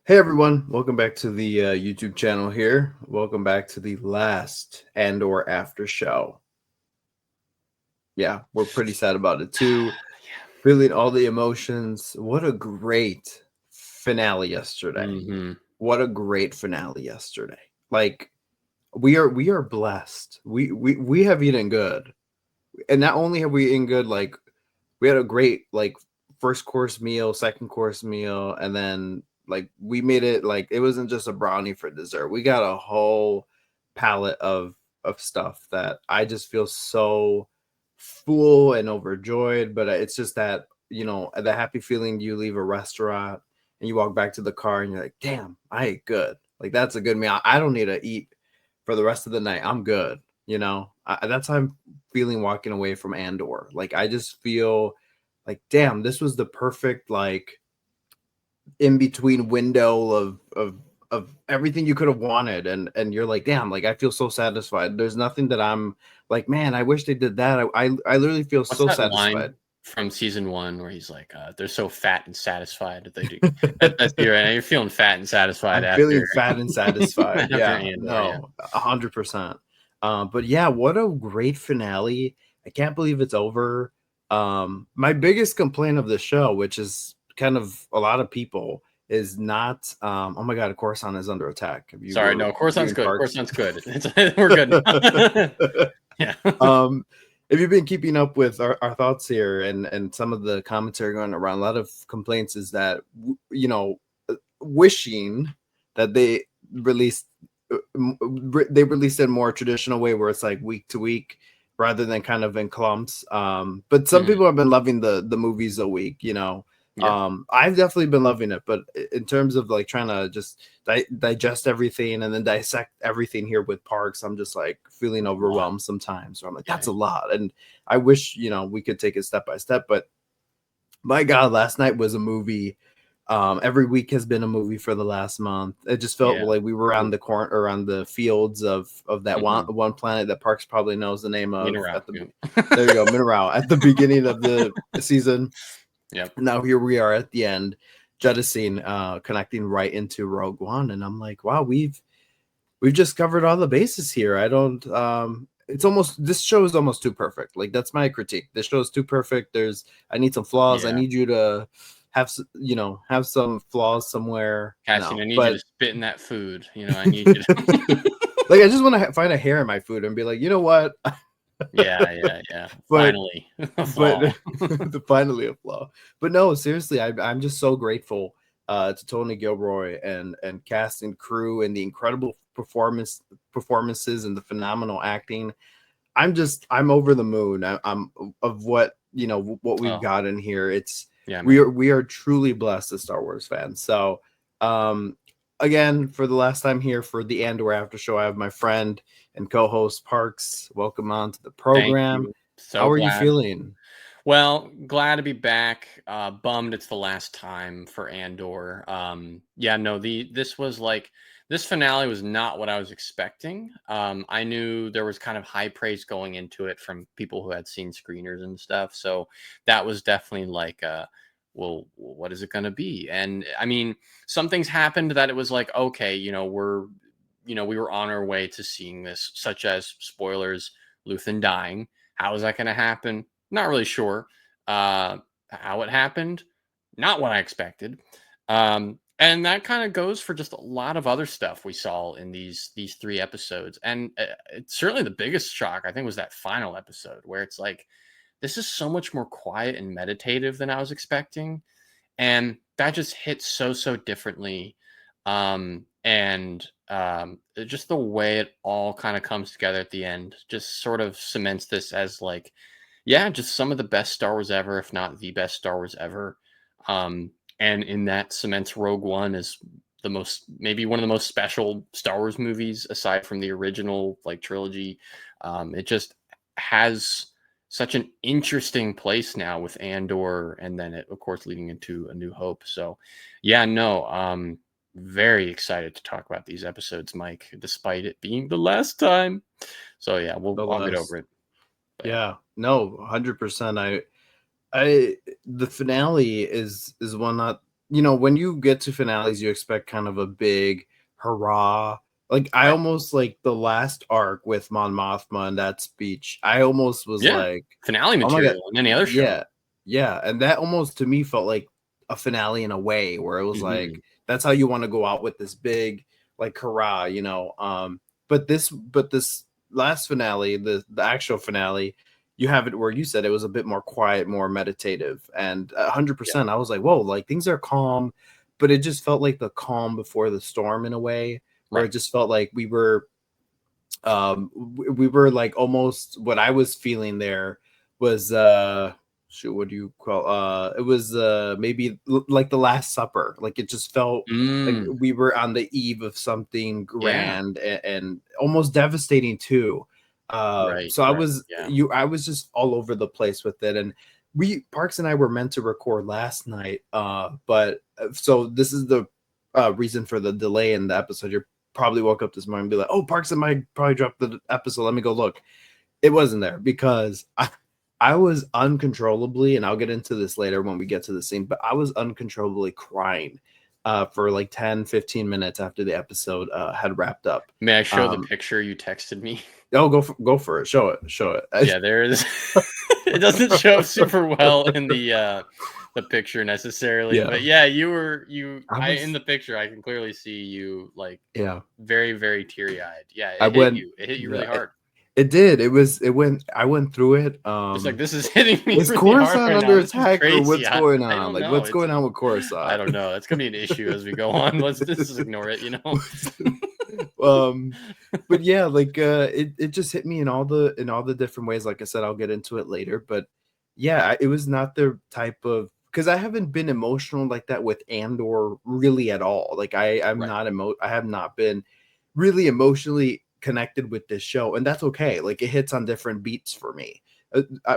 Hey everyone, welcome back to the YouTube channel here. Welcome back to the last Andor after show. Yeah, we're pretty sad about it too. Feeling all the emotions. What a great finale yesterday. Hmm. What a great finale yesterday. Like we are blessed. We have eaten good. And not only have we eaten good, like we had a great like first course meal, second course meal, and then like we made it like it wasn't just a brownie for dessert. We got a whole palette of stuff that I just feel so full and overjoyed. But it's just that the happy feeling you leave a restaurant and you walk back to the car and you're like, damn, I ate good. Like that's a good meal. I don't need to eat for the rest of the night. I'm good. That's how I'm feeling walking away from Andor. Like I just feel like damn, this was the perfect like in between window of everything you could have wanted, and you're like damn, like I feel so satisfied. There's nothing that I'm like, man, I wish they did that. I literally feel What's so that satisfied. line from season one where he's like, "They're so fat and satisfied that they do." That's you, right? You're feeling fat and satisfied I'm feeling after fat and satisfied. after Yeah, Andor. Yeah. no, 100%. But yeah, what a great finale. I can't believe it's over. My biggest complaint of the show, which is kind of a lot of people, is not oh my god, Coruscant is under attack. Have you Sorry, were no. you Coruscant's in good. parks? Coruscant's good. We're good now. Yeah. um if you've been keeping up with our thoughts here and some of the commentary going around, a lot of complaints is that wishing that released they released it in more traditional way where it's like week to week rather than kind of in clumps. But some Mhm. people have been loving the movies a week. Yep. I've definitely been loving it, but in terms of like trying to just digest everything and then dissect everything here with parks, I'm just like feeling A lot. overwhelmed sometimes. So I'm like, Yeah. that's a lot, and I wish we could take it step by step. But my God, last night was a movie. Every week has been a movie for the last month. It just felt Yeah. like we were around the corner, around the fields of that one Hmm. one planet that Parks probably knows the name of. Mineral. At the There you Yep. go, Mineral at the beginning of the season. Yep. Now here we are at the end, jettisoning, connecting right into Rogue One, and I'm like, wow, we've just covered all the bases here. I don't. It's almost this show is almost too perfect. Like that's my critique. This show is too perfect. I need some flaws. I Yeah. need you to have some flaws somewhere. Cassian, No, I need you to but spit in that food. I need you to. like I just want to find a hair in my food and be like, you know what? Yeah, yeah, yeah. but Finally, a but flaw. finally a flaw. But no, seriously, I'm just so grateful to Tony Gilroy and cast and crew and the incredible performances and the phenomenal acting. I'm over the moon. I'm of what we've Oh, got in here. It's yeah, we man. are truly blessed as Star Wars fans. So, um, again, for the last time here for the Andor After Show, I have my friend and co-host Parks. Welcome on to the Thank program. you. How So are you glad. feeling? Well, glad to be back. Bummed it's the last time for Andor. Yeah, no, this was like this finale was not what I was expecting. I knew there was kind of high praise going into it from people who had seen screeners and stuff. So that was definitely like well, what is it going to be? And I mean, some things happened that it was like, okay, we were on our way to seeing this, such as spoilers, Luthen dying. How is that going to happen? Not really sure. How it happened, not what I expected. And that kind of goes for just a lot of other stuff we saw in these three episodes. And it's certainly the biggest shock, I think, was that final episode where it's like, this is so much more quiet and meditative than I was expecting, and that just hits so differently. And just the way it all kind of comes together at the end just sort of cements this as like, yeah, just some of the best Star Wars ever, if not the best Star Wars ever. And in that cements Rogue One is maybe one of the most special Star Wars movies aside from the original like trilogy. It just has such an interesting place now with Andor, and then it, of course, leading into A New Hope. So, yeah, no, very excited to talk about these episodes, Mike, despite it being the last time. So, yeah, The I'll get over last, it. But, yeah. yeah, no, 100%. I the finale is one not when you get to finales, you expect kind of a big hurrah. Like I Right. almost like the last arc with Mon Mothma and that speech. I almost was Yeah. like, Finale oh my god, material in any other yeah, show. yeah, and that almost to me felt like a finale in a way where it was like Hmm. that's how you want to go out with this big like hurrah, but this last finale, the actual finale, you have it where you said it was a bit more quiet, more meditative, and Yeah. 100%. I was like, whoa, like things are calm, but it just felt like the calm before the storm in a way, where Right. it just felt like we were like almost what I was feeling there was shoot, what do you call it was maybe like the Last Supper. Like it just felt like Mm. we were on the eve of something Yeah. grand and almost devastating too. Right. So Right. Yeah. I was just all over the place with it. And we Parks and I were meant to record last night, but so this is the reason for the delay in the episode. You're probably woke up this morning and be like, "Oh, Parks and Mike probably dropped the episode. Let me go look." It wasn't there because I was uncontrollably, and I'll get into this later when we get to the scene, but I was uncontrollably crying for like 10, 15 minutes after the episode had wrapped up. May I show the Um, picture you texted me? oh, go for it. Show it. Yeah, there is. It doesn't show up super well in the picture necessarily, Yeah, but yeah, you I I in was. the picture I can clearly see you like Yeah, very, very teary-eyed. Yeah, I it hit went. you. It hit you really Yeah, hard. it did. It was. It went. I went through it. It's like this is hitting me Is really hard Coruscant right now. under This is attack or crazy. what's I, going I on? don't Like know. what's going on with I Coruscant? don't know. It's gonna be an issue as we go on. Let's just ignore it, you know? um but yeah, like it just hit me in all the different ways. Like I said, I'll get into it later, but yeah, it was not the type of, because I haven't been emotional like that with Andor really at all. Like Right. I have not been really emotionally connected with this show, and that's okay. Like it hits on different beats for me.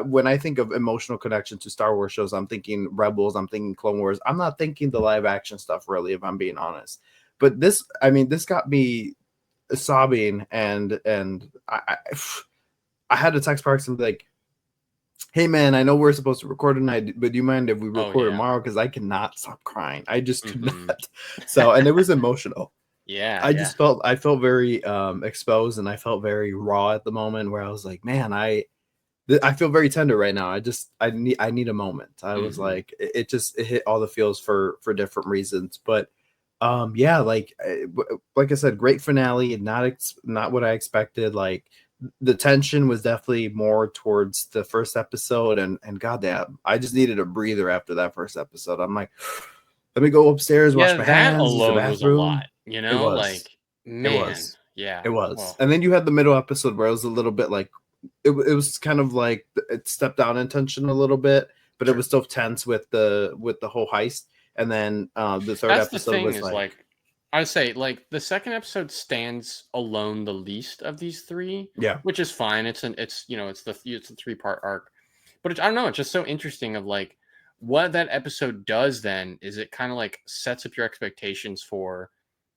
When I think of emotional connection to Star Wars shows, I'm thinking Rebels, I'm thinking Clone Wars. I'm not thinking the live action stuff really, if I'm being honest. But this, I mean, this got me sobbing, and I had to text Parks and be like, "Hey man, I know we're supposed to record tonight, but do you mind if we Oh record yeah. tomorrow? Because I cannot stop crying. I just could Hmm. not." So, and it was emotional. Yeah, yeah. I felt very exposed, and I felt very raw at the moment where I was like, "Man, I feel very tender right now. I need a moment." I was Hmm. like, it hit all the feels for different reasons, but yeah, like I said, great finale. Not what I expected. Like the tension was definitely more towards the first episode, and goddamn, I just needed a breather after that first episode. I'm like, let me go upstairs, wash Yeah, my that hands, use the alone was a lot, bathroom. you It know? was, Like, it man, was, yeah. it was, Well, and then you had the middle episode where it was a little bit like it was kind of like it stepped down in tension a little bit, but it sure. was still tense with the whole heist. And then the third That's the episode thing was is like, like I would say like the second episode stands alone the least of these three, yeah, which is fine. It's a three-part arc. But I don't know, it's just so interesting of like what that episode does then is it kind of like sets up your expectations for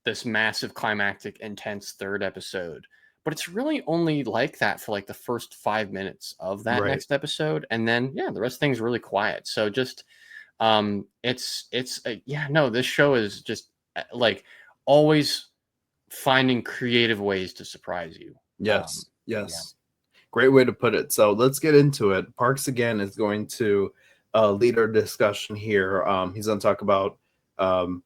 this massive climactic intense third episode. But it's really only like that for like the first 5 minutes of that right, next episode. And then yeah, the rest of things really quiet. So just yeah, no, this show is just like always finding creative ways to surprise you. Um, yes, yeah, yes, great way to put it. So let's get into it. Parks again is going to lead our discussion here. He's going to talk about um,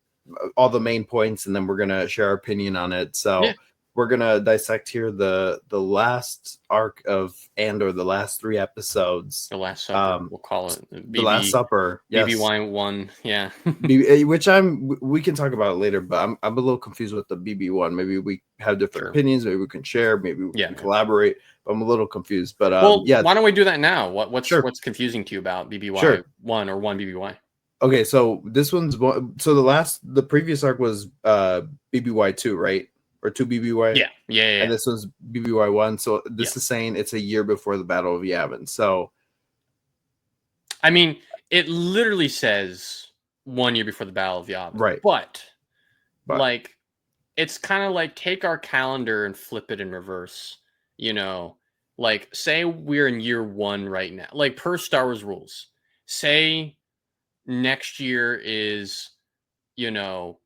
all the main points, and then we're going to share our opinion on it. yeah. So we're going to dissect here the last arc of Andor, the last three episodes. The Last Supper, Um, we'll call it the Last Supper, yes. BBY one. Yeah, Which we can talk about it later, but I'm a little confused with the BB1. Maybe we have different sure. opinions. Maybe we can share. Maybe we Yeah, can yeah. collaborate. But I'm a little confused. But Well, yeah, why don't we do that now? What's sure, what's confusing to you about BBY sure. one or one BBY? Okay, so this one's so the previous arc was BBY2, right? Or 2 BBY, Yeah, yeah, yeah, and yeah. this one's BBY1. So Yeah. this is saying it's a year before the Battle of Yavin. So I mean, it literally says 1 year before the Battle of Yavin, right, but but like it's kind of like take our calendar and flip it in reverse. You know, like say we're in year one right now, like per Star Wars rules. Say next year is you know,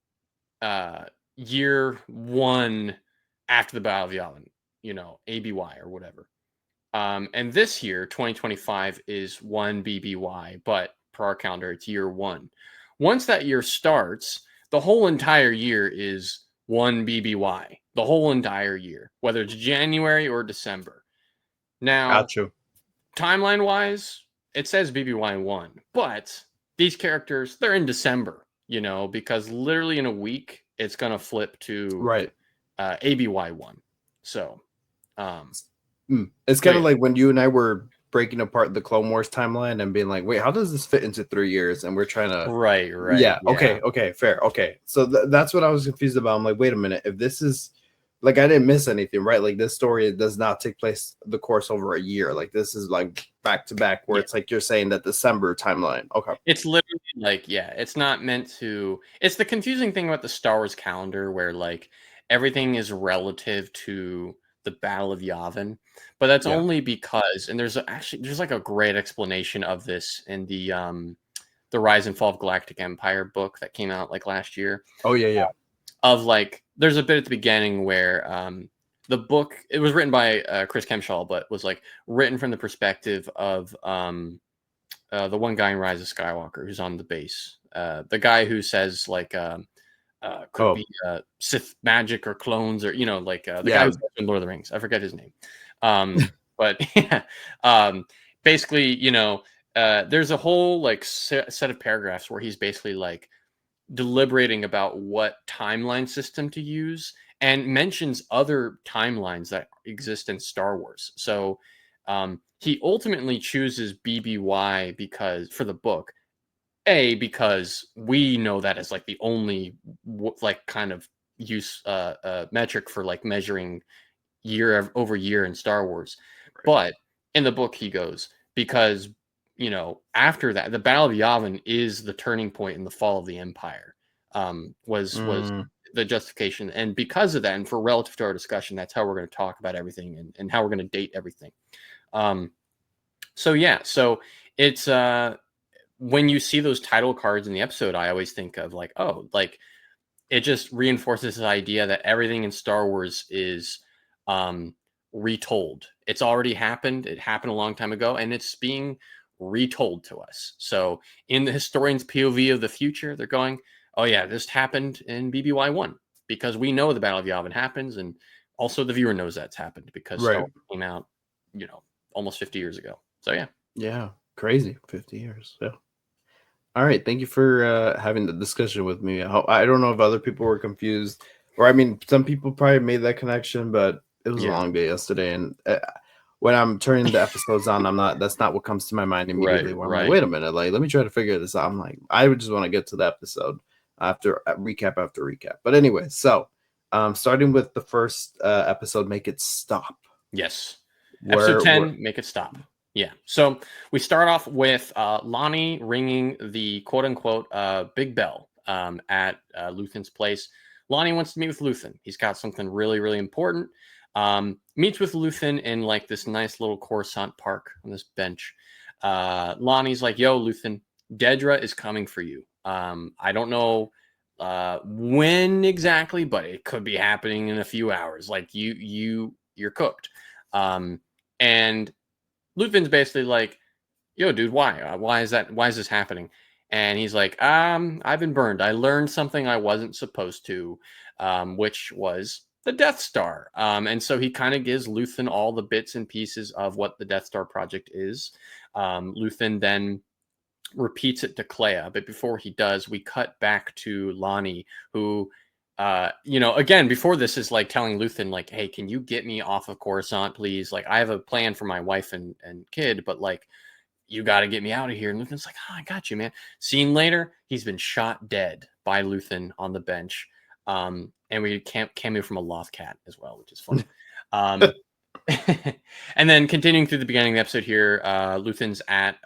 year one after the Battle of Yavin, ABY or whatever. And this year, 2025, is 1 BBY, but per our calendar, it's year one. Once that year starts, the whole entire year is 1 BBY, the whole entire year, whether it's January or December. Now, Got you. timeline wise, it says BBY1, but these characters, they're in December, because literally in a week, it's going to flip to Right. ABY1. So, It's so kind of yeah. like when you and I were breaking apart the Clone Wars timeline and being like, wait, how does this fit into 3 years? And we're trying to, Right, yeah, yeah. okay, fair, okay. So that's what I was confused about. I'm like, wait a minute, if this is like, I didn't miss anything, right? Like, this story does not take place the course over a year. Like, this is like back to back, where Yeah. it's like you're saying that December timeline. Okay. It's literally like, yeah, it's not meant to. It's the confusing thing about the Star Wars calendar where like everything is relative to the Battle of Yavin, but that's Yeah. only because, and there's like a great explanation of this in the Rise and Fall of Galactic Empire book that came out like last year. Oh yeah, yeah. Of like, there's a bit at the beginning where the book, it was written by Chris Kemshall, but was like written from the perspective of the one guy in Rise of Skywalker who's on the base, the guy who says like could Oh be Sith magic or clones, or like the guy yeah. who's in Lord of the Rings. I forget his name, but yeah, basically, there's a whole like set of paragraphs where he's basically like deliberating about what timeline system to use and mentions other timelines that exist in Star Wars. So he ultimately chooses BBY because for the book, because we know that as like the only like kind of use metric for like measuring year over year in Star Wars. Right. But in the book, he goes because after that, the Battle of Yavin is the turning point in the fall of the Empire. Was Mm, the justification, and because of that, and for relative to our discussion, that's how we're going to talk about everything and how we're going to date everything. Um, so yeah, so it's when you see those title cards in the episode, I always think of like, oh, like it just reinforces this idea that everything in Star Wars is um, retold. It's already happened. It happened a long time ago, and it's being retold to us. So, in the historian's POV of the future, they're going, "Oh yeah, this happened in BBY1 because we know the Battle of Yavin happens, and also the viewer knows that's happened because Star right. Wars came out, almost 50 years ago." So yeah, Yeah. Crazy. 50 years. Yeah. All right, thank you for having the discussion with me. I don't know if other people were confused, or I mean, some people probably made that connection, but it was a yeah, long day yesterday, and when I'm turning the episodes on, I'm not. That's not what comes to my mind immediately. right, Where I'm like, right. wait a minute, like let me try to figure this out. I'm like, I would just want to get to the episode after recap after recap. But anyway, so starting with the first episode, make it stop. Yes. Episode Where 10, make it stop. Yeah. So we start off with Lonnie ringing the quote unquote big bell at Luthen's place. Lonnie wants to meet with Luthen. He's got something really, really important. Meets with Luthen in like this nice little Coruscant park on this bench. Lonnie's like, yo, Luthen, Dedra is coming for you. I don't know when exactly, but it could be happening in a few hours. Like you're cooked. Um, and Luthen's basically like, "Yo, dude, why? Why is that? Why is this happening?" And he's like, I've been burned. I learned something I wasn't supposed to, which was the Death Star." And so he kind of gives Luthen all the bits and pieces of what the Death Star project is. Luthen then repeats it to Clea, but before he does, we cut back to Lonnie, who, again, before this is like telling Luthen, like, "Hey, can you get me off of Coruscant, please? Like, I have a plan for my wife and kid, but like, you got to get me out of here." And Luthen's like, "Oh, I got you, man." Scene later, he's been shot dead by Luthen on the bench, and we cameo from a loth cat as well, which is fun. Um, and then continuing through the beginning of the episode here, Luthen's at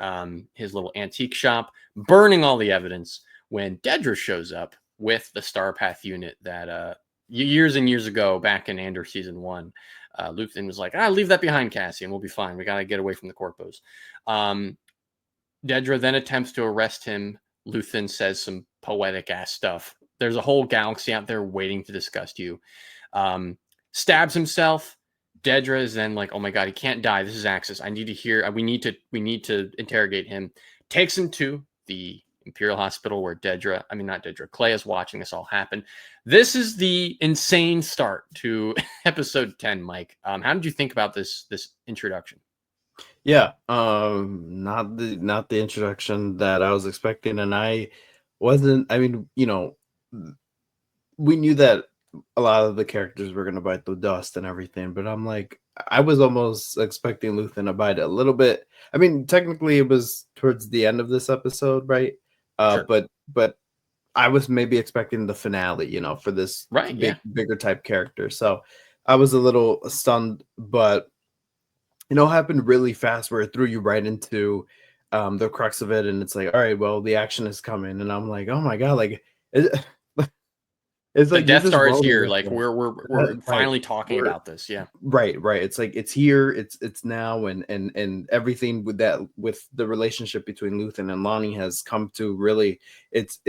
his little antique shop, burning all the evidence when Dedra shows up with the Starpath unit that years and years ago, back in Andor season 1, Luthen was like, leave that behind, Cassian. We'll be fine. We got to get away from the Corpos. Dedra then attempts to arrest him. Luthen says some poetic ass stuff. There's a whole galaxy out there waiting to disgust you. Stabs himself. Dedra is then like, oh my god, he can't die. This is Axis. I need to hear. We need to interrogate him. Takes him to the Imperial Hospital where not Dedra, Clay is watching this all happen. This is the insane start to episode 10, Mike. How did you think about this introduction? Yeah, not the introduction that I was expecting, and I wasn't. I mean, we knew that a lot of the characters were gonna bite the dust and everything, but I'm like, I was almost expecting Luthen to bite it a little bit. I mean, technically, it was towards the end of this episode, right? Sure. But I was maybe expecting the finale, for this Right, yeah. bigger type character. So I was a little stunned, but it happened really fast where it threw you right into the crux of it, and it's like, all right, well, the action is coming, and I'm like, oh my god, like it, it's The like you're Death just Star is rolling here. with Like it. we're Right. finally talking We're about this. Yeah. right. It's here, it's now, and everything with that, with the relationship between Luthen and Lonnie has come to really its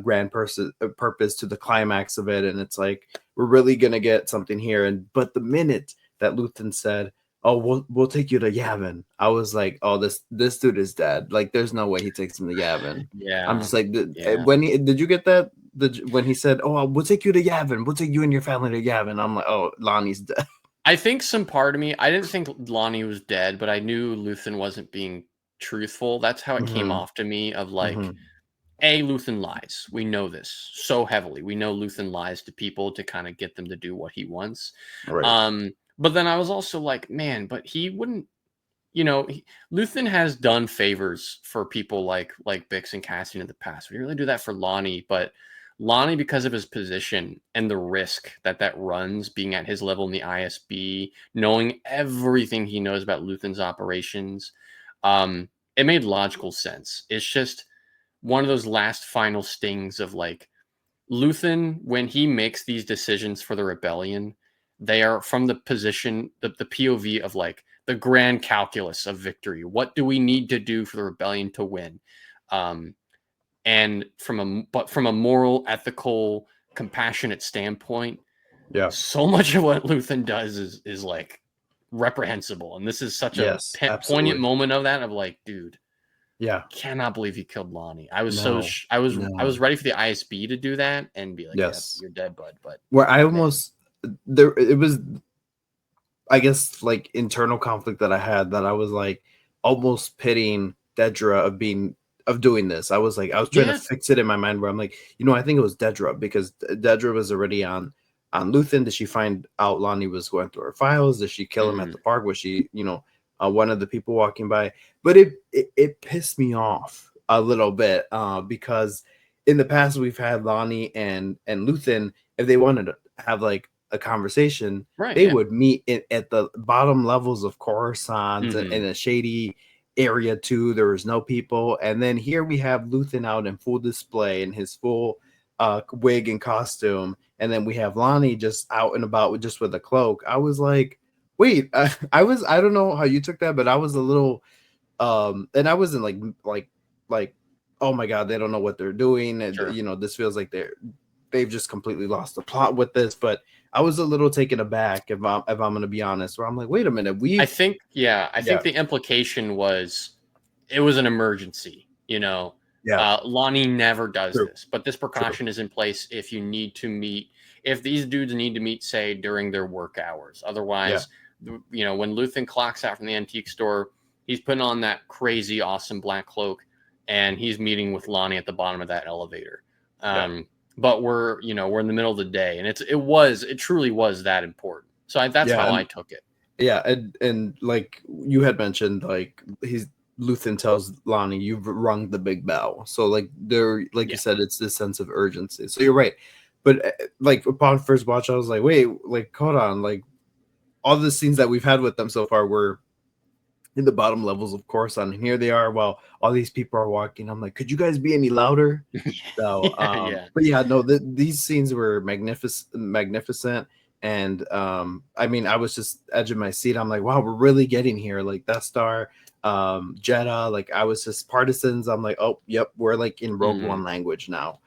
grand purpose to the climax of it, and it's like we're really gonna get something here. And but the minute that Luthen said, "Oh, we'll take you to Yavin," I was like, "Oh, this dude is dead. Like, there's no way he takes him to Yavin." I'm Yeah. just like, Yeah. when did you get that? When he said, "Oh, we'll take you to Yavin, we'll take you and your family to Yavin," I'm like, "Oh, Lonnie's dead." I think some part of me, I didn't think Lonnie was dead, but I knew Luthen wasn't being truthful. That's how it came Hmm. off to me of like, Hmm. Luthen lies. We know this so heavily. We know Luthen lies to people to kind of get them to do what he wants. Right. But then I was also like, man, but he wouldn't, Luthen has done favors for people like Bix and Cassian in the past. We didn't really do that for Lonnie, but Lonnie, because of his position and the risk that runs, being at his level in the ISB, knowing everything he knows about Luthen's operations, it made logical sense. It's just one of those last final stings of like Luthen, when he makes these decisions for the rebellion, they are from the position, the POV of like the grand calculus of victory. What do we need to do for the rebellion to win? And from a moral, ethical, compassionate standpoint, Yeah. so much of what Luthen does is like reprehensible. And this is such a Yes, poignant absolutely. moment of that of like, dude, Yeah. cannot believe he killed Lonnie. I was No. I was No. ready for the ISB to do that and be like, "Yep, Yes. you're dead, bud." But Where I man, almost there it was, I guess, like internal conflict that I had, that I was like almost pitying Dedra of doing this. I was trying to yeah, fix it in my mind where I'm like, I think it was Dedra, because Dedra was already on Luthen. Did she find out Lonnie was going through her files? Did she kill him at mm, the park? Was she, one of the people walking by? But it pissed me off a little bit, because in the past we've had Lonnie and Luthen, if they wanted to have like a conversation, right, they yeah, would meet at the bottom levels of Coruscant, hmm in a shady area too. There was no people, and then here we have Luthen out in full display in his full wig and costume, and then we have Lonnie just out and about with a cloak. I was like, wait, I don't know how you took that, but I was a little and I wasn't like oh my god, they don't know what they're doing. sure. This feels like they've just completely lost the plot with this. But I was a little taken aback, if I'm going to be honest, where I'm like, wait a minute, I yeah, think the implication was it was an emergency. yeah, Lonnie never does true, this, but this true, precaution is in place if you need to meet, if these dudes need to meet, say, during their work hours. yeah, Otherwise, when Luthen clocks out from the antique store, he's putting on that crazy, awesome black cloak, and he's meeting with Lonnie at the bottom of that elevator. yeah, But we're in the middle of the day, and it truly was that important. So that's yeah, how I and took it. yeah, and like you had mentioned, like he's Luthen tells Lonnie, "You've rung the big bell." So like there, like you Yeah. said, it's this sense of urgency. So you're right, but like upon first watch, I was like, wait, like hold on, like all the scenes that we've had with them so far were in the bottom levels of Coruscant, and here they are while all these people are walking. I'm like, could you guys be any louder? So, Yeah, yeah. but yeah, no, these scenes were magnificent. And I mean, I was just edging my seat. I'm like, wow, we're really getting here. Like Death Star, Jeddah. Like I was just partisans. I'm like, oh, yep, we're like in Rogue Hmm. One language now.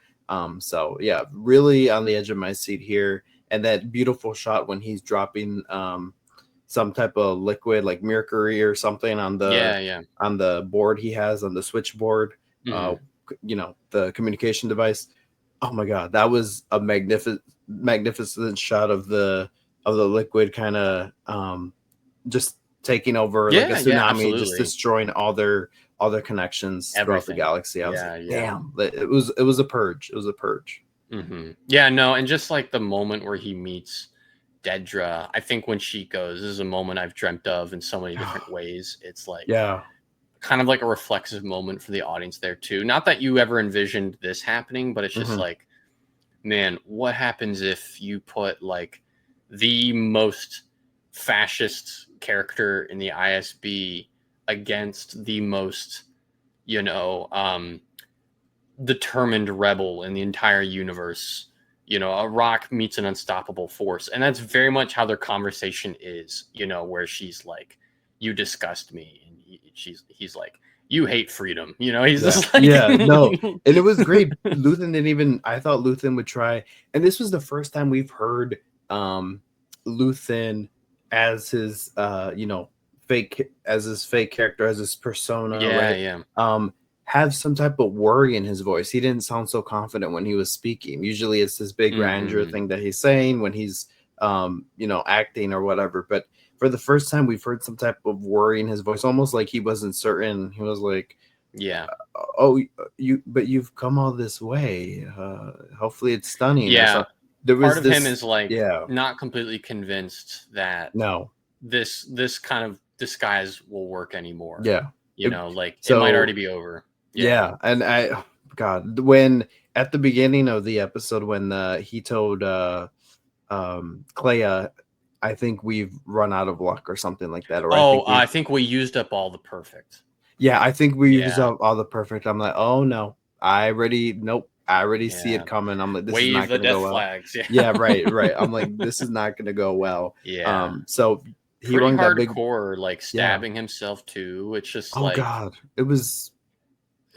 So yeah, really on the edge of my seat here. And that beautiful shot when he's dropping some type of liquid like mercury or something Yeah, yeah. on the board he has on the switchboard, uh, Hmm. the communication device. Oh my god, that was a magnificent shot of the liquid kind of just taking over like a Yeah, yeah, tsunami, just absolutely. destroying all their connections throughout the Everything. galaxy. I was like, Yeah, yeah. damn, it was a purge. It was a purge. Yeah, no, and just like the moment where he meets Dedra, I think when she goes, "This is a moment I've dreamt of in so many different ways." It's like Yeah. kind of like a reflexive moment for the audience there too. Not that you ever envisioned this happening, but it's just Hmm. like, man, what happens if you put like the most fascist character in the ISB against the most, you know, determined rebel in the entire universe? A rock meets an unstoppable force, and that's very much how their conversation is. Where she's like, "You disgust me," and he's like, "You hate freedom." He's Yeah. just like, Yeah. No. And it was great. Luthen didn't even I thought Luthen would try. And this was the first time we've heard um Luthen as his fake as his fake character, as his persona, yeah, right? yeah, Um have some type of worry in his voice. He didn't sound so confident when he was speaking. Usually it's this big grandeur hmm thing that he's saying when he's acting or whatever. But for the first time we've heard some type of worry in his voice, almost like he wasn't certain. He was like, yeah, oh, but you've come all this way, hopefully it's stunning or yeah. something. There Part was of him this. is like Yeah. not completely convinced that No. this kind of disguise will work anymore. Yeah. It- Like it might already so be over. Yeah. yeah, and god, when at the beginning of the episode when he told Clea, I think we've run out of luck or something like that, or I Oh, think I we've think we used up all the perfect. yeah, I think we used Yeah. up all the perfect. I'm like, oh no, nope, I already see Yeah. it coming. I'm like, this is Wave not the gonna death go well. flags. Yeah. Yeah, right, right. I'm like, this is not gonna go well. Yeah. So he Pretty rung that big, hardcore, like yeah. stabbing himself too. It's just Oh like, god, it was.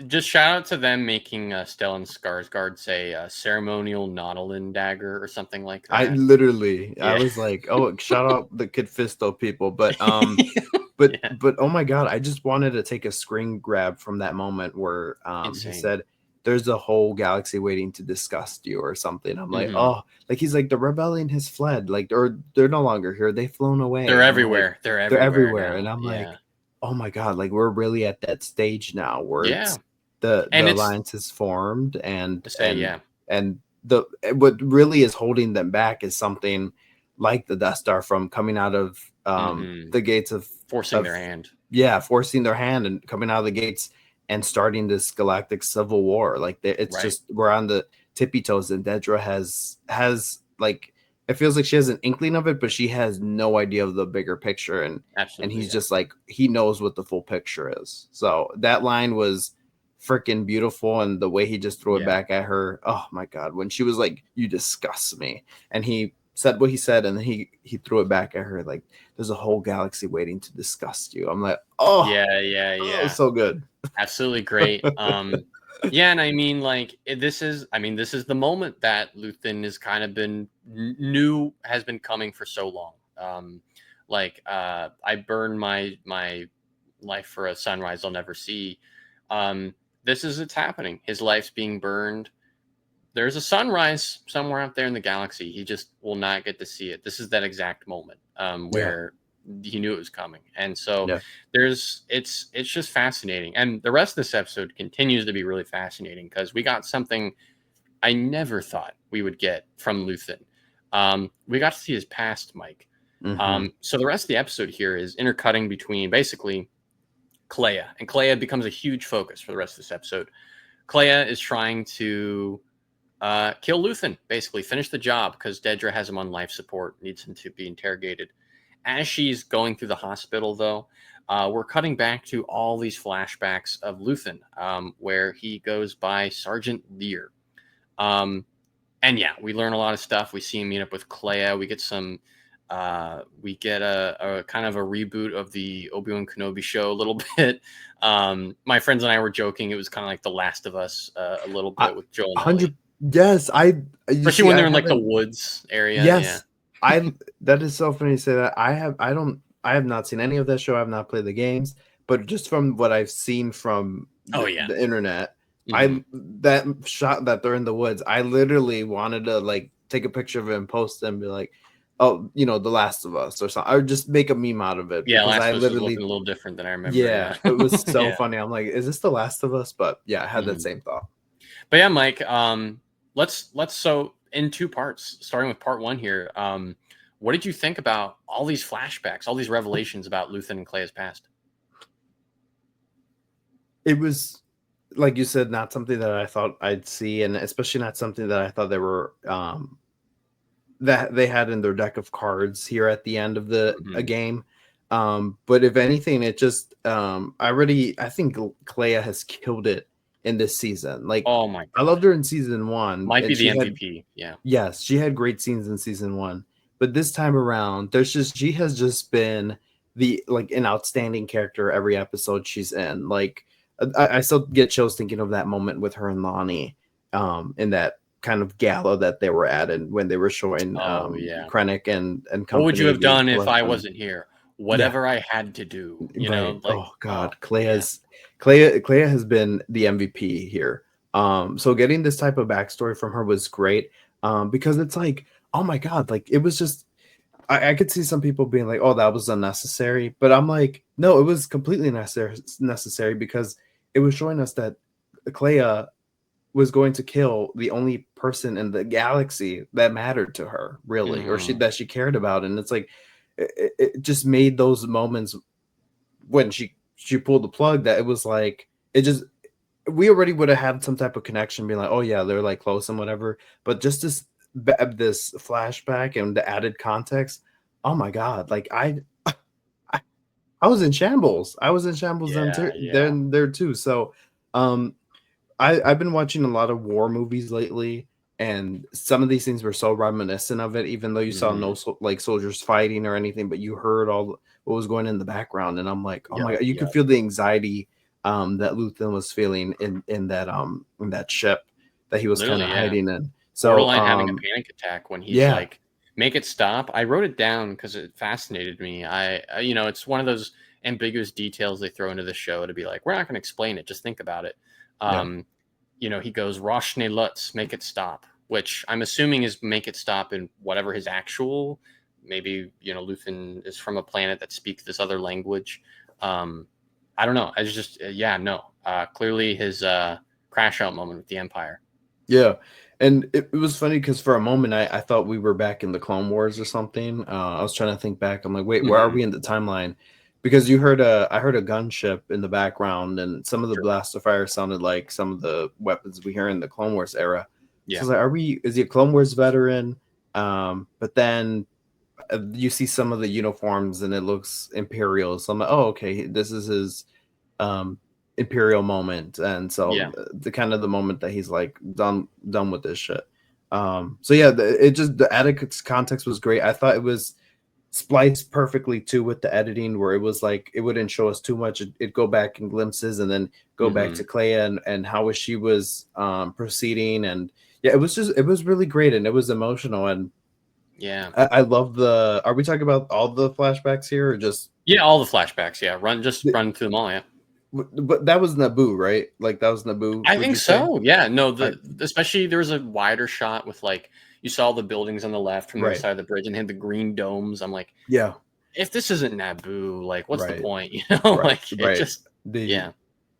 just shout out to them making Stellan Skarsgård say ceremonial Nautilin dagger or something like I that. literally, I Yeah. was like, oh, shout out the Kid Fisto people, but Yeah. oh my god, I just wanted to take a screen grab from that moment where he Insane. said there's a whole galaxy waiting to disgust you or something. I'm like, Hmm. oh, like he's like the rebellion has fled, like or they're no longer here, they've flown They're away. I'm like, everywhere. They're they're everywhere everywhere, and now. I'm Yeah. like, oh my god, like we're really at that stage now where Yeah. it's the And it's alliance is formed, to say, yeah. and the what really is holding them back is something like the Death Star from coming out of Hmm. the gates Forcing of their hand. yeah, forcing their hand and coming out of the gates and starting this galactic civil war. Like it's Right. just we're on the tippy toes, and Dedra has like it feels like she has an inkling of it, but she has no idea of the bigger picture, and Absolutely. he's Yeah. just like he knows what the full picture is. So that line was freaking beautiful, and the way he just threw it Yeah. back at her, oh my god, when she was like, you disgust me, and he said what he said, and then he threw it back at her like there's a whole galaxy waiting to disgust you. I'm like, oh, Yeah. Yeah. oh, Yeah. so good. Absolutely great. Yeah, and I mean, like this is the moment that Luthen has kind of been knew has been coming for so long. I burned my life for a sunrise I'll never see. Um, this is it's happening. His life's being burned. There's a sunrise somewhere out there in the galaxy. He just will not get to see it. This is that exact moment Yeah, where he knew it was coming, and so yeah, it's just fascinating. And the rest of this episode continues to be really fascinating because we got something I never thought we would get from Luthen. We got to see his past, Mike. mm-hmm. So the rest of the episode here is intercutting between basically Clea, and Clea becomes a huge focus for the rest of this episode. Clea is trying to kill Luthen, basically finish the job because Dedra has him on life support, needs him to be interrogated. As she's going through the hospital, though, we're cutting back to all these flashbacks of Luthen, where he goes by Sergeant Lear. Um, and yeah, we learn a lot of stuff. We see him meet up with Clea. We get some We get a kind of a reboot of the Obi-Wan Kenobi show a little bit. My friends and I were joking it was kind of like The Last of Us a little I, bit with Joel and Ellie, 100. Yes, you especially see, when I they're in like the haven't. woods area. Yeah. Yes, I. That is so funny to say that. I have. I don't. I have not seen any of that show. I have not played the games, but just from what I've seen from Oh yeah. the internet, Hmm. I that shot that they're in the woods. I literally wanted to like take a picture of it and post it and be like, "Oh, The Last of Us" or something. I would just make a meme out of it Yeah, because Last I of Us was looking literally, a little different than I remember. yeah, Yeah. it was so Yeah. funny. I'm like, "Is this the Last of Us?" But yeah, I had that Hmm. same thought. But yeah, Mike. Let's so in two parts, starting with part one here. What did you think about all these flashbacks, all these revelations about Luthen and Cleia's past? It was, like you said, not something that I thought I'd see, and especially not something that I thought they were that they had in their deck of cards here at the end of the a Hmm. game. But if anything, it just I think Clea has killed it in this season. Like Oh my I loved god, her in season one, might be and the she had MVP. Yeah. yes, she had great scenes in season one. But this time around, she has just been the like an outstanding character every episode she's in. Like I still get chills thinking of that moment with her and Lonnie, in that kind of gala that they were at, and when they were showing Oh yeah. Krennic and What would you company have the done if I collection. wasn't here? Yeah, Whatever I had to do, right. like, Oh oh God, yeah. Clea has been the MVP here. So getting this type of backstory from her was great. Because it's like, oh my God, like it was just I could see some people being like, "Oh, that was unnecessary," but I'm like, no, it was completely necessary because it was showing us that Clea was going to kill the only person in the galaxy that mattered to her, really, or Hmm. she cared about, and it's like it just made those moments when she pulled the plug that it was like it just we already would have had some type of connection, being like, oh yeah, they're like close and whatever. But just this flashback and the added context, oh my god, like I, I was in shambles. I was in shambles Yeah, yeah. then there too. So, um, I've been watching a lot of war movies lately, and some of these things were so reminiscent of it. Even though you saw no Hmm. like soldiers fighting or anything, but you heard what was going in the background, and I'm like, oh my Yep, god, you could yep. feel the anxiety that Luthen was feeling in that ship that he was kind Literally, of yeah. hiding in. So Borderline having a panic attack when he's yeah, like, "Make it stop." I wrote it down because it fascinated me. It's one of those ambiguous details they throw into the show to be like, "We're not going to explain it. Just think about it." yeah, Um, he goes, "Roshne Lutz, make it stop," which I'm assuming is "make it stop" in whatever his actual. Maybe Luthen is from a planet that speaks this other language. Um, I don't know. It's just yeah, no. Clearly his crash out moment with the Empire. yeah. And it was funny because for a moment I thought we were back in the Clone Wars or something. I was trying to think back. I'm like, wait, where are Hmm. we in the timeline? Because I heard a gunship in the background, and some of the Sure. blast of fire sounded like some of the weapons we hear in the Clone Wars era. So I Yeah. was like, is he a Clone Wars veteran? But then you see some of the uniforms and it looks Imperial. So I'm like, oh, okay, this is his um imperial moment, and so Yeah. the kind of the moment that he's like done with this shit. So yeah, it just the added context was great. I thought it was spliced perfectly too with the editing, where it was like it wouldn't show us too much. It'd go back in glimpses and then go back to Hmm. Clea and how she was proceeding. And yeah, it was really great, and it was emotional. And Yeah. I love the are we talking about all the flashbacks here, or just Yeah. All the flashbacks. Yeah. Just run through them all. Yeah. but that was Naboo, right? Like that was Naboo, I would think you say? so. Yeah. No. I Especially there was a wider shot with like you saw the buildings on the left from the other right. side of the bridge and had the green domes. I'm like, Yeah. if this isn't Naboo, like, what's the Right. point? Right. Like it Right. just. The Yeah.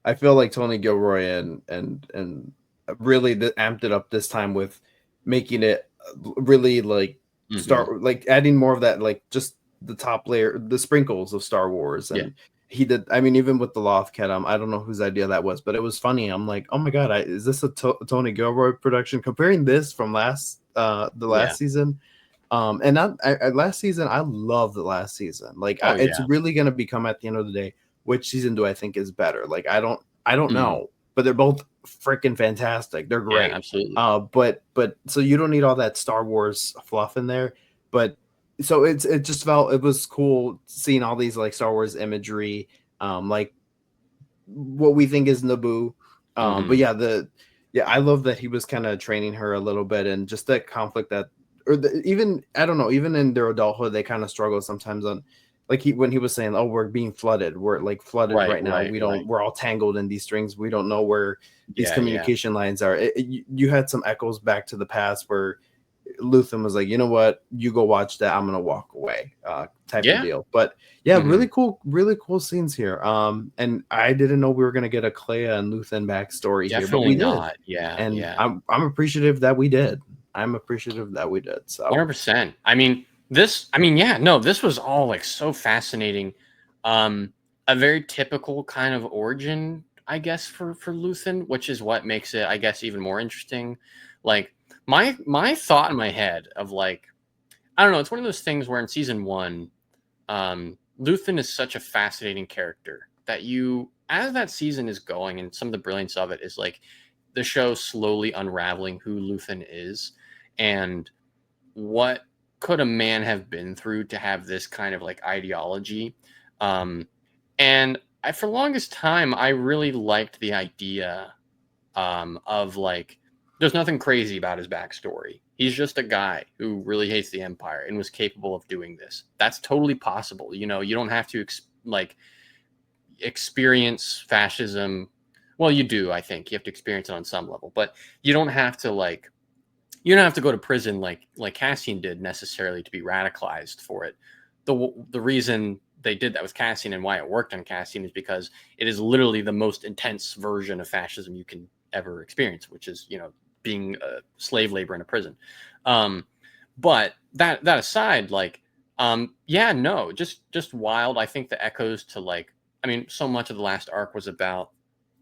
I feel like Tony Gilroy and really amped it up this time with making it really like Hmm. start like adding more of that, like just the top layer, the sprinkles of Star Wars. Yeah. And he did. I mean, even with the Loth Cat, I don't know whose idea that was, but it was funny. I'm like, oh my god, is this a Tony Gilroy production? Comparing this from the Yeah. last season. And last season, I love the last season. Like, Oh it's yeah. really gonna become at the end of the day, which season do I think is better? Like, I don't Hmm. know, but they're both freaking fantastic. They're Yeah. great. Absolutely. But so you don't need all that Star Wars fluff in there. But so it just felt, it was cool seeing all these like Star Wars imagery, like what we think is Naboo. But Hmm. yeah, I love that he was kind of training her a little bit, and just that conflict that, even I don't know, even in their adulthood, they kind of struggle sometimes on, like when he was saying, "Oh, we're being flooded. We're like flooded Right, right now. right, We don't. right. We're all tangled in these strings. We don't know where these Yeah, yeah. communication lines are." You had some echoes back to the past where Luthen was like, you know what, you go watch that. I'm gonna walk away, type of Yeah. deal. But yeah, Hmm. really cool scenes here. And I didn't know we were gonna get a Clea and Luthen backstory here, but Definitely we did, not. Yeah, and yeah. I'm appreciative that we did. I'm appreciative that we did. So 100%. I mean, yeah, no, this was all like so fascinating. Um, a very typical kind of origin, I guess, for Luthen, which is what makes it, I guess, even more interesting. Like my thought in my head of like, I don't know, it's one of those things where in season one, Luthen is such a fascinating character that you, as that season is going, and some of the brilliance of it is like the show slowly unraveling who Luthen is and what could a man have been through to have this kind of like ideology. um and I, for the longest time, I really liked the idea of like there's nothing crazy about his backstory. He's just a guy who really hates the empire and was capable of doing this. That's totally possible. You know, you don't have to like experience fascism. Well, you do, I think. You have to experience it on some level, but you don't have to like you don't have to go to prison like Cassian did necessarily to be radicalized for it. The reason they did that with Cassian and why it worked on Cassian is because it is literally the most intense version of fascism you can ever experience, which is, you know, being a slave labor in a prison. Um, but that aside, like, yeah, no, just wild. I think the echoes to like, I mean, so much of the last arc was about,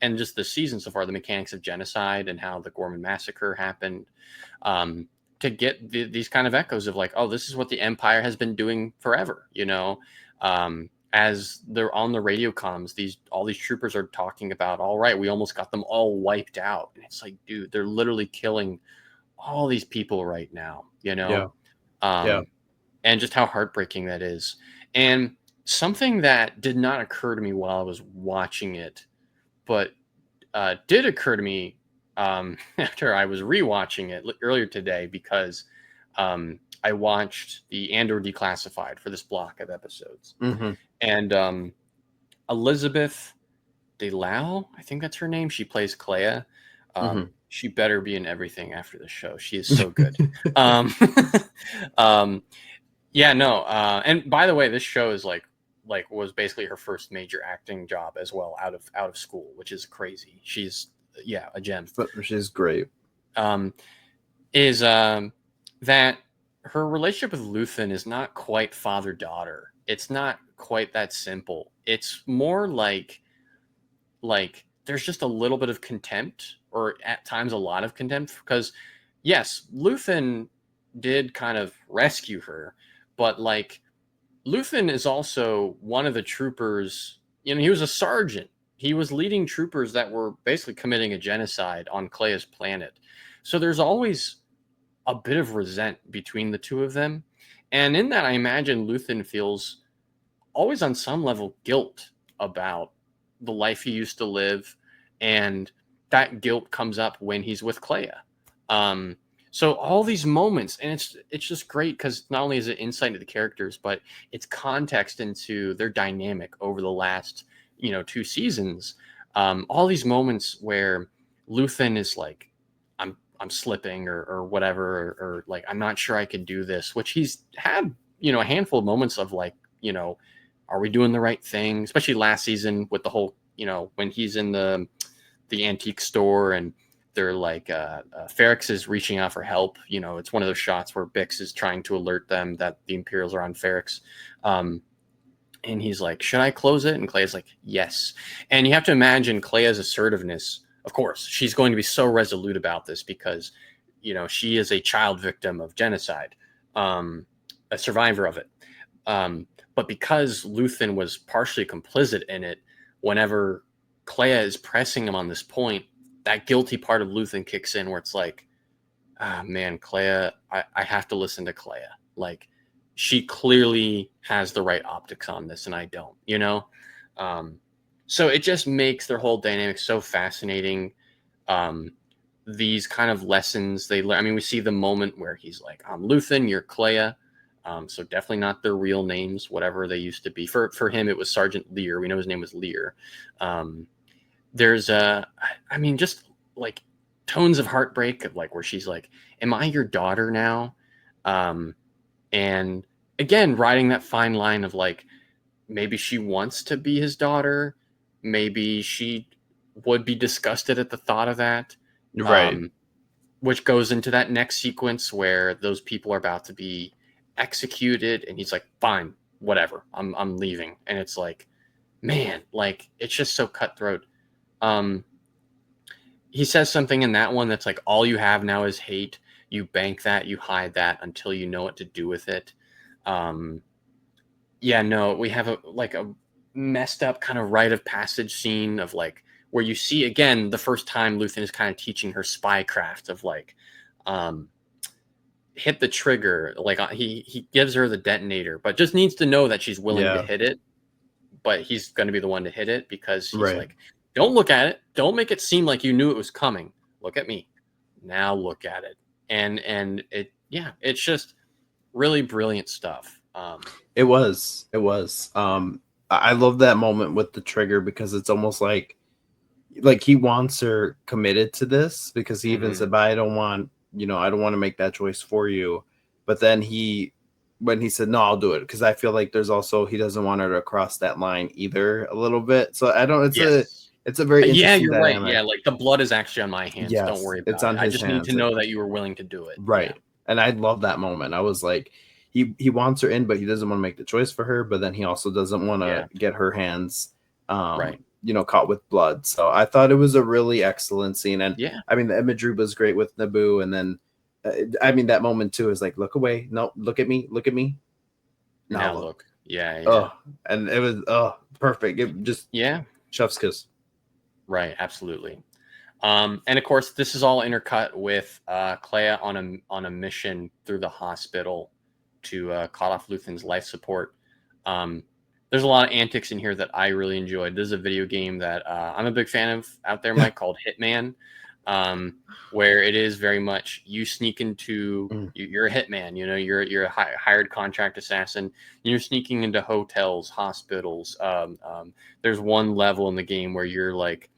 and just the season so far, the mechanics of genocide and how the Gorman massacre happened, um, to get these kind of echoes of like, oh, this is what the Empire has been doing forever, you know. As they're on the radio comms, these all these troopers are talking about, all right, we almost got them all wiped out, and it's like, dude, they're literally killing all these people right now, you yeah, know. yeah. um, and just how heartbreaking that is. And something that did not occur to me while I was watching it, but did occur to me after I was rewatching it earlier today, because I watched the Andor Declassified for this block of episodes, Mm-hmm, and Elizabeth DeLau, I think that's her name. She plays Clea. She better be in everything after the show. She is so good. mm-hmm. Um, um, yeah, no. And by the way, this show is like was basically her first major acting job as well, out of school, which is crazy. She's, yeah, a gem. She's great. Um, is that her relationship with Luthen is not quite father daughter. It's not quite that simple. It's more like there's just a little bit of contempt, or at times a lot of contempt, because yes, Luthen did kind of rescue her, but like Luthen is also one of the troopers. You know, he was a sergeant. He was leading troopers that were basically committing a genocide on Clea's planet. So there's always a bit of resent between the two of them. And in that, I imagine Luthen feels always on some level guilt about the life he used to live. And that guilt comes up when he's with Clea. Um, so all these moments, and it's just great because not only is it insight into the characters, but it's context into their dynamic over the last, you know, two seasons. All these moments where Luthen is like, I'm slipping or whatever, or like I'm not sure I can do this, which he's had, you know, a handful of moments of like, you know, are we doing the right thing? Especially last season with the whole, you know, when he's in the antique store and they're like, Ferrex is reaching out for help. You know, it's one of those shots where Bix is trying to alert them that the Imperials are on Ferrex. And he's like, should I close it? And Clea's like, yes. And you have to imagine Clea's assertiveness. Of course, she's going to be so resolute about this because, you know, she is a child victim of genocide, a survivor of it. But because Luthen was partially complicit in it, whenever Clea is pressing him on this point, that guilty part of Luthen kicks in where it's like, ah, man, Clea, I have to listen to Clea. Like, she clearly has the right optics on this, and I don't, you know? Um, so it just makes their whole dynamic so fascinating. Um, these kind of lessons they learn. I mean, we see the moment where he's like, "I'm Luthen, you're Clea." So definitely not their real names, whatever they used to be. For him, it was Sergeant Lear. We know his name was Lear. Um, there's I mean, just like tones of heartbreak of like where she's like, "Am I your daughter now?" Um, and again, riding that fine line of like maybe she wants to be his daughter, maybe she would be disgusted at the thought of that. Right. Um, which goes into that next sequence where those people are about to be executed, and he's like, "Fine, whatever, I'm leaving." And it's like, man, like it's just so cutthroat. Um, he says something in that one that's like, all you have now is hate. You bank that, you hide that until you know what to do with it. Um, yeah, no, we have a messed up kind of rite of passage scene of like where you see again the first time Luthen is kind of teaching her spycraft of like, um, hit the trigger. Like he gives her the detonator, but just needs to know that she's willing to Yeah. hit it. But he's going to be the one to hit it because he's Right. like, don't look at it. Don't make it seem like you knew it was coming. Look at me. Now look at it. And it, yeah, it's just really brilliant stuff. It was. It was. I love that moment with the trigger because it's almost like he wants her committed to this because he even Mhm. said, "But I don't want, I don't want to make that choice for you." But then when he said, "No, I'll do it," because I feel like there's also he doesn't want her to cross that line either a little bit. So I don't. Yes. It's a very Yeah, interesting you're right. dynamic. Yeah, like the blood is actually on my hands. Don't Yes, worry it's about it. on I his just need to hands. know that you were willing to do it. Yeah. Right. And I love that moment. I was like, he wants her in, but he doesn't want to make the choice for her. But then he also doesn't want Yeah. to get her hands, Right. caught with blood. So I thought it was a really excellent scene. And Yeah. I mean, the imagery was great with Naboo. And then, I mean, that moment too is like, look away. No, look at me. Look at me. Now Now look. look. Yeah. Yeah. Oh, and it was, oh, perfect. It just Yeah. chef's kiss. Right. Absolutely. And of course, this is all intercut with Clea on a mission through the hospital to cut off Luthen's life support. Um, there's a lot of antics in here that I really enjoyed. There's a video game that I'm a big fan of out there, Mike, called Hitman, where it is very much you sneak into. Mm. You're a hitman, you know. You're a hired contract assassin. You're sneaking into hotels, hospitals. There's one level in the game where you're like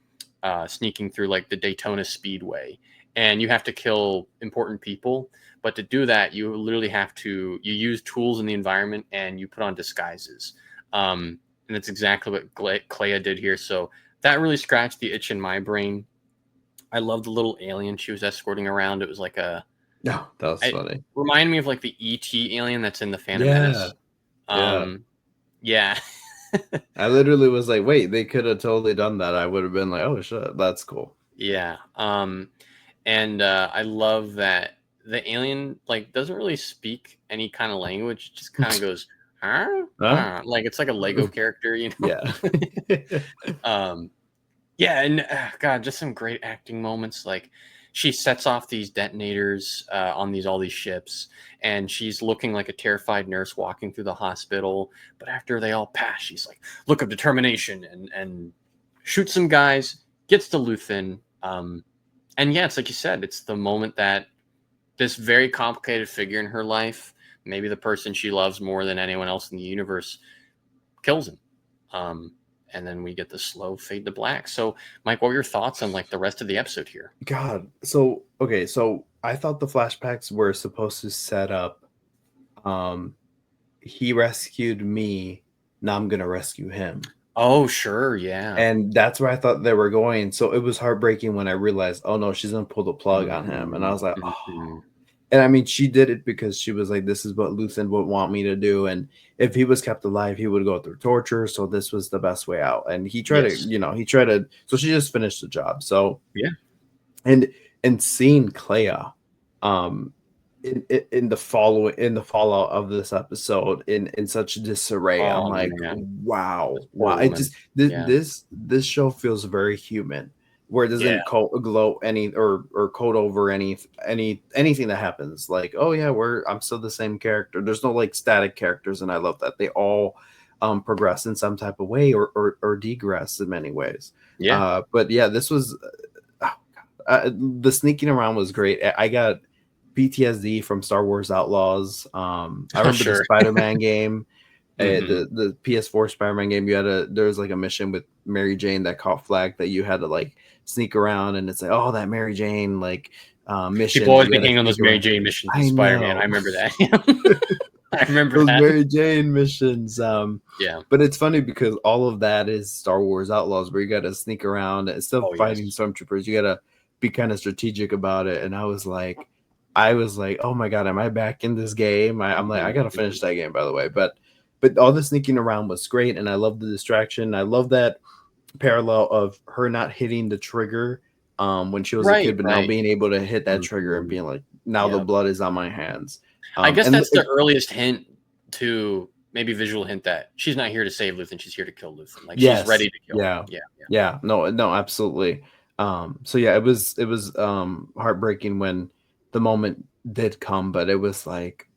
sneaking through like the Daytona Speedway, and you have to kill important people. But to do that, you literally have to you use tools in the environment and you put on disguises. And that's exactly what Clea did here. So that really scratched the itch in my brain. I love the little alien she was escorting around. It was like No, that was it funny. reminded me of like the ET alien that's in the Phantom Yeah. Menace. Yeah. Yeah. I literally was like, wait, they could have totally done that. I would have been like, oh shit, that's cool. Yeah. And I love that the alien like doesn't really speak any kind of language. It just kind of goes, huh? Huh? Like it's like a Lego character, you know? Yeah. um, yeah, and God, just some great acting moments. Like she sets off these detonators on these all these ships, and she's looking like a terrified nurse walking through the hospital. But after they all pass, she's like, "Look of determination," and shoots some guys, gets to Luthen. And yeah, it's like you said, it's the moment that this very complicated figure in her life, maybe the person she loves more than anyone else in the universe, kills him. Um, and then we get the slow fade to black. So, Mike, what were your thoughts on like the rest of the episode here? God. So okay, so I thought the flashbacks were supposed to set up um he rescued me, now I'm gonna rescue him. Oh, sure, yeah. And that's where I thought they were going. So it was heartbreaking when I realized, oh no, she's gonna pull the plug on him. And I Mhm, was like, oh. mhm. And I mean, she did it because she was like, this is what Luthen would want me to do. And if he was kept alive, he would go through torture. So this was the best way out. And he tried to, Yes. so she just finished the job. So, Yeah. and, and seeing Clea, um, in the fallout of this episode in such disarray, I'm Oh like, man, wow, this wow. poor It woman. just, Yeah. this show feels very human. where it Yeah, doesn't glow any or code over anything that happens. Like, oh yeah, I'm still the same character. There's no like static characters, and I love that they all progress in some type of way or degress in many ways. yeah, But yeah, this was the sneaking around was great. I got PTSD from Star Wars Outlaws. I remember the sure. Spider-Man game, Hmm. the PS4 Spider-Man game. There was like a mission with Mary Jane that caught flag that you had to like sneak around, and it's like, oh, that Mary Jane like People mission that always you be had to hating on those sneak Mary around. Jane missions in I Spider-Man. I know. remember that. I remember Those that. Mary Jane missions. Yeah. But it's funny because all of that is Star Wars Outlaws, where you got to sneak around and still Oh fighting yes. stormtroopers. You got to be kind of strategic about it. And I was like, oh my god, am I back in this game? I'm like, I Hmm. gotta finish that game, by the way. But all the sneaking around was great, and I love the distraction. I love that parallel of her not hitting the trigger when she was a Right. kid, but now Right. being able to hit that trigger and Mhm. being like, now the Yeah. blood is on my hands. I guess And that's the earliest hint to maybe visual hint that she's not here to save Luthen. She's here to kill Luthen. Like she's yes, ready to kill. yeah, Yeah. Yeah. yeah, no, absolutely. So yeah, it was heartbreaking when the moment did come, but it was like,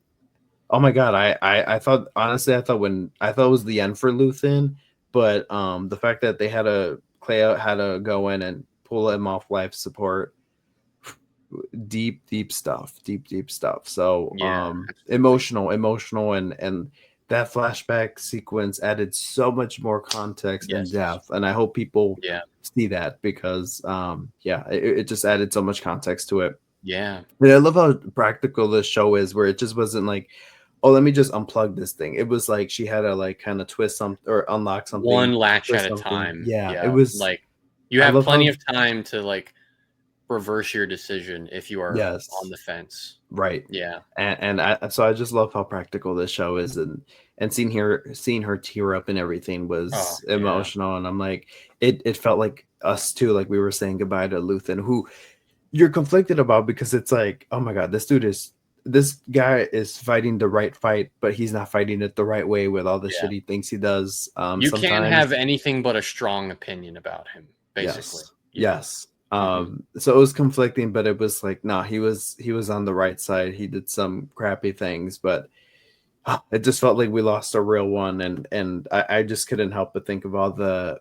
oh my god, I thought, honestly, I thought it was the end for Luthen, but the fact that they had to Clea had to go in and pull him off life support, deep stuff, deep stuff. So Yeah. Absolutely. emotional, and that flashback sequence added so much more context and Yes. depth, and I hope people Yeah. see that because yeah, it just added so much context to it. Yeah. And I love how practical this show is, where it just wasn't like, oh, let me just unplug this thing. It was like she had to like kind of twist something or unlock something, One latch at twist a something. time. Yeah, it Yeah. was. Like you I have love plenty how, of time to like reverse your decision if you are on yes, the fence. right. Yeah. So I just love how practical this show is, and seeing her tear up and everything Oh was yeah. emotional, and I'm like, it felt like us too, like we were saying goodbye to Luthen, who you're conflicted about, because it's like, oh my god, this guy is fighting the right fight, but he's not fighting it the right way with all the Yeah. shit he thinks he does. You can't Sometimes, have anything but a strong opinion about him, basically. yes, Yeah. yes. Hmm. So it was conflicting, but it was like, nah, he was on the right side. He did some crappy things, but it just felt like we lost a real one, and I just couldn't help but think of all the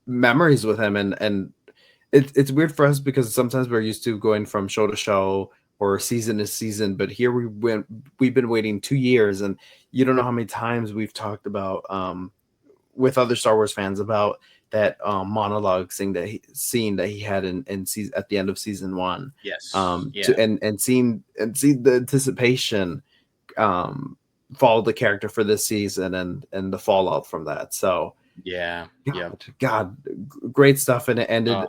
memories with him, and it's weird for us because sometimes we're used to going from show to show or season to season, but here we've been waiting 2 years, and you don't know how many times we've talked about with other Star Wars fans about that monologue scene that he had in season, at the end of season one, Yes. to Yeah. and see the anticipation um follow the character for this season, and the fallout from that. So Yeah. Yep. God, great stuff, and it ended Oh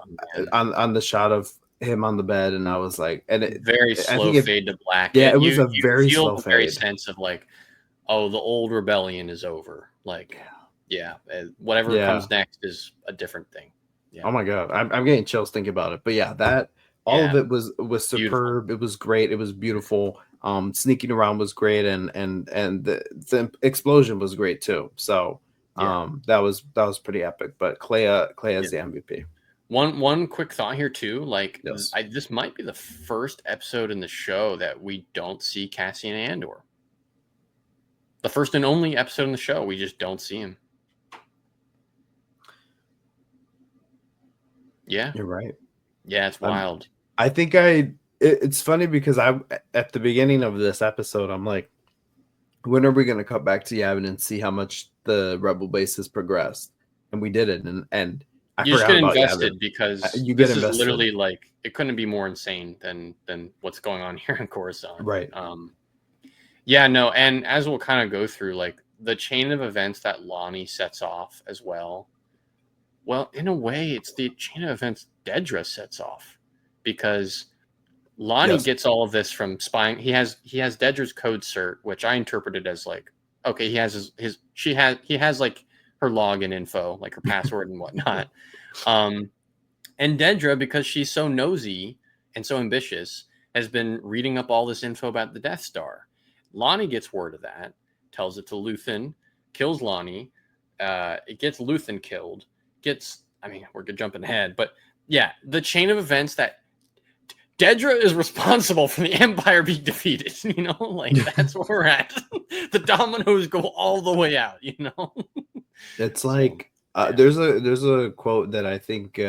man. on the shot of him on the bed, and I was like, Very I slow think it, fade to black. yeah, it was You a you very feel slow the very fade. sense of like, oh, the old rebellion is over. Like, yeah, whatever Yeah. comes next is a different thing. Oh Yeah. my god, I'm getting chills thinking about it. But yeah, that all of Yeah. it was Beautiful. superb. It was great. It was beautiful. Sneaking around was great, and the explosion was great too. So Yeah. that was pretty epic. But Clea Yeah. is the MVP. One quick thought here too. Like, Yes, this might be the first episode in the show that we don't see Cassian Andor. The first and only episode in the show, we just don't see him. Yeah. you're right. Yeah, it's I'm wild. I think it's funny because I at the beginning of this episode I'm like, when are we going to cut back to Yavin and see how much the Rebel base has progressed? And we did it, and I You just forgot get about Yavin. invested because You get this is invested, literally like it couldn't be more insane than what's going on here in Coruscant. right? Yeah, no, and as we'll kind of go through, like the chain of events that Lonnie sets off as well. Well, in a way, it's the chain of events Dedra sets off because Lonnie Yes, gets all of this from spying. He has Dedra's code cert, which I interpreted as like, okay, he has he has like her login info, like her password and whatnot. Um, and Dedra, because she's so nosy and so ambitious, has been reading up all this info about the Death Star. Lonnie gets word of that, tells it to Luthen, kills Lonnie. It gets Luthen killed. I mean, we're jumping ahead, but yeah, the chain of events that Dedra is responsible for the Empire being defeated. You know, like that's where we're at. The dominoes go all the way out. You know, It's so like yeah. there's a quote that I think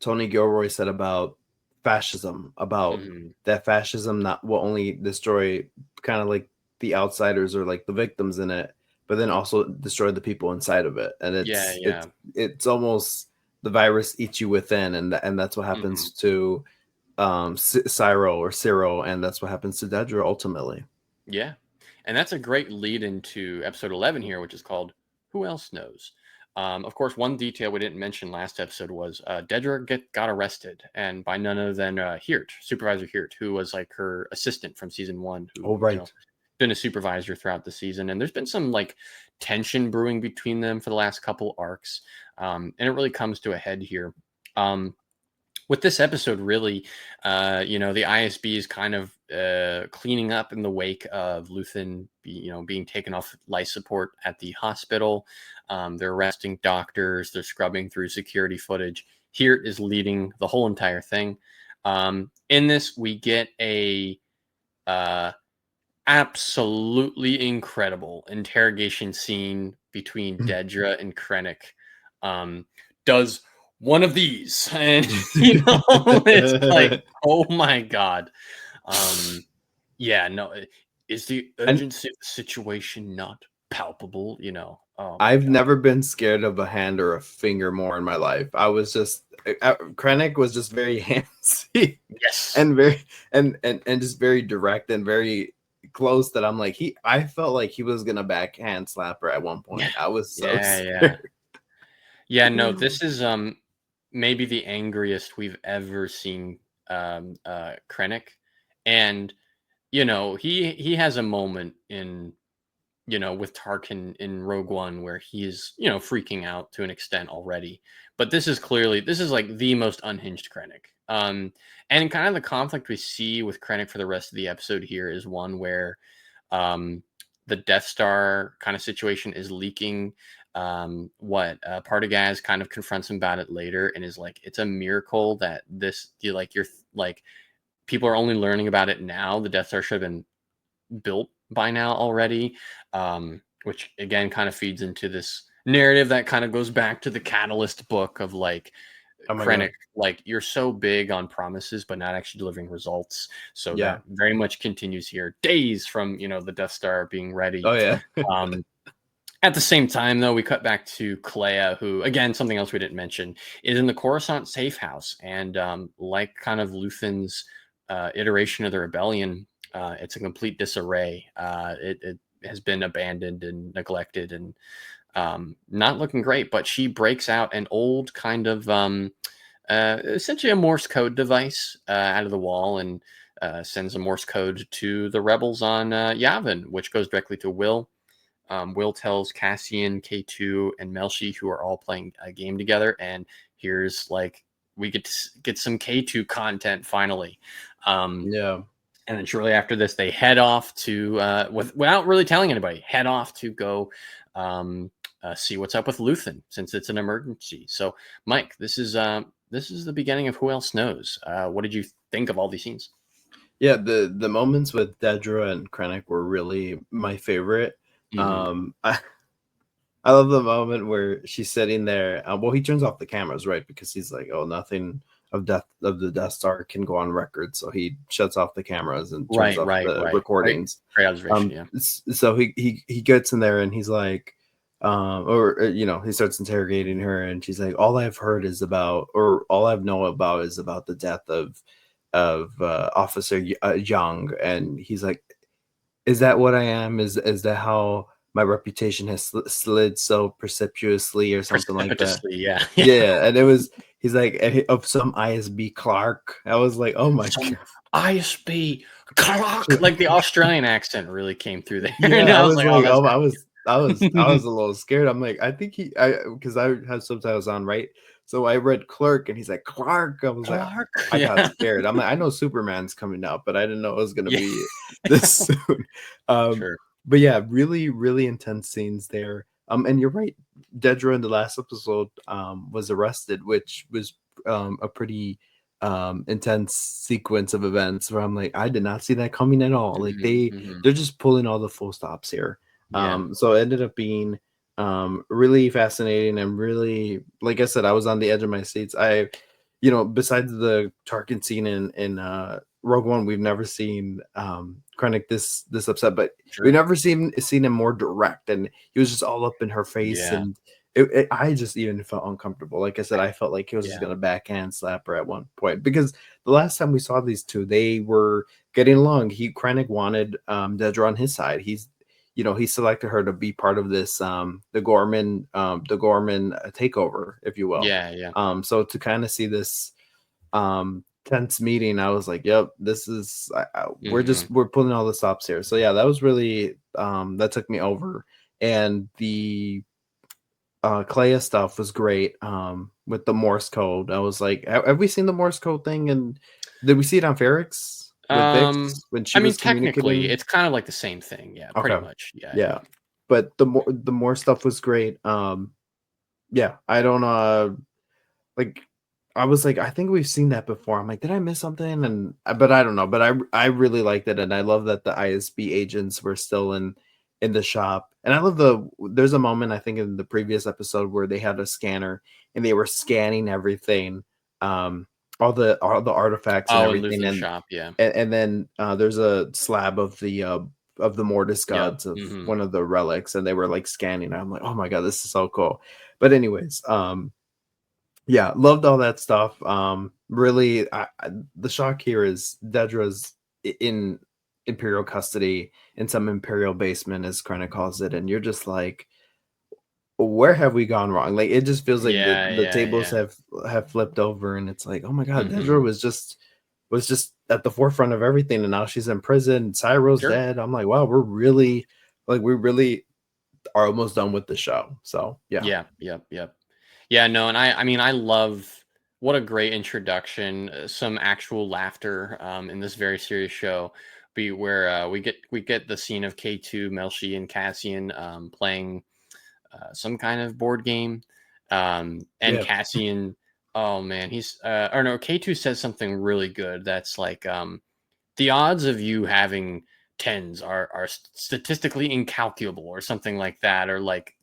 Tony Gilroy said about fascism, about Mhm. that fascism not will only destroy kind of like the outsiders or like the victims in it, but then also destroy the people inside of it. And Yeah, yeah. it's almost the virus eats you within, and that's what Mhm. happens to Cyril, and that's what happens to Dedra ultimately. Yeah. And that's a great lead into episode 11 here, which is called Who Else Knows? Of course, one detail we didn't mention last episode was Dedra got arrested, and by none other than Hirt, Supervisor Hirt, who was like her assistant from season one, Oh who, you know, right. been a supervisor throughout the season. And there's been some like tension brewing between them for the last couple arcs. And it really comes to a head here. Um, with this episode, really, you know, the ISB is kind of cleaning up in the wake of Luthen, you know, being taken off life support at the hospital. They're arresting doctors. They're scrubbing through security footage. Here is leading the whole entire thing. In this, we get a uh, absolutely incredible interrogation scene between Dedra and Krennic. Um, does one of these, and you know, it's like, oh my god. Um, yeah, no, is the And urgency of the situation not palpable? You know, oh my I've god. never been scared of a hand or a finger more in my life. I was just Krennic was just very handsy Yes. and very and just very direct and very close that I'm like I felt like he was gonna backhand slap her at one Yeah. point. I was so Yeah. Yeah. scared. Yeah. No, this is maybe the angriest we've ever seen Krennic, and you know, he has a moment in, you know, with Tarkin in Rogue One where he is, you know, freaking out to an extent already. But this is like the most unhinged Krennic. And kind of the conflict we see with Krennic for the rest of the episode here is one where um the Death Star kind of situation is leaking. What Partagaz kind of confronts him about it later and is like, it's a miracle that you're like people are only learning about it now. The Death Star should have been built by now already, which again kind of feeds into this narrative that kind of goes back to the Catalyst book of like Oh my Krennic, god. like you're so big on promises but not actually delivering results. So Yeah. that very much continues here, days from, you know, the Death Star being ready. Oh yeah. Um, at the same time, though, we cut back to Clea, who, again, something else we didn't mention, is in the Coruscant safe house. And like kind of Luthen's iteration of the rebellion, it's a complete disarray. It has been abandoned and neglected and not looking great. But she breaks out an old kind of essentially a Morse code device out of the wall and sends a Morse code to the rebels on Yavin, which goes directly to Will. Will tells Cassian, K2, and Melshi, who are all playing a game together, and here's like we get to get some K2 content finally. Um, Yeah. and then shortly after this, they head off to without really telling anybody, head off to go see what's up with Luthen since it's an emergency. So, Mike, this is the beginning of Who Else Knows. What did you think of all these scenes? Yeah, the moments with Dedra and Krennic were really my favorite. Mm-hmm. I love the moment where she's sitting there. Well, he turns off the cameras, right? Because he's like, "Oh, nothing of the Death Star can go on record." So he shuts off the cameras and turns Right, off right, the right. Great, recordings. great observation. Yeah. So he gets in there and he's like, or you know, he starts interrogating her, and she's like, "All I've heard is about, or all I've know about is about the death of Officer Young," and he's like, is that what I am? Is that how my reputation has slid so precipitously or something like that? Precipitously, yeah, yeah. Yeah, and it was he's like of some ISB Clark. I was like, oh my Some god. ISB clock, like the Australian accent really came through there, and Yeah, I I was was like, "Oh, like, that's oh, I was good." a little scared. I'm like, I think I because I have subtitles on, right? So I read Clerk, and he's like Clark. I was like, Clark, I got yeah, scared. I'm like, I know Superman's coming out, but I didn't know it was gonna yeah, be this soon. Um, sure, but yeah, really, really intense scenes there. And you're right, Dedra in the last episode was arrested, which was a pretty intense sequence of events where I'm like, I did not see that coming at all. Like Mhm, mhm. they're just pulling all the full stops here. Yeah. So it ended up being really fascinating and really, like I said, I was on the edge of my seats. Besides the Tarkin scene in Rogue One, we've never seen Krennic this upset, but we've Sure. never seen him more direct, and he was just all up in her face, Yeah. and I just even felt uncomfortable. Like I said, I felt like he was just Yeah. gonna backhand slap her at one point because the last time we saw these two, they were getting along. Krennic wanted Dedra on his side. He selected her to be part of this the Gorman takeover, if you will. Yeah, yeah. So to kind of see this tense meeting, I was like, "Yep, this is Mhm. we're pulling all the stops here." So yeah, that was really that took me over, and the Clea stuff was great with the Morse code. I was like, have we seen the Morse code thing? And did we see it on Ferrix with Um, Vix when she I mean, was technically, communicating? it's kind of like the same thing. Yeah, pretty Okay, much. Yeah, yeah. yeah, but the more stuff was great. Yeah, I don't like I was like, I think we've seen that before. I'm like, did I miss something? And but I don't know. But I really liked it, and I love that the ISB agents were still in the shop. And I love there's a moment I think in the previous episode where they had a scanner and they were scanning everything, um, all the artifacts and Oh, in everything, Luthen's and shop. Yeah. and then there's a slab of the Mortis Yep. gods of Mhm. one of the relics, and they were like scanning. I'm like, oh my god, this is so cool. But anyways, yeah, loved all that stuff. Really, the shock here is Dedra's in Imperial custody in some Imperial basement, as Krennic calls it, and you're just like, where have we gone wrong? Like, it just feels like the Yeah, the yeah, tables yeah. have flipped over, and it's like, oh my god, Dedra Mhm. was just at the forefront of everything, and now she's in prison. Cyro's Sure. dead. I'm like, wow, we really are almost done with the show. So yeah, Yeah. Yep. Yep. Yeah. No, and I mean, I love what a great introduction. Some actual laughter in this very serious show. Be where we get the scene of K2, Melshi, and Cassian playing some kind of board game. And yeah, Cassian, oh man, he's or no, K2 says something really good. That's like the odds of you having tens are statistically incalculable or something like that, or like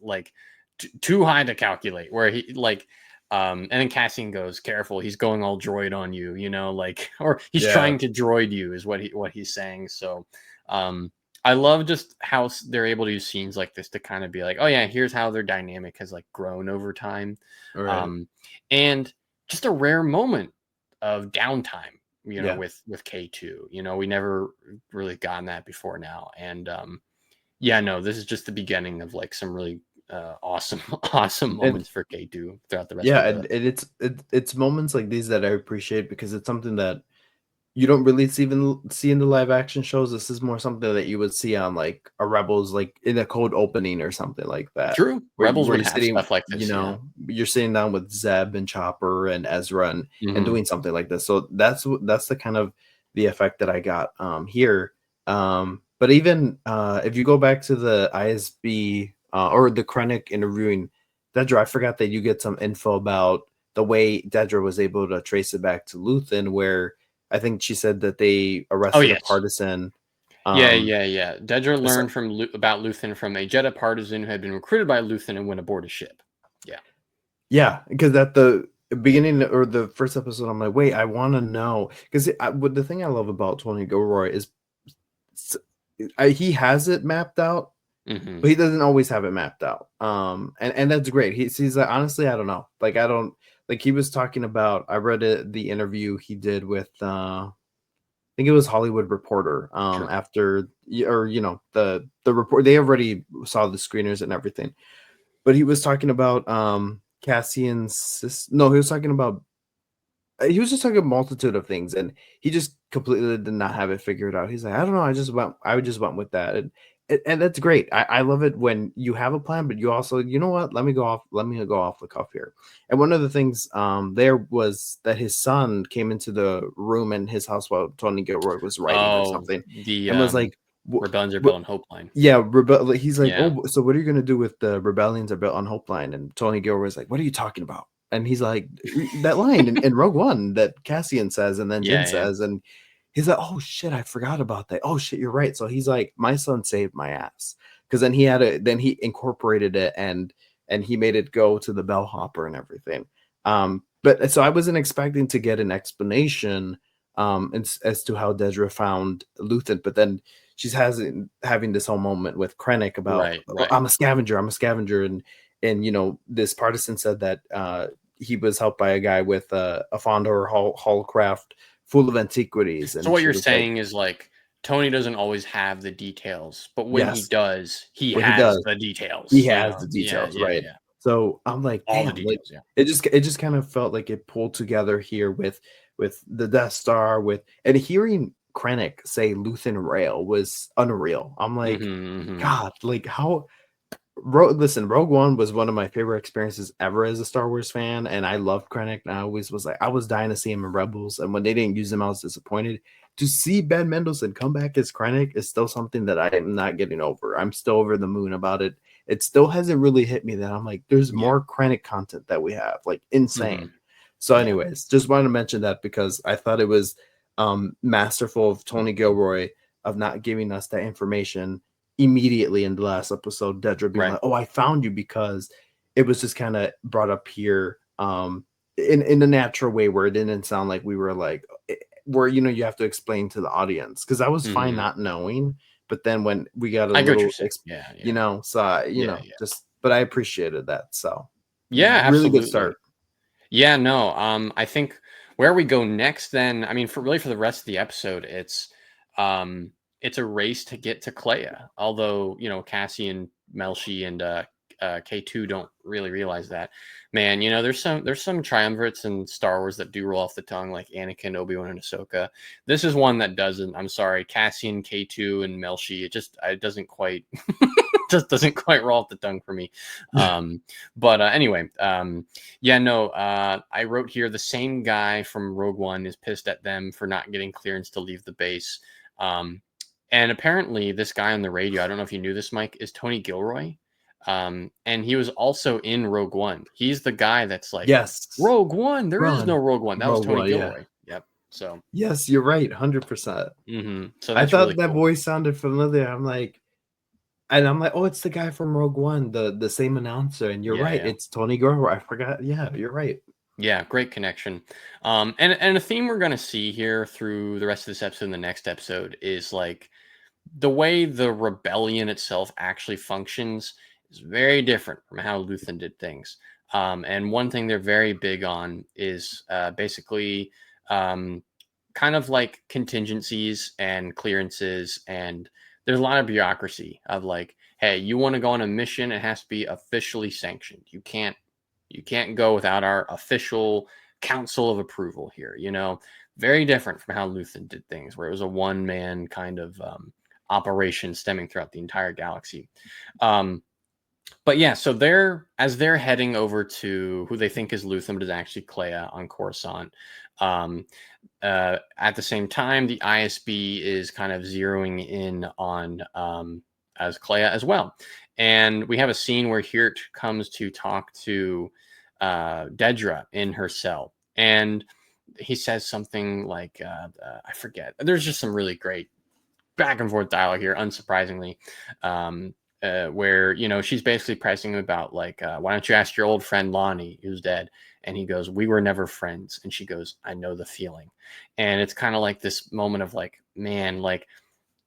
too high to calculate. Where he like. And then Cassian goes, "Careful, he's going all droid on you, like, or he's yeah, trying to droid you," is what he's saying. So, um, I love just how they're able to use scenes like this to kind of be like, oh yeah, here's how their dynamic has like grown over time, all right, um, and just a rare moment of downtime, yeah. with K2. We never really gotten that before now, and yeah, no, this is just the beginning of like some really awesome, awesome And moments for K2 throughout the rest yeah, of the. and it's moments like these that I appreciate because it's something that you don't really see in the live action shows. This is more something that you would see on like a Rebels, like in a cold opening or something like that, True, where Rebels where would you're have sitting, stuff like this, yeah. you're sitting down with Zeb and Chopper and Ezra and Hmm. doing something like this. So that's the kind of the effect that I got here. But even if you go back to the ISB or the Krennic interviewing Dedra, I forgot that you get some info about the way Dedra was able to trace it back to Luthen, where I think she said that they Oh arrested a yes. partisan. Yeah, Um, yeah, yeah. Dedra so- learned about Luthen from a Jedha partisan who had been recruited by Luthen and went aboard a ship. Yeah. yeah, because at the beginning or the first episode, I'm like, wait, I want to know because the thing I love about Tony Gilroy is s- he has it mapped out, Hmm. but he doesn't always have it mapped out. And that's great. He's like, honestly, I don't know. Like, I don't like he was talking about. I read the interview he did with think it was Hollywood Reporter. Sure. After or the report, they already saw the screeners and everything, but he was talking about Cassian's no, he was talking about he was just talking a multitude of things, and he just completely did not have it figured out. He's like, I don't know, I just went with that, and that's great. I love it when you have a plan, but you also, you know what? Let me go off the cuff here. And one of the things there was that his son came into the room in his house while Tony Gilroy was writing or Oh, something, the and was like, rebellions are "What?" built on hope line. Yeah, he's like, Yeah. oh, so what are you gonna do with the rebellions are built on Hope Line? And Tony Gilroy's like, what are you talking about? And he's like, that line in Rogue One that Cassian says and then Jin Yeah, yeah. says, and he's like, oh shit, I forgot about that. Oh shit, you're right. So he's like, my son saved my ass. Because then he incorporated it and he made it go to the bellhopper and everything. But so I wasn't expecting to get an explanation as to how Dedra found Luthen, but then she's having this whole moment with Krennic about, Right, oh, right. I'm a scavenger, and this partisan said that he was helped by a guy with a Fondor Hallcraft full of antiquities, So and what she you're was like, saying is like Tony doesn't always have the details, but when he yes, does, he when he has does, the he details, you has know? the Yeah, details, yeah, right? yeah. So I'm like, All the damn, like details, yeah. it just kind of felt like it pulled together here with the Death Star, with and hearing Krennic say Luthen Rail was unreal. I'm like, Mhm, mhm. God, like how listen, Rogue One was one of my favorite experiences ever as a Star Wars fan, and I loved Krennic. And I always was like, I was dying to see him in Rebels, and when they didn't use him, I was disappointed. To see Ben Mendelsohn come back as Krennic is still something that I am not getting over. I'm still over the moon about it. It still hasn't really hit me that I'm like, there's Yeah. more Krennic content that we have, like insane. Mhm. So, Yeah. anyways, just wanted to mention that because I thought it was masterful of Tony Gilroy of not giving us that information immediately in the last episode. Dedra being Right. like, "Oh, I found you," because it was just kind of brought up here in a natural way where it didn't sound like we were like where you have to explain to the audience, because I was fine Mhm. not knowing, but then when we got a I get what you're little saying. Yeah, yeah. so Yeah, yeah. just but I appreciated that. So Yeah, really good absolutely. start. Yeah, no, I think where we go next then, I mean, for the rest of the episode, um it's a race to get to Clea. Although, Cassian, Melshi, and K2 don't really realize that. Man, there's some triumvirates in Star Wars that do roll off the tongue, like Anakin, Obi-Wan, and Ahsoka. This is one that doesn't. I'm sorry, Cassian, K2, and Melshi. It doesn't quite just doesn't quite roll off the tongue for me. But anyway, yeah, no, I wrote here the same guy from Rogue One is pissed at them for not getting clearance to leave the base. Um, and apparently, this guy on the radio, I don't know if you knew this, Mike, is Tony Gilroy. And he was also in Rogue One. He's the guy that's like, Yes, Rogue One, there is no run, Rogue One. That was Rogue Tony One, yeah. Gilroy. Yep. So, Yes, you're right, 100%. so I that's really thought that cool. voice sounded familiar. I'm like, oh, it's the guy from Rogue One, the same announcer. And you're Yeah, right, yeah. it's Tony Gilroy. I forgot. Yeah, you're right. Yeah, great connection. And a theme we're gonna see here through the rest of this episode and the next episode is like the way the rebellion itself actually functions is very different from how Luthen did things. And one thing they're very big on is basically um, kind of like contingencies and clearances. And there's a lot of bureaucracy of like, hey, you want to go on a mission, it has to be officially sanctioned. You can't go without our official council of approval here. Very different from how Luthen did things, where it was a one-man kind of operation stemming throughout the entire galaxy. But yeah, so they're heading over to who they think is Luthen, but is actually Clea on Coruscant. Um, at the same time, the ISB is kind of zeroing in on as Clea as well. And we have a scene where Hirt comes to talk to Dedra in her cell. And he says something like, I forget. There's just some really great back and forth dialogue here, unsurprisingly, where she's basically pressing him about like, why don't you ask your old friend Lonnie, who's dead? And he goes, "We were never friends." And she goes, "I know the feeling." And it's kind of like this moment of like, man, like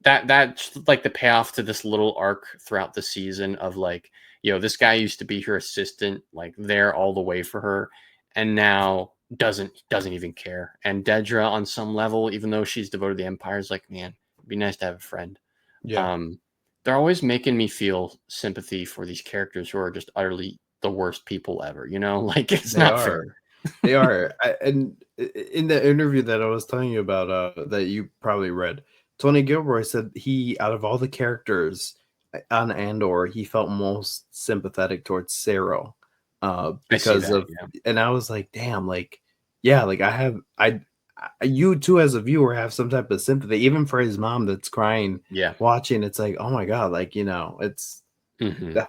that's like the payoff to this little arc throughout the season of like, this guy used to be her assistant, like there all the way for her, and now doesn't even care. And Dedra, on some level, even though she's devoted to the Empire, is like, man, it'd be nice to have a friend. Yeah, Um, they're always making me feel sympathy for these characters who are just utterly the worst people ever. Like it's they not fair. are. They are. And in the interview that I was telling you about, that you probably read, Tony Gilroy said he, out of all the characters on Andor, he felt most sympathetic towards Sarah, I see because that. of, Yeah. and I was like, damn, like, yeah, like you too as a viewer have some type of sympathy, even for his mom that's crying, Yeah. watching. It's like, oh my god, like it's Hmm. that,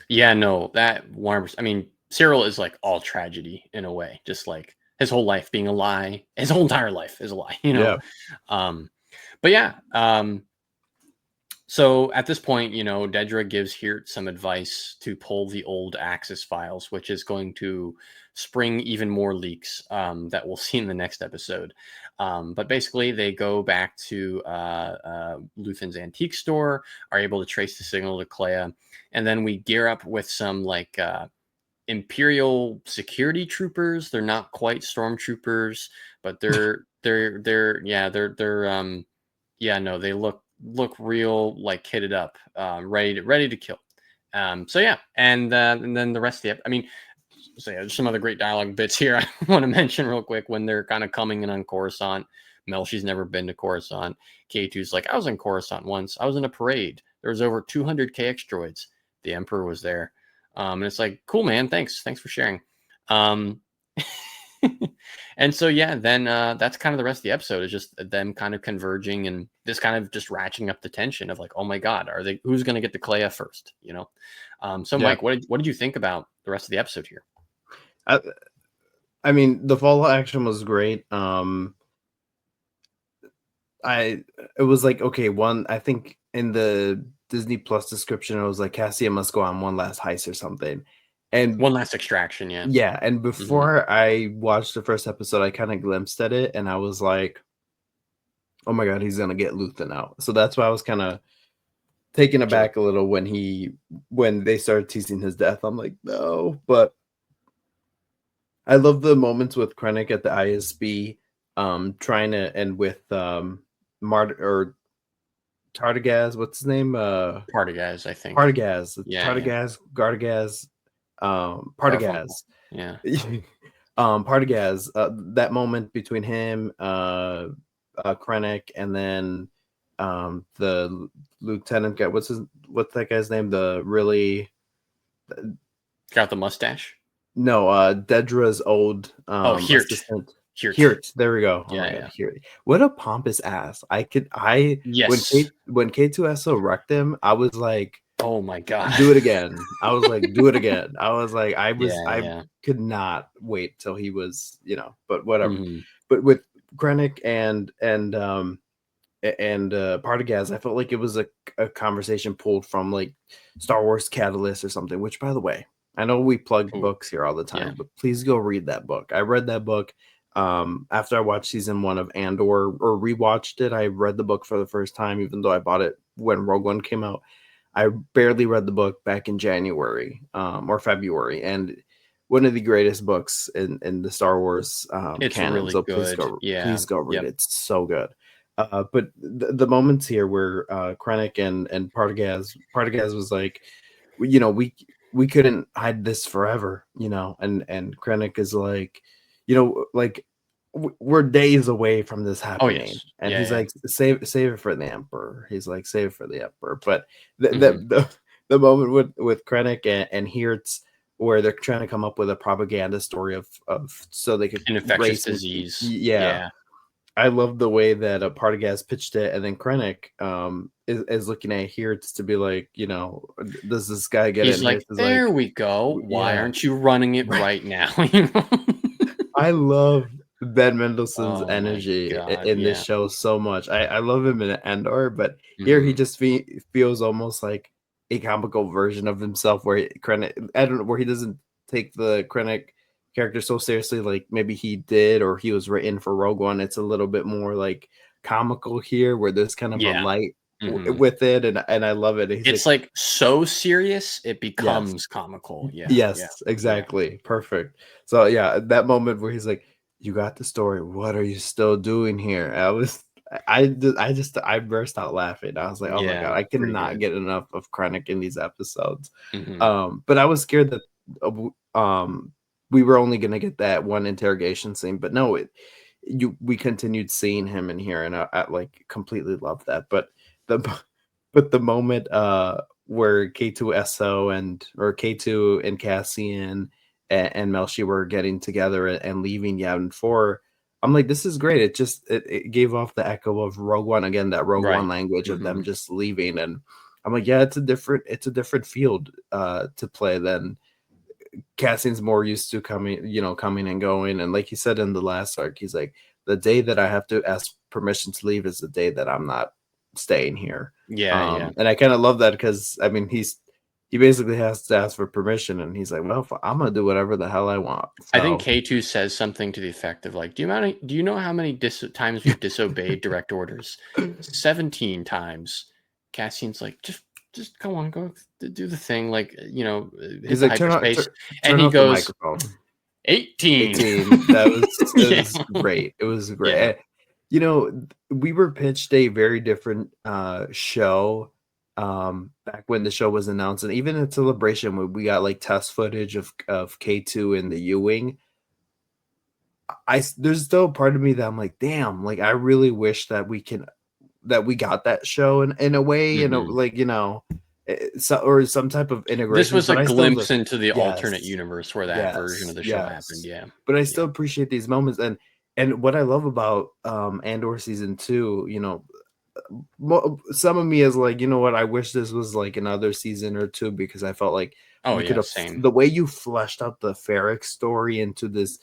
Yeah. No, that 100%. I mean, Cyril is like all tragedy in a way, just like his whole life being a lie. His whole entire life is a lie, you know. Yeah. But yeah, so at this point, Dedra gives Hirt some advice to pull the old Axis files, which is going to spring even more leaks that we'll see in the next episode. But basically, they go back to Luthen's antique store, are able to trace the signal to Clea, and then we gear up with some like Imperial security troopers. They're not quite stormtroopers, but they look real, like kitted up, ready to kill. So yeah, and then the rest of the, I mean, so yeah, there's some other great dialogue bits here I want to mention real quick when they're kind of coming in on Coruscant. Melchi's never been to Coruscant. K2's like, I was in Coruscant once. I was in a parade. There was over 200 KX droids. The Emperor was there. And it's like, cool, man. Thanks for sharing. Um, and so yeah, then that's kind of the rest of the episode is just them kind of converging and this kind of just ratcheting up the tension of like, oh my God, who's going to get the Clea first? So Yeah. Mike, what did you think about the rest of the episode here? I mean, the fall action was great. It was like, okay, I think in the Disney Plus description, it was like Cassia must go on one last heist or something. And One last extraction, yeah. yeah, and before I watched the first episode, I kind of glimpsed at it and I was like, oh my God, he's gonna get Luthen out. So that's why I was kind of taken aback a little when they started teasing his death. I'm like, no, but I love the moments with Krennic at the ISB, trying to, and with or Tardigaz, what's his name? Partagaz, I think. Partagaz. Yeah, Tardigaz, Gardigaz, Partagaz. Yeah. Partagaz, that moment between him, Krennic, and then the lieutenant guy. What's that guy's name? The really got the mustache. No, Dedra's old Hirt. assistant. Hirt. There we go. Oh my God, Hirt. What a pompous ass. Yes. When K2SO wrecked him, I was like, oh my God, do it again. I was like, do it again. I was like, I yeah. could not wait till he was, but whatever. Mm-hmm. But with Krennic and Partagaz, I felt like it was a conversation pulled from like Star Wars Catalyst or something, which by the way, I know we plug books here all the time, but please go read that book. I read that book after I watched season 1 of Andor or rewatched it. I read the book for the first time, even though I bought it when Rogue One came out. I barely read the book back in January or February, and one of the greatest books in the Star Wars it's canon. Really so good. Please go read it. It's so good. But the moments here where Krennic and Partagaz was like, we couldn't hide this forever, and Krennic is like, like we're days away from this happening. Yes. And he's like, save it for the Emperor. He's like, save it for the Emperor. But the moment with Krennic and Hirtz, where they're trying to come up with a propaganda story of so they could an infectious disease. Yeah. I love the way that Partagaz pitched it, and then Krennic is looking at Hirtz to be like, does this guy get He's it? like, there we go. Why aren't you running it right now? I love Ben Mendelsohn's energy in this show so much. I love him in Andor, but here he just feels almost like a comical version of himself, where Krennic, I don't know, where he doesn't take the Krennic character so seriously, like maybe he did, or he was written for Rogue One. It's a little bit more like comical here, where there's kind of a light with it, and I love it. It's like so serious it becomes comical. Exactly. Perfect. So yeah, that moment where he's like, you got the story, what are you still doing here? I burst out laughing. I was like, oh my God, I cannot get enough of Krennic in these episodes. But I was scared that we were only going to get that one interrogation scene, but no, we continued seeing him in here, and I like completely love that. But the moment where K2SO or K2 and Cassian and Melchi were getting together and leaving Yavin 4, I'm like, this is great. It gave off the echo of Rogue One again, that Rogue One language of them just leaving, and I'm like, yeah, it's a different field to play than Cassian's more used to coming and going, and like he said in the last arc, he's like, the day that I have to ask permission to leave is the day that I'm not staying here. Yeah. And I kind of love that because I mean he basically has to ask for permission, and he's like, well, I'm gonna do whatever the hell I want. I think So K2 says something to the effect of like, do you know how many times we've disobeyed direct orders? 17 times. Cassian's like, just come on, go do the thing, like, hit he's the like, hyperspace. And turn he off the goes, microphone. 18. 18. That was it Yeah. was great. It was great. Yeah. You know, we were pitched a very different show back when the show was announced, and even in Celebration when we got like test footage of K2 in the U-Wing. There's still a part of me that I'm like, damn, like I really wish that we got that show in a way, Mhm. like, or some type of This integration, was a but I still glimpse into the alternate yes. universe where that version of Yes, the show happened. yes. Yeah. But I Yeah. still appreciate these moments, and what I love about Andor season 2, some of me is like, you know what, I wish this was like another season or two because I felt like Oh you could yeah, have same. the way you fleshed out the Ferric story into this,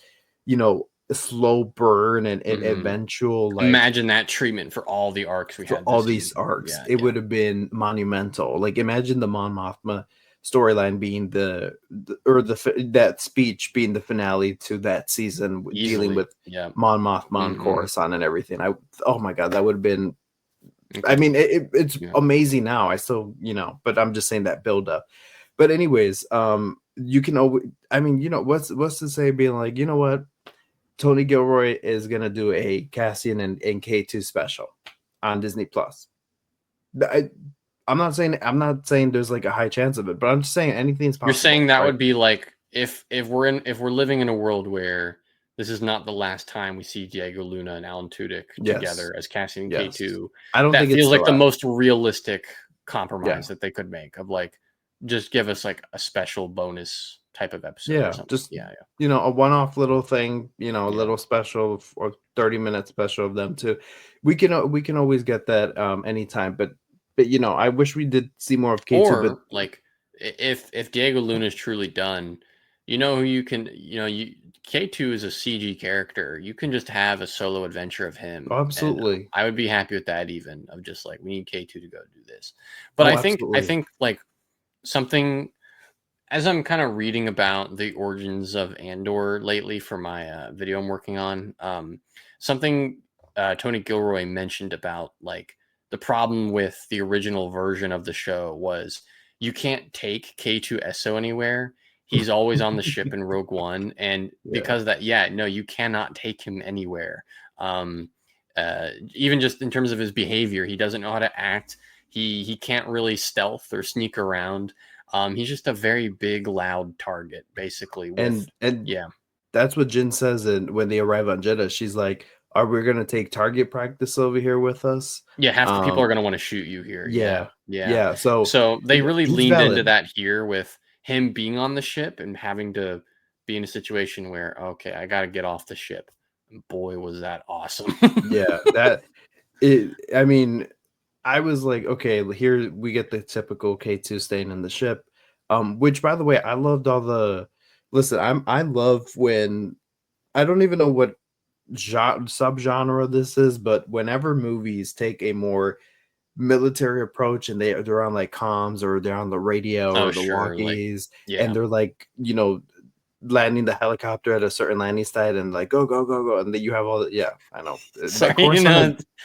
slow burn and Mhm. eventual like Imagine that treatment for all the arcs we for had all this these season. arcs, Yeah, it yeah. would have been monumental. Like imagine the Mon Mothma storyline being that speech being the finale to that season, dealing Easily. with Yeah. Mon Mothma and Mhm. Coruscant and everything. Oh my god, that would have been. I Okay. mean, it's Yeah. amazing now. I still, but I'm just saying that build up. But anyways, you can always. I mean, what's to say being like, you know what, Tony Gilroy is gonna do a Cassian and K2 special on Disney Plus. I, I'm not saying there's like a high chance of it, but I'm just saying anything's You're saying possible, that right? would be like if we're living in a world where this is not the last time we see Diego Luna and Alan Tudyk Yes, together as Cassian and yes. K2, I don't that think it's feels the like the last. most realistic Yeah, compromise that they could make of like just give us like a special bonus type of episode or yeah. something. Just Yeah, a one-off little thing, a yeah. Yeah. little special or 30-minute special of them too. We can always get that anytime, but I wish we did see more of K2. But Or like if Diego Luna is truly done, who you can you K2 is a CG character. You can just have a solo adventure of him, and absolutely, I would be happy with that. Even of just like we need K2 to go do this. But oh, I absolutely, think like something as I'm kind of reading about the origins of Andor lately for my video I'm working on, something Tony Gilroy mentioned about like the problem with the original version of the show was you can't take K2SO anywhere. He's always on the ship in Rogue One, and yeah. because of that, yeah, no, you cannot take him anywhere. Um, even just in terms of his behavior, he doesn't know how to act. He can't really stealth or sneak around. He's just a very big, loud target, basically. With And yeah, that's what Jin says, and when they arrive on Jeddah, she's like, "Are we gonna take target practice over here with us?" yeah, half the people are Um, going to want to shoot you here. Yeah, yeah, yeah. yeah. So So they really he's leaned into valid. that here with him being on the ship and having to be in a situation where okay, I got to get off the ship. And boy, was that awesome! Yeah, I mean, I was like, okay, here we get the typical K2 staying in the ship. Which by the way, I loved all the. Listen, I love when I don't even know what subgenre this is, but whenever movies take a more military approach and they're on like comms or they're on the radio Oh or the sure, like walkies, and yeah, they're like, landing the helicopter at a certain landing site and like go go go go, and then you have all the, yeah, I know that sorry,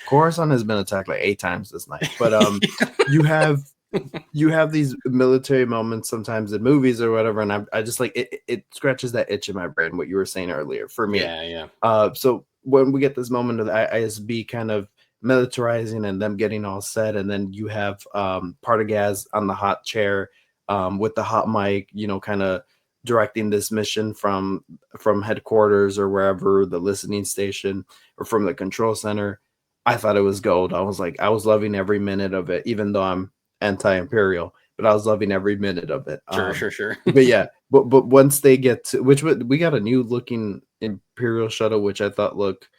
Coruscant has been attacked like 8 times this night, but you have these military moments sometimes in movies or whatever, and I just like it scratches that itch in my brain, what you were saying earlier for me. yeah, yeah, So when we get this moment of the ISB kind of militarizing and them getting all set, and then you have Partagaz on the hot chair with the hot mic, kind of directing this mission from headquarters or wherever, the listening station or from the control center. I thought it was gold. I was loving every minute of it, even though I'm anti-imperial, but I was loving every minute of it. sure, sure, sure. But yeah, but once they get to we got a new looking imperial shuttle, which I thought looked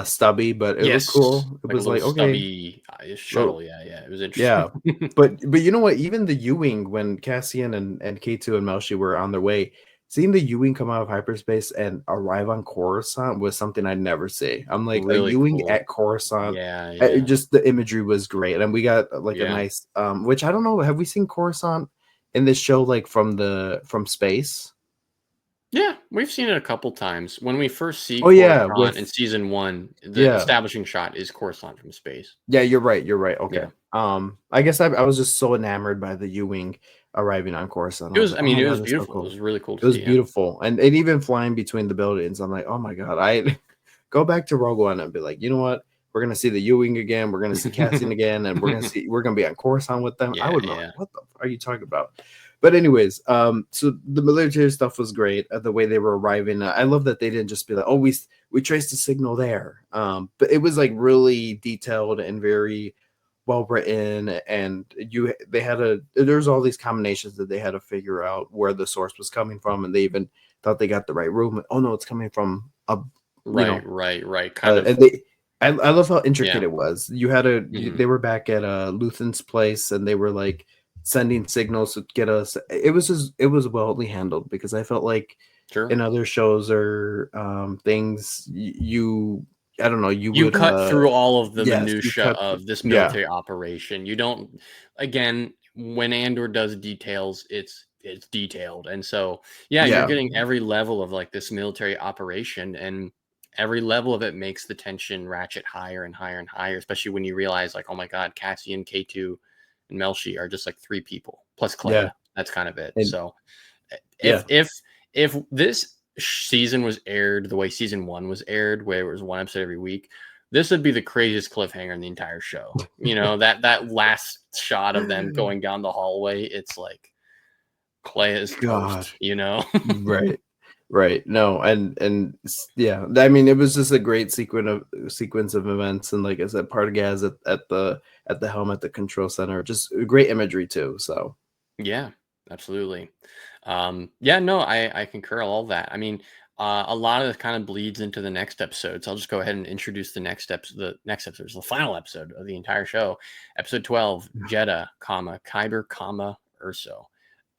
stubby, but it looked Yes, cool. It like a was little like, okay, stubby little, shuttle. Yeah, yeah, it was interesting. yeah. But you know what? Even the U-wing, when Cassian and K2 and Melshi were on their way, seeing the U-wing come out of hyperspace and arrive on Coruscant was something I'd never see. I'm like, a Really U-wing cool. at Coruscant. Yeah, It yeah, just the imagery was great, and we got like a yeah. nice which I don't know. Have we seen Coruscant in this show like from space? Yeah, we've seen it a couple times. When we first see Oh yeah, Coruscant in with season 1, the yeah. establishing shot is Coruscant from space. Yeah, you're right. You're right. Okay. Yeah. I guess I was just so enamored by the U-wing arriving on Coruscant. I It was was like, I oh mean, my it god, was that's so beautiful. It cool. was really cool It to was see, yeah. beautiful, and even flying between the buildings, I'm like, oh my god, I go back to Rogue One and be like, you know what? We're gonna see the U-wing again. We're gonna see Cassian again, and we're gonna be on Coruscant with them. I Yeah, would be like, yeah. what the are you talking about? But anyways, so the military stuff was great. The way they were arriving, I love that they didn't just be like, oh, we traced the signal there. But it was like really detailed and very well written, and they had there's all these combinations that they had to figure out where the source was coming from, and they even thought they got the right room. Oh no, it's coming from a you Right, know right, right. Kind of, and they I love how intricate yeah. it was. You had Mhm. they were back at Luthen's place, and they were like sending signals to get us. It was wellly handled, because I felt like Sure. in other shows or things you I don't know, you You would cut through all of the yes, you minutia cut of this yeah, military operation. You don't again, when Andor does details, it's detailed. And so, yeah, you're yeah, getting every level of like this military operation, and every level of it makes the tension ratchet higher and higher and higher, especially when you realize like, oh my god, Cassian, K2, and Melshi are just like 3 people plus yeah, Clea. That's kind of it. and So, yeah, if this season was aired the way season 1 was aired, where it was 1 episode every week, this would be the craziest cliffhanger in the entire show. You know, that last shot of them going down the hallway, it's like Clay is God, toast, you know? right, right. No, yeah, I mean, it was just a great sequence of events, and like I said, Partagaz at the helm at the control center, just great imagery too. So Yeah, absolutely. Yeah, no, I concur all that. I mean, a lot of this kind of bleeds into the next episode. So I'll just go ahead and introduce the next steps. The next episode is the final episode of the entire show, episode 12, Jeddah, comma Kyber, comma Urso.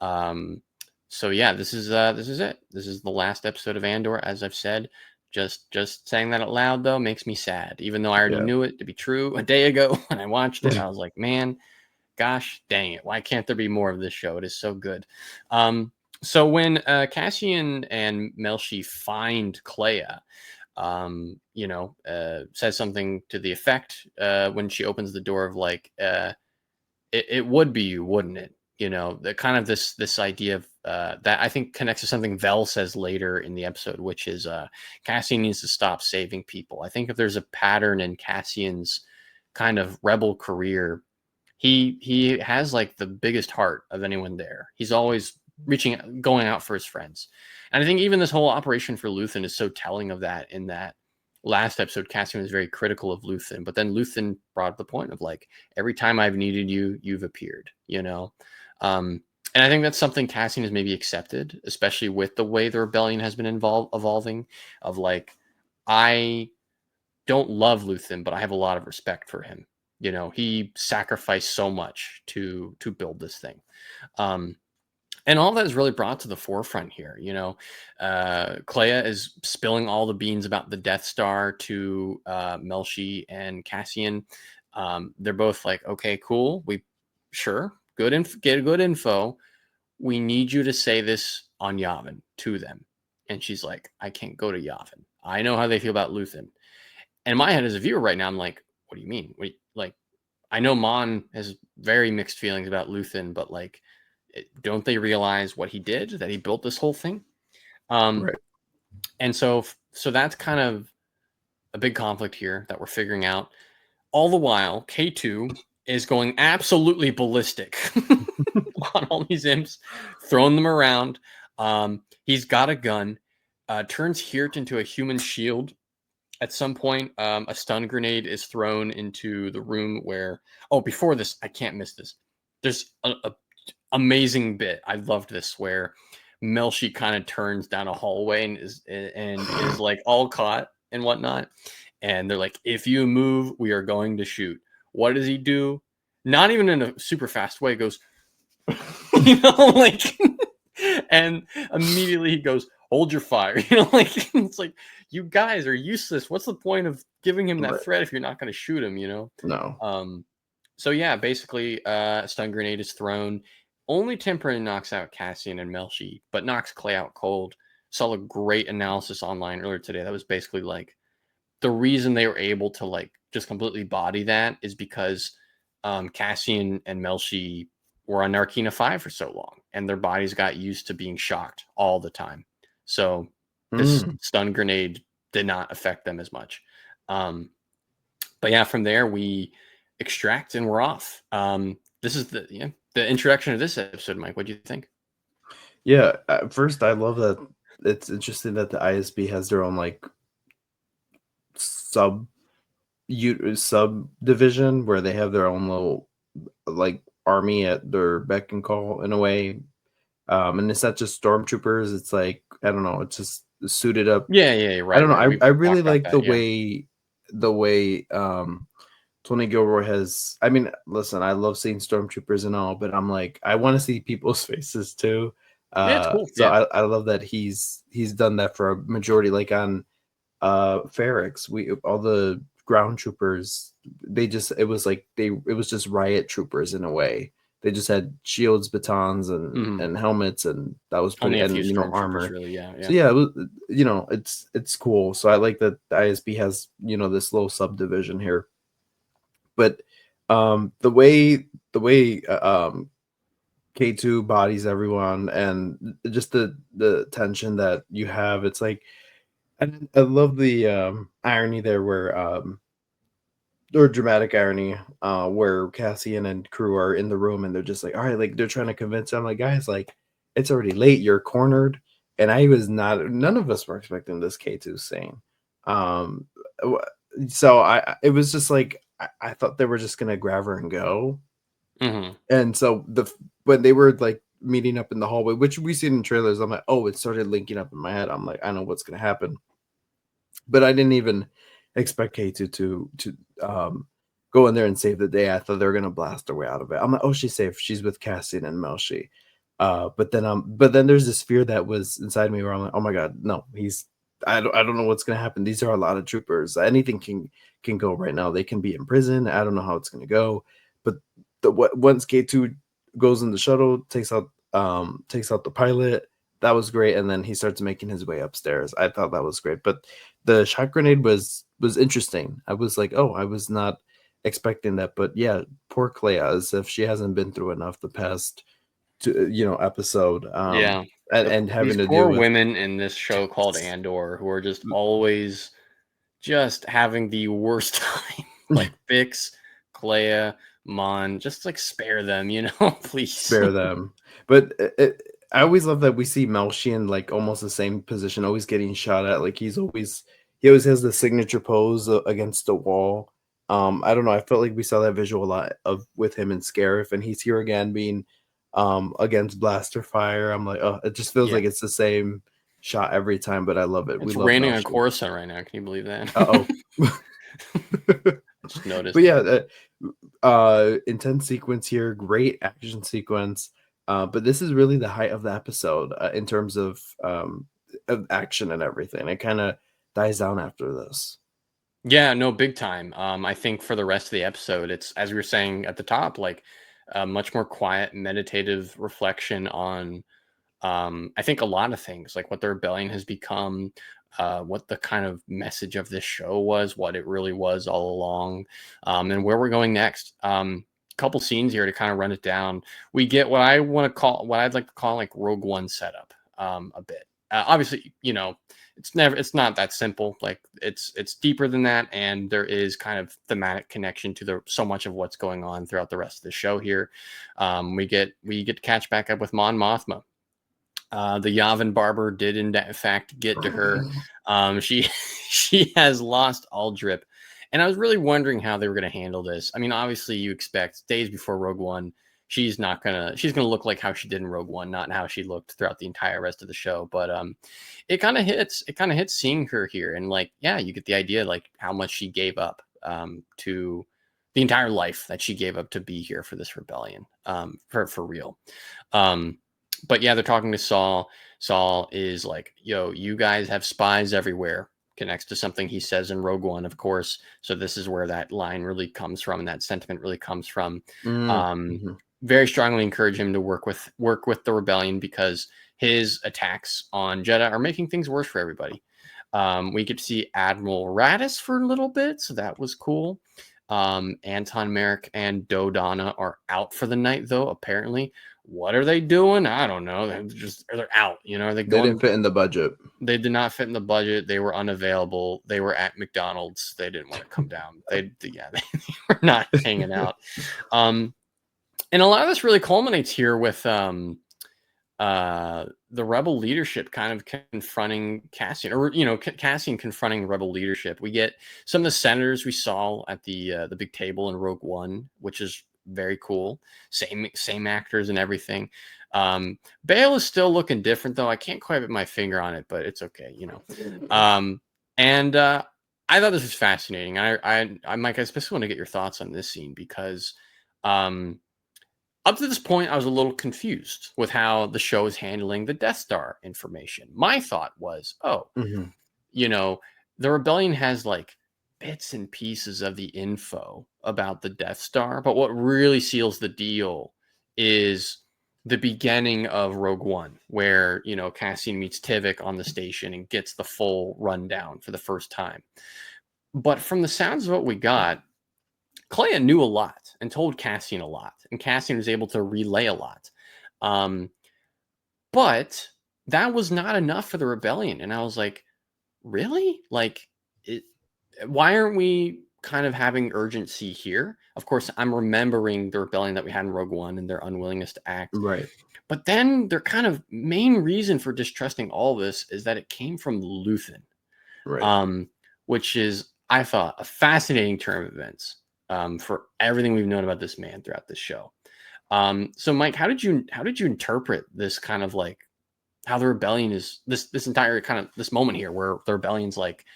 Um, so yeah, this is it. This is the last episode of Andor, as I've said. Just saying that out loud though makes me sad, even though I already yeah, knew it to be true a day ago when I watched it. I was like, man, gosh dang it, why can't there be more of this show? It is so good. So when Cassian and Melshi find Clea, says something to the effect when she opens the door of like, it would be you, wouldn't it? You know, the kind of this idea of that I think connects to something Vel says later in the episode, which is Cassian needs to stop saving people. I think if there's a pattern in Cassian's kind of rebel career, he has like the biggest heart of anyone there. He's always going out for his friends. And I think even this whole operation for Luthen is so telling of that, in that last episode, Cassian was very critical of Luthen, but then Luthen brought up the point of like, every time I've needed you, you've appeared, you know? And I think that's something Cassian has maybe accepted, especially with the way the rebellion has been evolving, of like, I don't love Luthen, but I have a lot of respect for him. You know, he sacrificed so much to build this thing. Um, and all that is really brought to the forefront here. You know, Clea is spilling all the beans about the Death Star to Melshi and Cassian. They're both like, okay, cool. We sure get good info. We need you to say this on Yavin to them. And she's like, I can't go to Yavin. I know how they feel about Luthen. And in my head as a viewer right now, I'm like, what do you mean? Like, I know Mon has very mixed feelings about Luthen, but like, don't they realize what he did? That he built this whole thing. Um, right. and so that's kind of a big conflict here that we're figuring out. All the while, K2 is going absolutely ballistic on all these imps, throwing them around. He's got a gun, turns Hirt into a human shield. At some point, a stun grenade is thrown into the room where. Oh, before this, I can't miss this. There's a amazing bit. I loved this where Melshi kind of turns down a hallway and is like all caught and whatnot, and they're like, if you move, we are going to shoot. What does he do? Not even in a super fast way. He goes, like, and immediately he goes, hold your fire. Like, it's like, you guys are useless. What's the point of giving him that Right. threat if you're not going to shoot him? No. So yeah, basically, stun grenade is thrown. Only temporarily knocks out Cassian and Melshi, but knocks Clay out cold. Saw a great analysis online earlier today. That was basically like, the reason they were able to like just completely body that is because Cassian and Melshi were on Narkina 5 for so long, and their bodies got used to being shocked all the time. So this Mm. stun grenade did not affect them as much. But yeah, from there we extract and we're off. This is the introduction of this episode, Mike. What do you think? Yeah. At first, I love that. It's interesting that the ISB has their own like sub subdivision where they have their own little like army at their beck and call in a way. And it's not just stormtroopers. It's like I don't know. It's just suited up. Yeah, I right, don't know. right. I We've really talked about like that. Yeah, the way Tony Gilroy has. I mean, listen, I love seeing stormtroopers and all, but I'm like, I want to see people's faces too. yeah, it's cool. So Yeah. I love that he's done that for a majority. Like on Ferrex, we all the ground troopers, they just it was like it was just riot troopers in a way. They just had shields, batons, Mhm. and helmets, and that was pretty, Only a few and stormtroopers, armor. really. Yeah, So yeah. yeah, it was, it's cool. So I like that the ISB has this little subdivision here. But the way K2 bodies everyone, and just the tension that you have, it's like, and I love the irony there where or dramatic irony where Cassian and crew are in the room and they're just like, all right, like they're trying to convince him, like, guys, like it's already late, you're cornered. And I was not, none of us were expecting this K2 scene. Um w- so it was just like I thought they were just gonna grab her and go. Hmm. And so when they were like meeting up in the hallway, which we seen in trailers, I'm like, oh, it started linking up in my head. I'm like, I know what's gonna happen. But I didn't even expect K2 to go in there and save the day. I thought they were gonna blast her way out of it. I'm like, oh, she's safe. She's with Cassian and Melshi. But then there's this fear that was inside me where I'm like, oh my god, no, I don't know what's gonna happen. These are a lot of troopers. Anything can go right now. They can be in prison. I don't know how it's gonna go. But once K2 goes in the shuttle, takes out the pilot, that was great. And then he starts making his way upstairs. I thought that was great. But the shot grenade was interesting. I was like, oh, I was not expecting that. But yeah, poor Clea, as if she hasn't been through enough the past episode. Yeah. And These having to deal poor with women in this show called Andor who are just always just having the worst time. Like Bix, Clea, Mon, just like spare them, please. spare them. But I always love that we see Melshi in like almost the same position, always getting shot at. Like he always has the signature pose against the wall. I don't know. I felt like we saw that visual a lot of with him and Scarif, and he's here again being against blaster fire. I'm like, oh, it just feels Yeah. like it's the same shot every time, but I love it. We It's love raining on Melshi. Coruscant right now. Can you believe that? Uh oh. I just noticed. But yeah, intense sequence here, great action sequence. But this is really the height of the episode in terms of action and everything. It kind of dies down after this. Yeah, no, big time. I think for the rest of the episode, it's, as we were saying at the top, like a much more quiet, meditative reflection on, I think, a lot of things, like what the rebellion has become, what the kind of message of this show was, what it really was all along, and where we're going next. Couple scenes here to kind of run it down. We get what I'd like to call like Rogue One setup, a bit. Obviously, it's not that simple. Like it's deeper than that, and there is kind of thematic connection to the so much of what's going on throughout the rest of the show here. We get to catch back up with Mon Mothma. The Yavin Barber did in fact get to her. She she has lost Aldrip, and I was really wondering how they were going to handle this. I mean, obviously you expect days before Rogue One, she's gonna look like how she did in Rogue One, not how she looked throughout the entire rest of the show. But it kind of hits seeing her here, and like, yeah, you get the idea like how much she gave up to the entire life that she gave up to be here for this rebellion, for real. But yeah, they're talking to Saul. Saul is like, yo, you guys have spies everywhere. Connects to something he says in Rogue One, of course. So this is where that line really comes from, and that sentiment really comes from. Mm-hmm. Very strongly encourage him to work with the rebellion, because his attacks on Jeddah are making things worse for everybody. We get to see Admiral Radis for a little bit, so that was cool. Anton Merrick and Dodonna are out for the night, though, apparently. What are they doing? I don't know. They're out. You know, are they They going? didn't fit in the budget. They did not fit in the budget. They were unavailable. They were at McDonald's. They didn't want to come down. They were not hanging out. And a lot of this really culminates here with the rebel leadership kind of confronting Cassian, or Cassian confronting rebel leadership. We get some of the senators we saw at the big table in Rogue One, which is very cool. Same actors and everything. Bale is still looking different, though. I can't quite put my finger on it, but it's okay, And I thought this was fascinating. Mike, I especially want to get your thoughts on this scene, because up to this point, I was a little confused with how the show is handling the Death Star information. My thought was, Mm-hmm. The rebellion has like bits and pieces of the info about the Death Star, but what really seals the deal is the beginning of Rogue One, where, Cassian meets Tivik on the station and gets the full rundown for the first time. But from the sounds of what we got, Clea knew a lot and told Cassian a lot, and Cassian was able to relay a lot. But that was not enough for the rebellion. And I was like, really? Like, why aren't we kind of having urgency here? Of course, I'm remembering the rebellion that we had in Rogue One and their unwillingness to act. Right. But then their kind of main reason for distrusting all this is that it came from Luthen. Right. Which is, I thought, a fascinating turn of events for everything we've known about this man throughout this show. So, Mike, how did you interpret this kind of like how the rebellion is this entire kind of this moment here where the rebellion's like,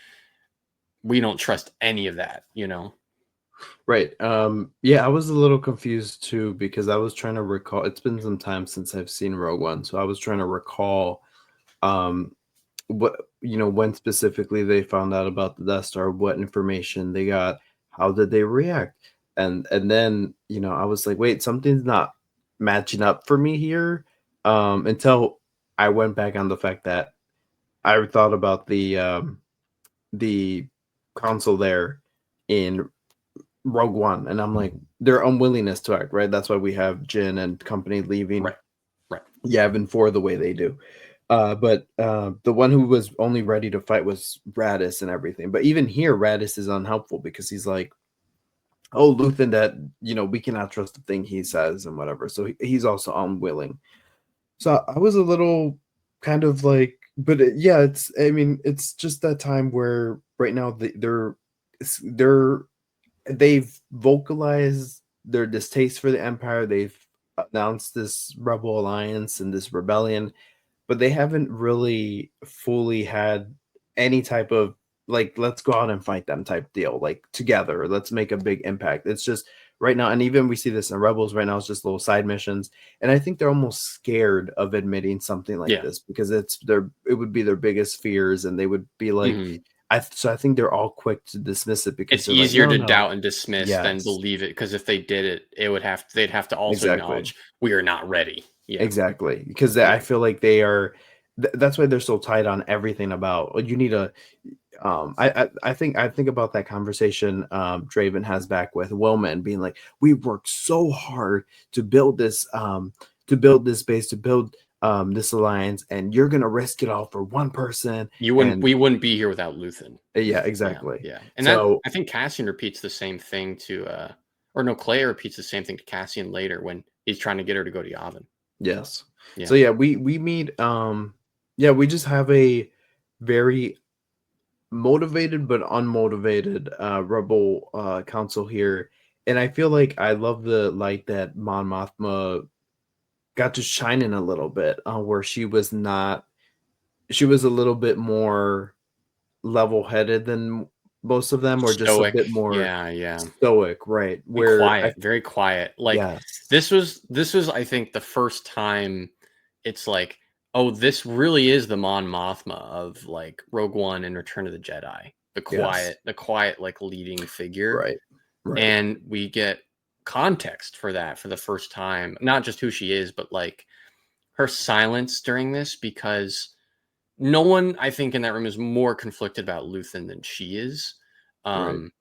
we don't trust any of that, Right. Yeah, I was a little confused too, because I was trying to recall. It's been some time since I've seen Rogue One, so I was trying to recall what when specifically they found out about the Death Star, what information they got, how did they react, and then I was like, wait, something's not matching up for me here, until I went back on the fact that I thought about the console there in Rogue One, and I'm like, their unwillingness to act, right? That's why we have Jin and company leaving Right. Yavin for the way they do. But the one who was only ready to fight was Radis and everything. But even here, Radis is unhelpful, because he's like, oh, Luthen, that we cannot trust the thing he says and whatever. So he's also unwilling. So I was a little kind of like, but yeah, it's just that time where right now they've vocalized their distaste for the Empire. They've announced this rebel alliance and this rebellion, but they haven't really fully had any type of like, let's go out and fight them type deal, like together, let's make a big impact. It's just right now, and even we see this in Rebels right now, it's just little side missions. And I think they're almost scared of admitting something like this, because it would be their biggest fears, and they would be like, so I think they're all quick to dismiss it, because It's they're like, easier no, to no. doubt and dismiss than Yes. believe it, because if they did it, they'd have to also Exactly. acknowledge we are not ready. Yeah, Exactly, because I feel like they are. That's why they're so tight on everything about. You need a. I think about that conversation Draven has back with Wilma, and being like, we worked so hard to build this base, to build this alliance, and you're gonna risk it all for one person. we wouldn't be here without Luthen. Yeah, exactly. Yeah. And so I think Cassian repeats the same thing Clea repeats the same thing to Cassian later when he's trying to get her to go to Yavin. yes. Yeah. So yeah, we meet. We just have a very motivated but unmotivated rebel council here, and I feel like I love the light that Mon Mothma got to shine in a little bit, where she was a little bit more level-headed than most of them, or just a Stoic. bit more Yeah, yeah. stoic, right? And Where I quiet, very quiet. Like yes, this was I think the first time it's like, oh, this really is the Mon Mothma of like Rogue One and Return of the Jedi. yes, The quiet like leading figure. right, right, And we get context for that for the first time. Not just who she is, but like her silence during this, because no one I think in that room is more conflicted about Luthen than she is. right. Um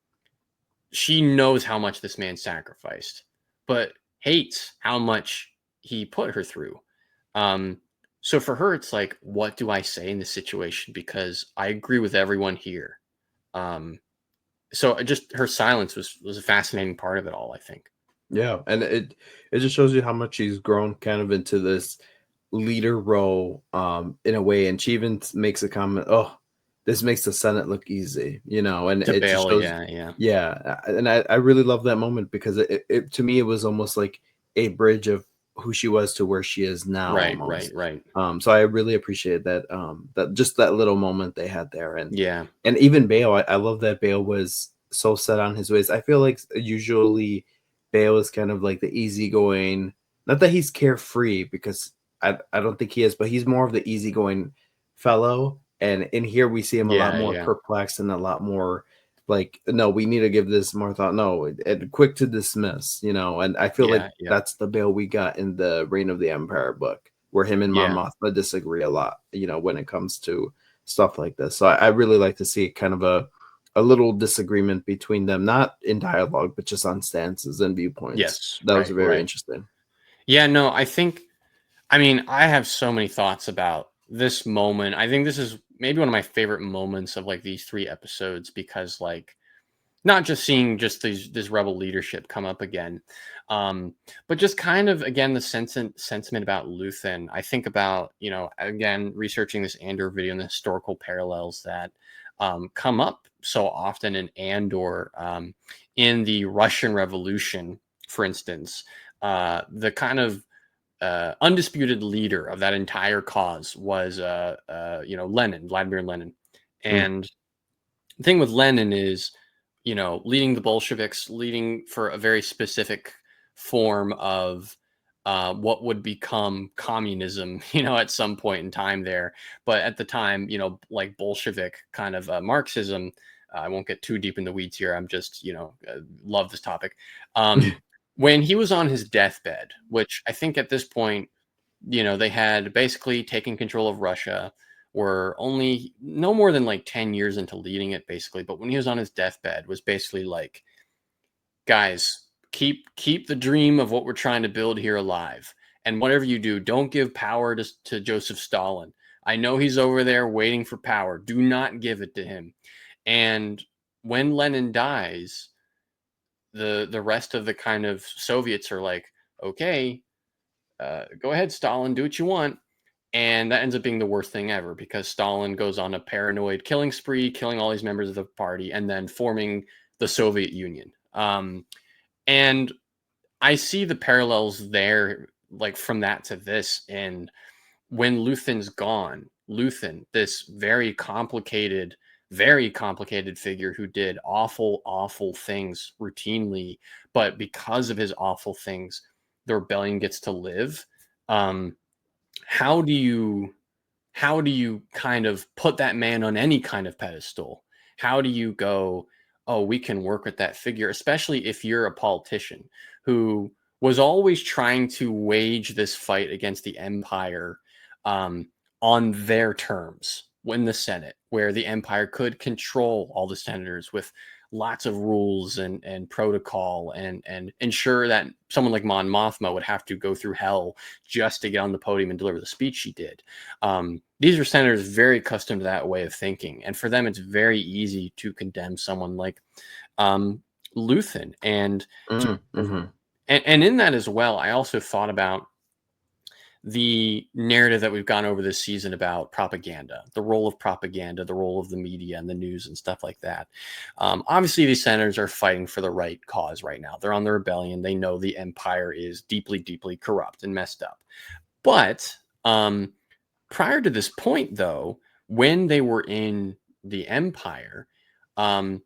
she knows how much this man sacrificed, but hates how much he put her through. Um, so for her, it's like, what do I say in this situation? Because I agree with everyone here. Um, so just her silence was a fascinating part of it all, I think. Yeah, and it just shows you how much she's grown kind of into this leader role, in a way, and she even makes a comment, "Oh, this makes the Senate look easy," and To it just bail, shows, yeah, yeah, yeah, and I really love that moment because it to me it was almost like a bridge of who she was to where she is now right, right, almost. right, So I really appreciate that, that just that little moment they had there, yeah, and even Bale, I love that Bale was so set on his ways. I feel like usually Bale is kind of like the easygoing, not that he's carefree because I don't think he is, but he's more of the easygoing fellow. And in here we see him a lot yeah, more yeah, perplexed and a lot more like, no, we need to give this more thought. No, and quick to dismiss, and I feel like yeah, yeah, that's the Bale we got in the Reign of the Empire book, where him and Mon yeah. Mothma disagree a lot, when it comes to stuff like this. So I really like to see kind of a little disagreement between them, not in dialogue, but just on stances and viewpoints. Yes, That was right, very right. interesting. Yeah, no, I mean, I have so many thoughts about this moment. I think this is maybe one of my favorite moments of like these three episodes, because like not just seeing just this rebel leadership come up again, but just kind of again the sentiment about Luthen. I think about, again, researching this Andor video and the historical parallels that come up so often in Andor, in the Russian Revolution, for instance. The kind of undisputed leader of that entire cause was Lenin, Vladimir Lenin. Mm, And the thing with Lenin is, leading the Bolsheviks, leading for a very specific form of what would become communism, at some point in time there. But at the time, like Bolshevik kind of Marxism. I won't get too deep in the weeds here. I'm just, love this topic. Um, when he was on his deathbed, which I think at this point, they had basically taken control of Russia, were only no more than like 10 years into leading it, basically. But when he was on his deathbed, was basically like, guys, keep the dream of what we're trying to build here alive. And whatever you do, don't give power to Joseph Stalin. I know he's over there waiting for power. Do not give it to him. And when Lenin dies, the rest of the kind of Soviets are like, okay, go ahead, Stalin, do what you want. And that ends up being the worst thing ever, because Stalin goes on a paranoid killing spree, killing all these members of the party, and then forming the Soviet Union. And I see the parallels there, like from that to this. And when Luthen's gone, Luthen, this very complicated figure who did awful, awful things routinely, but because of his awful things, the rebellion gets to live. Um, how do you kind of put that man on any kind of pedestal? How do you go, oh, we can work with that figure, especially if you're a politician who was always trying to wage this fight against the empire, um, on their terms in the Senate, where the empire could control all the senators with lots of rules and protocol, and ensure that someone like Mon Mothma would have to go through hell just to get on the podium and deliver the speech she did. These are senators very accustomed to that way of thinking, and for them, it's very easy to condemn someone like um, Luthen. mm, mhm. And in that as well, I also thought about the narrative that we've gone over this season about propaganda, the role of propaganda, the role of the media and the news and stuff like that. Obviously, these senators are fighting for the right cause right now. They're on the rebellion. They know the empire is deeply, deeply corrupt and messed up. But prior to this point, though, when they were in the empire, um,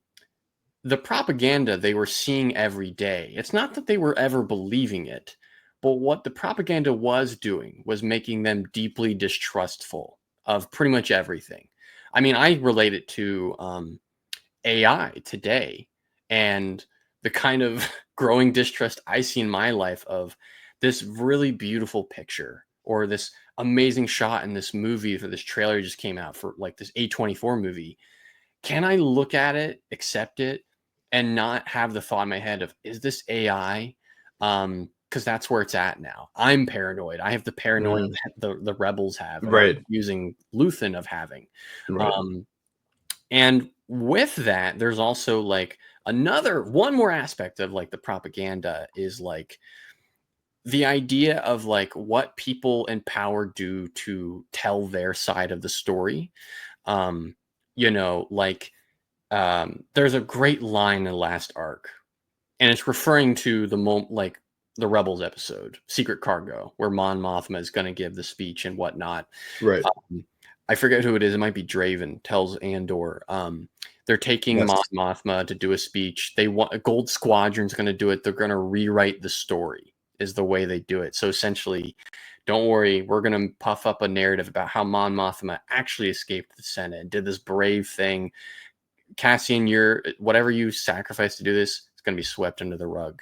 the propaganda they were seeing every day, it's not that they were ever believing it, but what the propaganda was doing was making them deeply distrustful of pretty much everything. I mean, I relate it to AI today and the kind of growing distrust I see in my life of this really beautiful picture or this amazing shot in this movie for this trailer just came out for like this A24 movie. Can I look at it, accept it, and not have the thought in my head of, is this AI? Because that's where it's at now. I'm paranoid. I have the paranoia Mm, that the rebels have, and I'm right, using Luthen of having. right, Um, and with that, there's also like one more aspect of like the propaganda is like the idea of like what people in power do to tell their side of the story. Um, like there's a great line in the last arc, and it's referring to like the Rebels episode, Secret Cargo, where Mon Mothma is going to give the speech and whatnot. right. Um, I forget who it is. It might be Draven tells Andor. They're taking Mon Yes, Mothma to do a speech. They want a Gold Squadron's going to do it. They're going to rewrite the story. Is the way they do it. So essentially, don't worry, we're going to puff up a narrative about how Mon Mothma actually escaped the Senate and did this brave thing. Cassian, you're whatever you sacrifice to do this, it's going to be swept under the rug.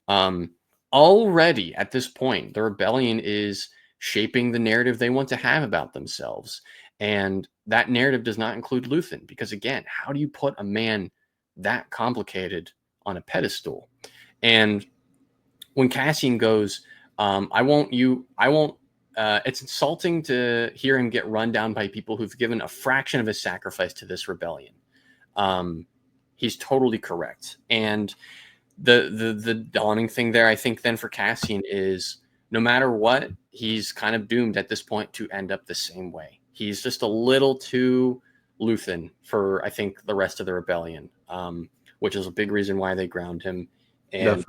Um, Already at this point, the rebellion is shaping the narrative they want to have about themselves. And that narrative does not include Luthen, because again, how do you put a man that complicated on a pedestal? And when Cassian goes, I won't, it's insulting to hear him get run down by people who've given a fraction of his sacrifice to this rebellion. Um, he's totally correct. And the dawning thing there, I think, then for Cassian is no matter what, he's kind of doomed at this point to end up the same way. He's just a little too Luthen for, I think, the rest of the rebellion, which is a big reason why they ground him. And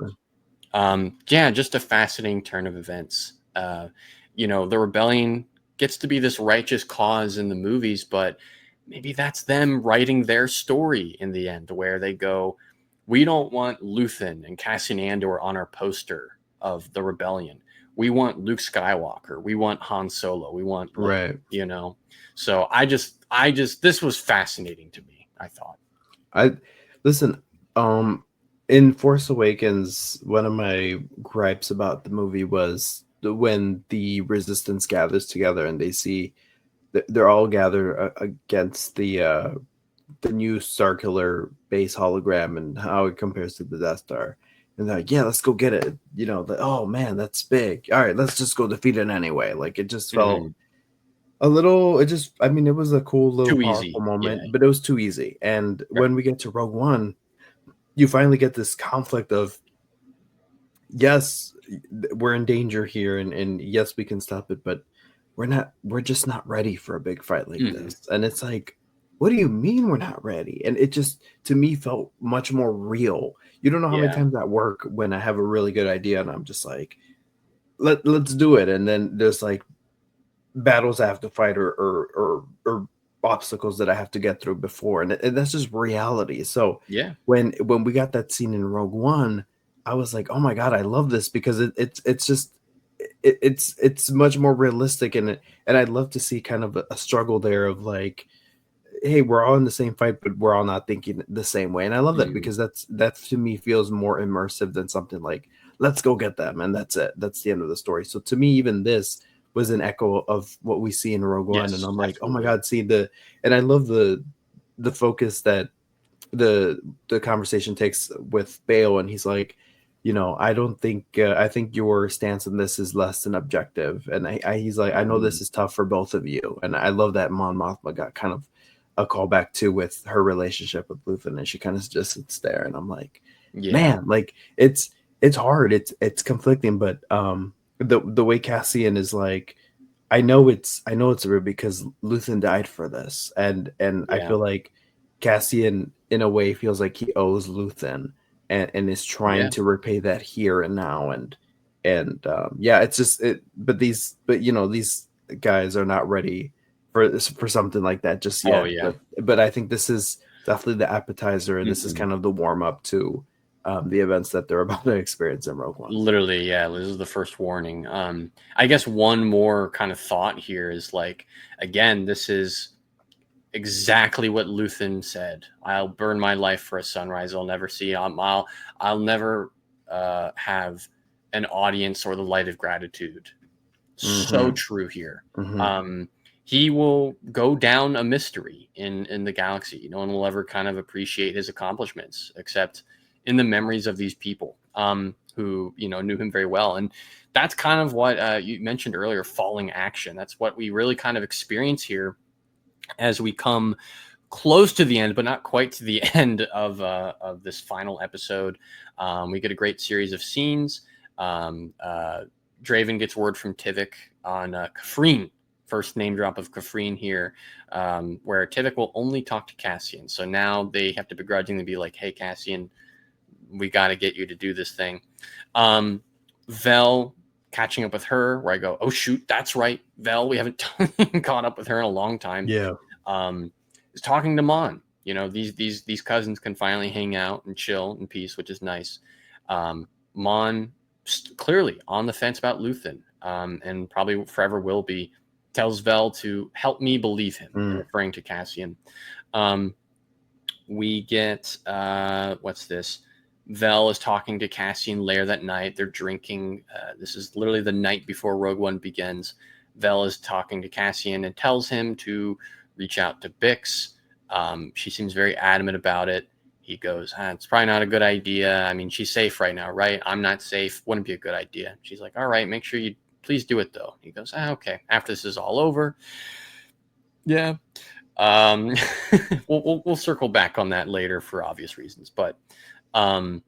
definitely. yeah, just a fascinating turn of events. The rebellion gets to be this righteous cause in the movies, but maybe that's them writing their story in the end, where they go, we don't want Luthen and Cassian Andor on our poster of the rebellion. We want Luke Skywalker. We want Han Solo. We want Right. So this was fascinating to me, I thought. I listen. In Force Awakens, one of my gripes about the movie was when the Resistance gathers together and they see they're all gathered against the new Starkiller base hologram and how it compares to the Death Star. And they're like, yeah, let's go get it. Oh man, that's big. All right, let's just go defeat it anyway. Like it just felt Mhm. a little, I mean, it was a cool little Too powerful easy. Yeah. moment, but it was too easy. And Right. when we get to Rogue One, you finally get this conflict of, yes, we're in danger here, and yes, we can stop it, but we're just not ready for a big fight like Mhm. this. And it's like, what do you mean we're not ready? And it just to me felt much more real. You don't know how many Yeah. times at work when I have a really good idea and I'm just like, let's do it. And then there's like battles I have to fight or obstacles that I have to get through before. And that's just reality. So Yeah. when we got that scene in Rogue One, I was like, oh my God, I love this because it's just it's much more realistic, and I'd love to see kind of a struggle there of like, hey, we're all in the same fight, but we're all not thinking the same way. And I love that Mhm. because that to me feels more immersive than something like, let's go get them and that's it. That's the end of the story. So to me, even this was an echo of what we see in Rogue One. And Yes, I'm like, oh my absolutely. God, see and I love the focus that the conversation takes with Bale, and he's like, I don't think I think your stance on this is less than objective, and he's like, I know Mhm. this is tough for both of you, and I love that Mon Mothma got kind of a callback too with her relationship with Luthen, and she kind of just sits there, and I'm like, Yeah. man, like it's hard, it's conflicting, but the way Cassian is like, I know it's real because Luthen died for this, and I Yeah. feel like Cassian in a way feels like he owes Luthen, and is trying Yeah. to repay that here and now, and yeah, it's just it. But you know, these guys are not ready for something like that just Oh yet. yeah. But I think this is definitely the appetizer, and this is Mhm. kind of the warm up to the events that they're about to experience in Rogue One. Literally, yeah, this is the first warning. I guess one more kind of thought here is like, again, this is exactly what Luthen said. I'll burn my life for a sunrise I'll never see. I'll never have an audience or the light of gratitude. So Mm-hmm. true here. Mm-hmm. Um, he will go down a mystery in the galaxy. No one will ever kind of appreciate his accomplishments except in the memories of these people who knew him very well. And that's kind of what you mentioned earlier, falling action. That's what we really kind of experience here as we come close to the end, but not quite to the end of this final episode. We get a great series of scenes. Um, uh, Draven gets word from Tivik on Kafrene. First name drop of Kafrene here, where Tivik will only talk to Cassian. So now they have to begrudgingly be like, "Hey, Cassian, we got to get you to do this thing." Um, Vel catching up with her, where I go, "Oh shoot, that's right, Vel. We haven't caught up with her in a long time." Yeah. Um, is talking to Mon. These cousins can finally hang out and chill in peace, which is nice. Mon clearly on the fence about Luthen, and probably forever will be. Tells Vel to help me believe him, Mm. referring to Cassian. Um, we get what's this? Vel is talking to Cassian later that night. They're drinking. This is literally the night before Rogue One begins. Vel is talking to Cassian and tells him to reach out to Bix. She seems very adamant about it. He goes, it's probably not a good idea. I mean, she's safe right now, right? I'm not safe. Wouldn't be a good idea. She's like, all right, make sure you please do it though. He goes, okay. After this is all over, yeah, um, we'll circle back on that later for obvious reasons, but um,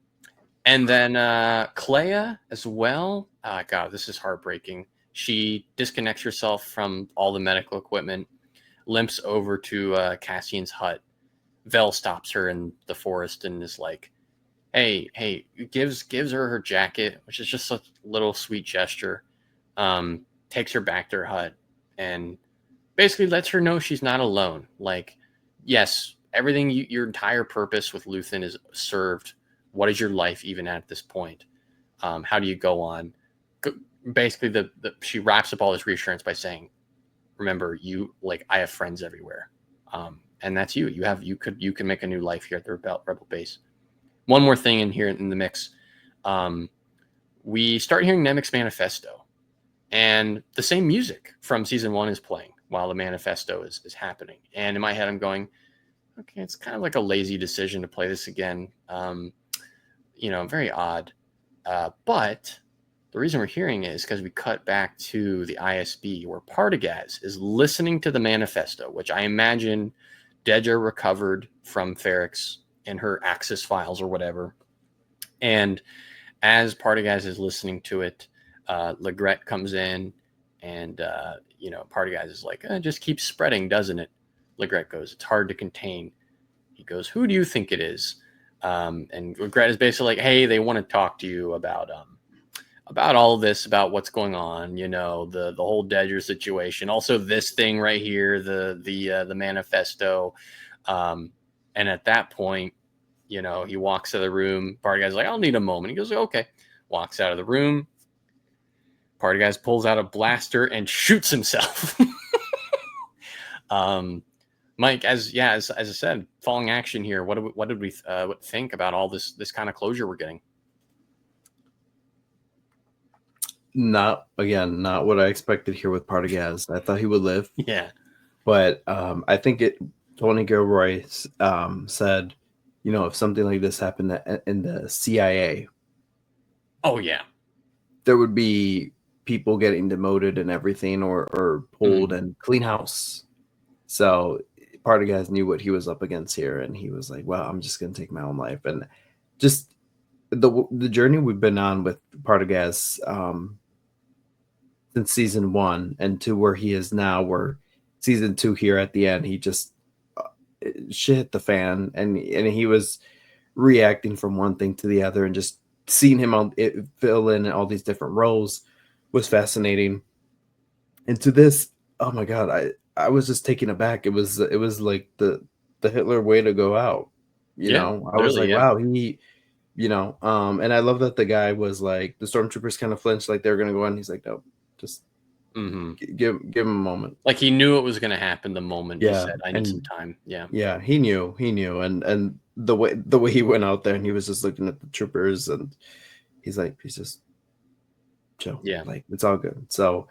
and then Clea as well. God, this is heartbreaking. She disconnects herself from all the medical equipment, limps over to Cassian's hut. Vel stops her in the forest and is like, "Hey," gives her her jacket, which is just a little sweet gesture. Takes her back to her hut and basically lets her know she's not alone. Like, yes, everything your entire purpose with Luthen is served. What is your life even at this point? How do you go on? Basically, she wraps up all this reassurance by saying, "Remember, I have friends everywhere, and that's you. You can make a new life here at the Rebel base." One more thing in here in the mix, um, we start hearing Nemec's manifesto, and the same music from season one is playing while the manifesto is happening. And in my head, I'm going, okay, it's kind of like a lazy decision to play this again. Very odd. But the reason we're hearing it is because we cut back to the ISB where Partagaz is listening to the manifesto, which I imagine Deja recovered from Ferrix in her Axis files or whatever. And as Partagaz is listening to it, Legret comes in, and Partagaz is like, just keeps spreading, doesn't it? Legret goes, it's hard to contain. He goes, who do you think it is? And Legret is basically like, hey, they want to talk to you about all of this, about what's going on, the whole Dedger situation, also this thing right here, the manifesto. And at that point, he walks out of the room. Party guy's like, I'll need a moment. He goes, okay. Walks out of the room. Party guys pulls out a blaster and shoots himself. um, Mike, as I said, falling action here. What did we think about all this kind of closure we're getting? Not what I expected here with Partagaz. I thought he would live, Yeah. but I think Tony Gilroy said, if something like this happened in the CIA, Oh yeah. there would be people getting demoted and everything, or pulled and clean house. So Partagaz knew what he was up against here, and he was like, "Well, I'm just gonna take my own life." And just the journey we've been on with Partagaz, since season 1 and to where he is now, where season 2 here at the end, he just shit hit the fan, and he was reacting from one thing to the other, and just seeing him on it fill in all these different roles was fascinating. And to this, oh my god, I was just taken aback. It was like the Hitler way to go out. Yeah, I was literally, like, yeah. wow, and I love that the guy was like, the stormtroopers kind of flinched, like they were gonna go in. He's like, no, just Hmm. give him a moment. Like he knew it was going to happen the moment he Yeah, said, "I need some and time." Yeah, yeah, he knew, and the way he went out there, and he was just looking at the troopers, and he's just chill, yeah, like it's all good. So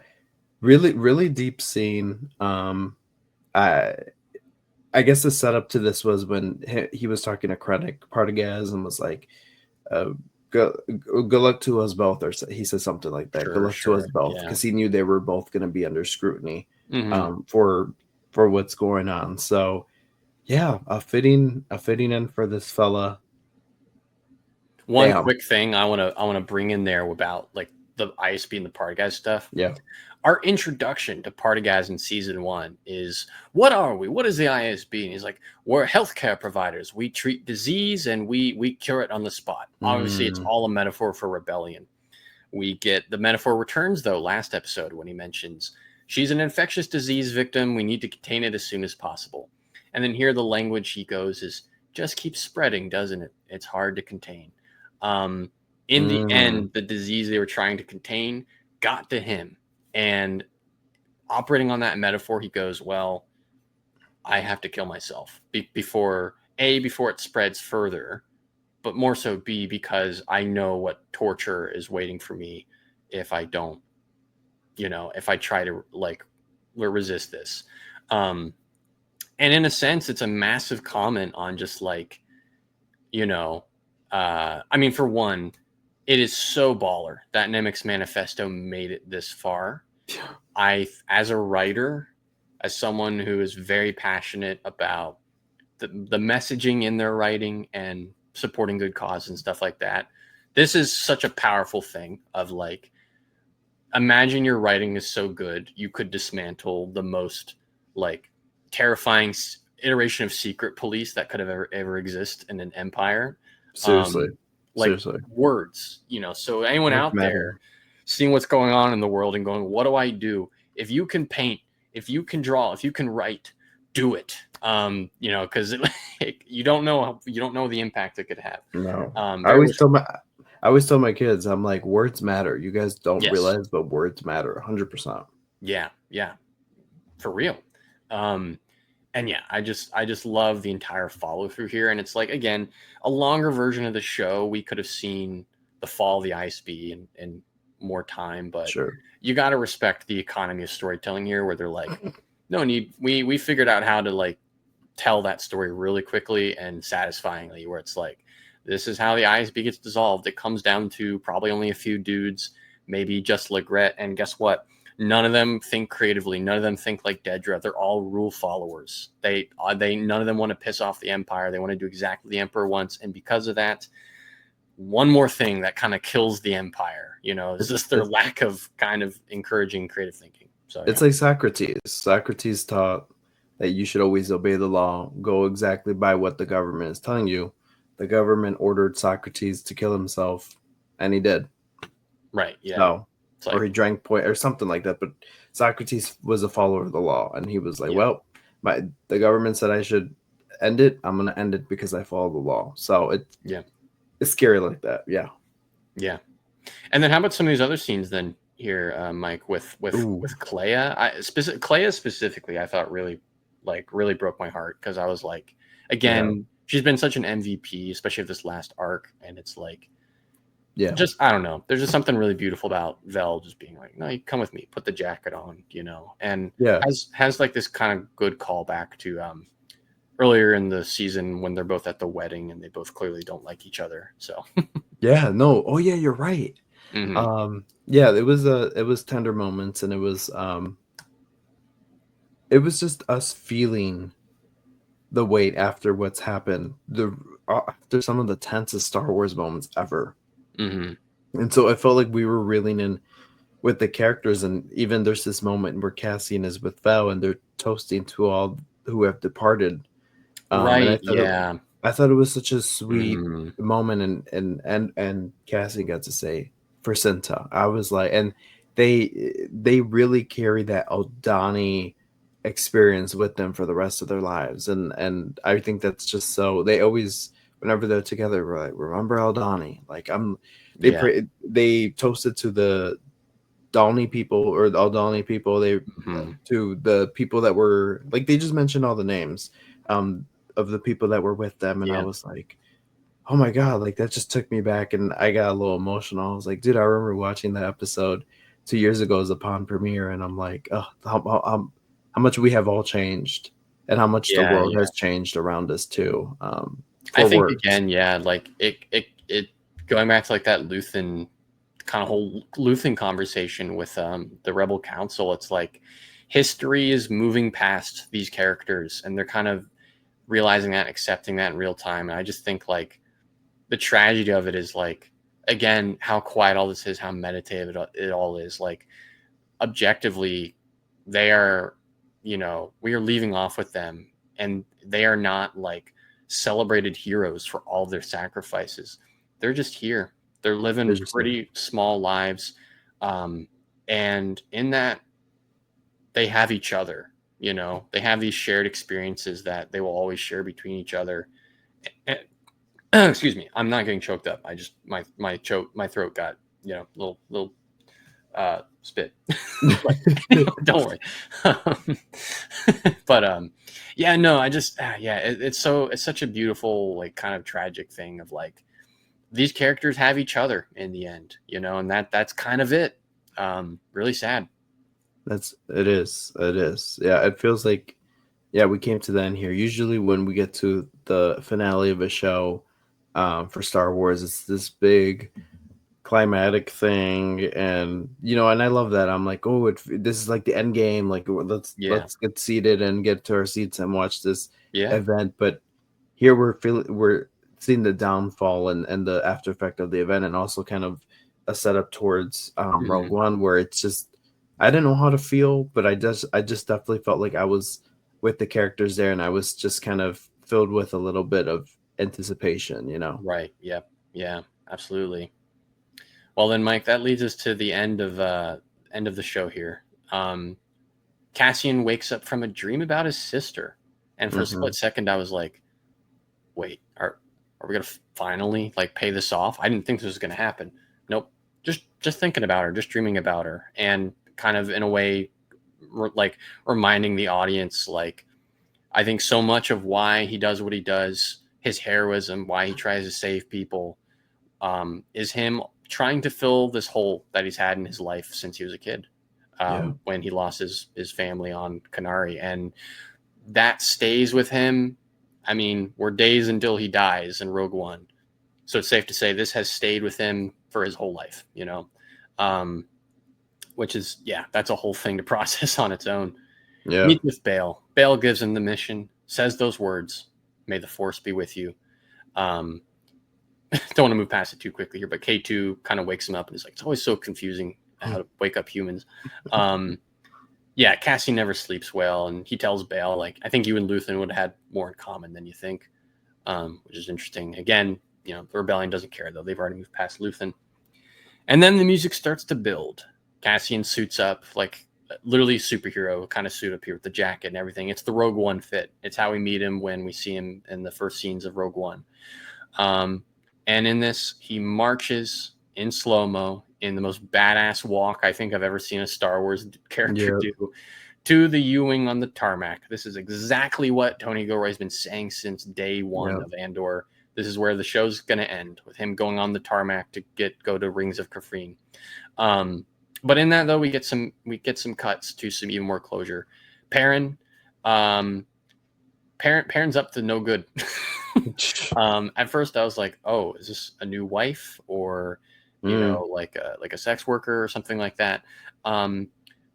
really, really deep scene. I I guess the setup to this was when he was talking to Krennic Partagaz and was like, uh, good luck to us both," or he said something like that. Good sure, luck to us sure, both, yeah. because he knew they were both going to be under scrutiny, Hmm. for what's going on. So yeah, a fitting end for this fella. One Damn. quick thing I want to bring in there about like the ISB and the party guys stuff. Yeah. Our introduction to Partygaz in season 1 is, what are we? What is the ISB? And he's like, we're healthcare providers. We treat disease and we cure it on the spot. Obviously, it's Mm, all a metaphor for rebellion. We get the metaphor returns though last episode when he mentions she's an infectious disease victim. We need to contain it as soon as possible. And then here the language he goes is, just keeps spreading, doesn't it? It's hard to contain. Um, in the mm, end, the disease they were trying to contain got to him. And operating on that metaphor, he goes, well, I have to kill myself before before it spreads further, but more so B, because I know what torture is waiting for me if I don't, if I try to like resist this. Um, and in a sense, it's a massive comment on just like, you know, I mean, for one, it is so baller that Nemec's manifesto made it this far. As a writer, as someone who is very passionate about the messaging in their writing and supporting good cause and stuff like that, this is such a powerful thing of like, imagine your writing is so good you could dismantle the most like terrifying iteration of secret police that could have ever exist in an empire. seriously, um like seriously, words, so anyone words out there matter. seeing what's going on in the world and going, what do I do? If you can paint, if you can draw, if you can write, do it. Because you don't know the impact it could have. No, I Very always wish. tell my I always tell my kids, I'm like, words matter. You guys don't Yes. realize, but words matter 100%. Yeah, yeah, for real. um and yeah, I just love the entire follow through here. And it's like, again, a longer version of the show, we could have seen the fall of the ISB in more time, but Sure. you got to respect the economy of storytelling here, where they're like, no need, we figured out how to like tell that story really quickly and satisfyingly, where it's like, this is how the ISB gets dissolved. It comes down to probably only a few dudes, maybe just Legret, and guess what? None of them think creatively. None of them think like Dedra. They're all rule followers. They none of them want to piss off the Empire. They want to do exactly the Emperor wants, and because of that, one more thing that kind of kills the Empire, is It's just their it's lack of kind of encouraging creative thinking. So yeah, it's like Socrates. Socrates taught that you should always obey the law, go exactly by what the government is telling you. The government ordered Socrates to kill himself, and he did. right, yeah, So, it's or like, he drank poison or something like that. But Socrates was a follower of the law, and he was like, yeah, "Well, the government said I should end it. I'm gonna end it because I follow the law." So yeah, it's scary like that. Yeah. yeah. And then how about some of these other scenes then here, Mike, with Ooh. Clea? Clea specifically, I thought really broke my heart, because I was like, Yeah. again, she's been such an MVP, especially of this last arc, and it's like, Yeah. just, I don't know. There's just something really beautiful about Vel just being like, no, you come with me, put the jacket on, and Yeah. has like this kind of good callback to earlier in the season when they're both at the wedding and they both clearly don't like each other. So, Yeah. No. Oh yeah, you're right. mhm. Yeah, it was tender moments, and it was just us feeling the weight after what's happened, after some of the tensest Star Wars moments ever. Mhm. And so I felt like we were reeling in with the characters, and even there's this moment where Cassian is with Val and they're toasting to all who have departed. And Right, yeah. I thought it was such a sweet Mm, moment, and Cassie got to say for Cinta. I was like, and they really carry that Aldani experience with them for the rest of their lives, and I think that's just so they always whenever they're together, we're like, remember Aldani. Like yeah. they toasted to the Dalney people or the Aldani people. They Mhm. to the people that were like they just mentioned all the names um of the people that were with them, and I Yeah. was like, oh my god, like that just took me back, and I got a little emotional. I was like, dude, I remember watching that episode 2 years ago as a Pond premiere, and I'm like, oh, how much we have all changed, and how much the Yeah, world yeah. has changed around us too, I for think worse. again, yeah, like it going back to like that Luthen kind of whole Luthen conversation with the Rebel Council, it's like history is moving past these characters and they're kind of realizing that and accepting that in real time. And I just think like the tragedy of it is like again how quiet all this is, how meditative it all is. Like objectively, they are, you know, we are leaving off with them, and they are not like celebrated heroes for all their sacrifices. They're just here. They're living They're just here. pretty small lives, um, and in that they have each other. You know, they have these shared experiences that they will always share between each other. And, excuse me, I'm not getting choked up. I just my throat got little spit. But don't worry. Um, but yeah, no, I just yeah, it's such a beautiful like kind of tragic thing of like these characters have each other in the end, you know, and that's kind of it. Really sad. It is. Yeah, it feels like yeah, we came to the end here. Usually when we get to the finale of a show for Star Wars, it's this big climatic thing, and and I love that. I'm like, oh, this is like the end game. Like, Yeah, let's get seated and get to our seats and watch this yeah, event. But here we're seeing the downfall and the after effect of the event, and also kind of a setup towards Rogue hmm One, where it's just I didn't know how to feel, but I just definitely felt like I was with the characters there, and I was just kind of filled with a little bit of anticipation. right, yep, yeah, absolutely. Well then, Mike, that leads us to the end of the show here. Um, Cassian wakes up from a dream about his sister, and for a Hmm. split second, I was like, wait, are we gonna finally like pay this off? I didn't think this was gonna happen. Nope. Just thinking about her, just dreaming about her, and kind of in a way, like reminding the audience, like I think so much of why he does what he does, his heroism, why he tries to save people, is him trying to fill this hole that he's had in his life since he was a kid, Yeah. when he lost his family on Canary, and that stays with him. I mean, we're days until he dies in Rogue One, so it's safe to say this has stayed with him for his whole life. You know, um, which is yeah, that's a whole thing to process on its own. Yeah. Meet with Bale. Bale gives him the mission, says those words, "May the Force be with you." Um, don't want to move past it too quickly here, but K2 kind of wakes him up and is like, "It's always so confusing how to wake up humans." Um, yeah, Cassie never sleeps well, and he tells Bale like, "I think you and Luthen would have had more in common than you think," which is interesting. Again, you know, the rebellion doesn't care though; they've already moved past Luthen. And then the music starts to build. Cassian suits up like literally superhero kind of suit up here with the jacket and everything. It's the Rogue One fit. It's how we meet him when we see him in the first scenes of Rogue One. Um, and in this, he marches in slow mo in the most badass walk I think I've ever seen a Star Wars character Yeah. do to the U-wing on the tarmac. This is exactly what Tony Gilroy's been saying since day one Yeah. of Andor. This is where the show's going to end with him going on the tarmac to go to Rings of Kafrine. Um, but in that though, we get some cuts to some even more closure. Perrin, um, Perrin's up to no good. At first, I was like, "Oh, is this a new wife or, Mm, like a sex worker or something like that?" Um,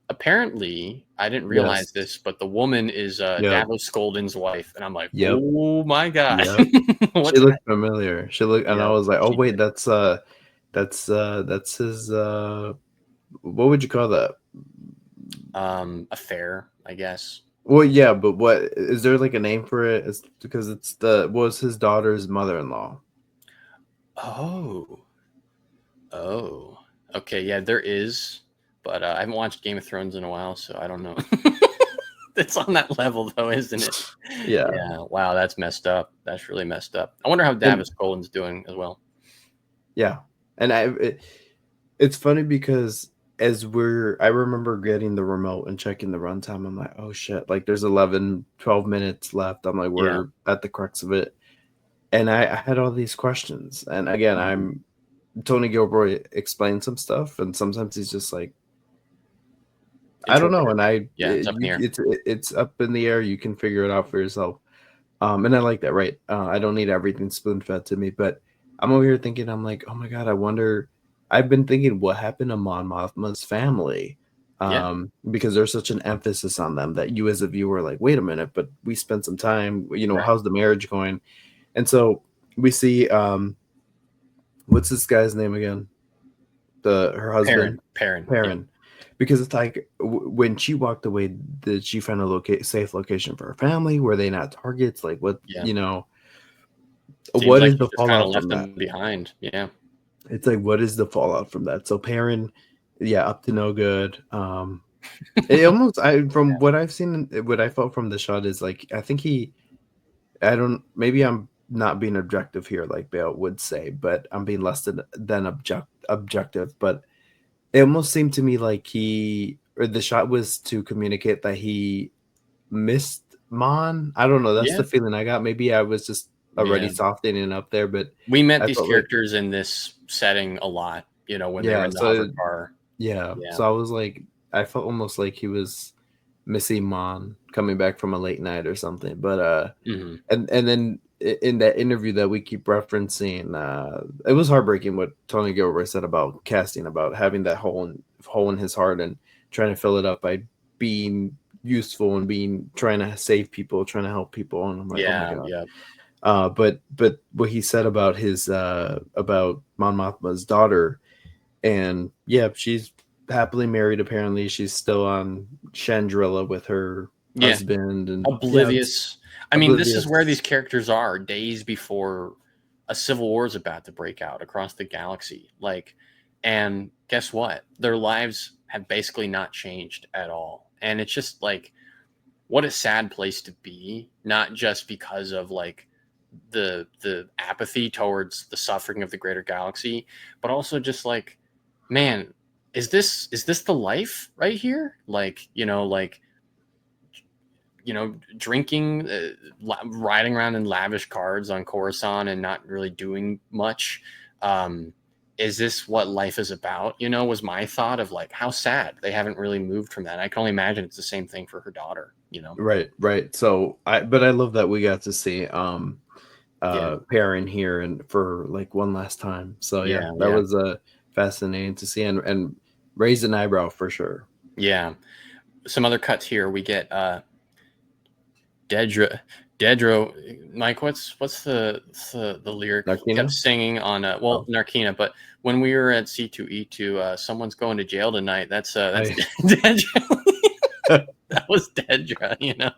apparently, I didn't realize yes. this, but the woman is Yep. Davos Skolden's wife, and I'm like, Yep. "Oh my god, Yep. She what's that?" looked familiar. She looked, and I Yeah, was like, "Oh she wait, did. that's his what would you call that? Affair, I guess. Well, yeah, but what is there like a name for it? It's because it's the was his daughter's mother-in-law. Oh, oh, okay, yeah, there is, but I haven't watched Game of Thrones in a while, so I don't know. It's on that level, though, isn't it? Yeah, Yeah. Wow, that's messed up. That's really messed up. I wonder how and Davis Colin's doing as well. yeah, and it's funny because I remember getting the remote and checking the runtime. I'm like, oh shit, like there's 11, 12 minutes left. I'm like, Yeah. we're at the crux of it. And I had all these questions. And again, Mhm. I'm Tony Gilroy explains some stuff, and sometimes he's just like, I don't know. Interpretive. And Yeah, it's up in the air. it's up in the air. You can figure it out for yourself. And I like that, right? I don't need everything spoon fed to me, but I'm over here thinking, I'm like, oh my god, I wonder. I've been thinking, what happened to Mon Mothma's family? Yeah. Because there's such an emphasis on them that you as a viewer are like, wait a minute, but we spent some time, Right. how's the marriage going? And so we see, what's this guy's name again? Her husband, Perrin. Yeah. Perrin, because it's like when she walked away, did she find a safe location for her family? Were they not targets? Like what Yeah. Seems what like is he the just kind of fallout left from that? them behind. Yeah. It's like what is the fallout from that? So Perrin, yeah, up to no good. It almost I from what I've seen, what I felt from the shot is like I think I don't maybe I'm not being objective here like Bale would say, but I'm being less than objective, but it almost seemed to me like he or the shot was to communicate that he missed Mon. I don't know. That's Yeah. the feeling I got. Maybe I was just already Yeah. softening up there, but We met I these felt like characters in this setting a lot, when they were yeah. in the hover So car. yeah. Yeah. So I was like, I felt almost like he was missing Mon coming back from a late night or something. But Hmm. and then in that interview that we keep referencing, it was heartbreaking what Tony Gilroy said about casting, about having that hole in his heart and trying to fill it up by being useful and being trying to save people, trying to help people. And I'm like, oh my Yeah. god. Yeah. But what he said about his about Mon Mothma's daughter, and yeah, she's happily married. Apparently, she's still on Chandrilla with her Yeah. husband, and yeah, it's Oblivious. I mean, this is where these oblivious. characters are days before a civil war is about to break out across the galaxy. Like, and guess what? Their lives have basically not changed at all. And it's just like, what a sad place to be, not just because of like the apathy towards the suffering of the greater galaxy, but also just like, man, is this the life right here? Like, drinking, riding around in lavish cars on Coruscant and not really doing much. Um, is this what life is about? Was my thought of like how sad they haven't really moved from that. I can only imagine it's the same thing for her daughter. Right, right. So but I love that we got to see Yeah, Perrin here and for like one last time. So yeah, yeah, that yeah, was fascinating to see and raise an eyebrow for sure. yeah. Some other cuts here. We get Dedra, Dedro, Mike. What's the lyric he kept Narkina? singing on Oh, Narkina? But when we were at C2E2, someone's going to jail tonight. That's I Dedra. That was Dedra.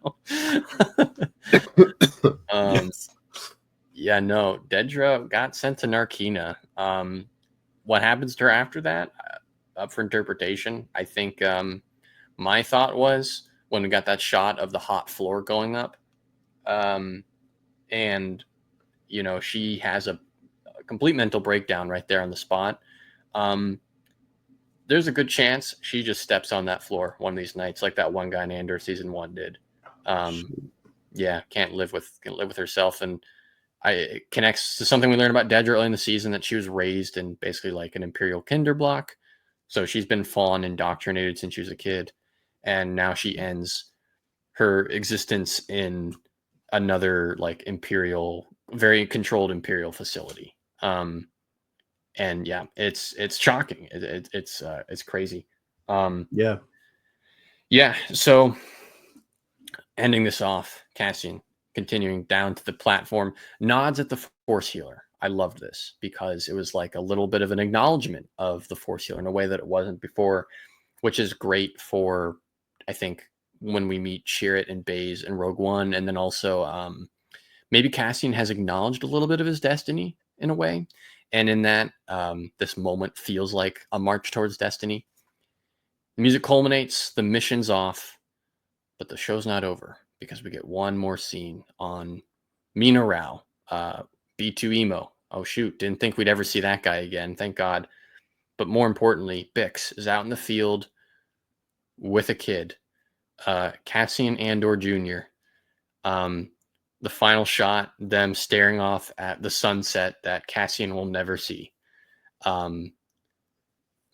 um, yes. yeah, no, Dedra got sent to Narkina. What happens to her after that? Up for interpretation. I think my thought was when we got that shot of the hot floor going up, um, and she has a complete mental breakdown right there on the spot. Um, there's a good chance she just steps on that floor one of these nights, like that one guy in Andor season 1 did. Um, Shoot. yeah, can't live with herself, and it connects to something we learned about Dedra early in the season, that she was raised in basically like an Imperial Kinderblock, so she's been full-on indoctrinated since she was a kid, and now she ends her existence in another like very controlled Imperial facility. And yeah, it's shocking. It's crazy. Um, Yeah. yeah. So ending this off, Cassian continuing down to the platform, nods at the Force healer. I loved this because it was like a little bit of an acknowledgement of the Force healer in a way that it wasn't before, which is great for, I think, when we meet Chirrut and Baze in Rogue One, and then also maybe Cassian has acknowledged a little bit of his destiny in a way, and in that this moment feels like a march towards destiny. The music culminates, the mission's off, but the show's not over because we get one more scene on Mina Rao, B2 Emo. Oh shoot, didn't think we'd ever see that guy again, thank God. But more importantly, Bix is out in the field with a kid, Cassian Andor Jr. The final shot, them staring off at the sunset that Cassian will never see.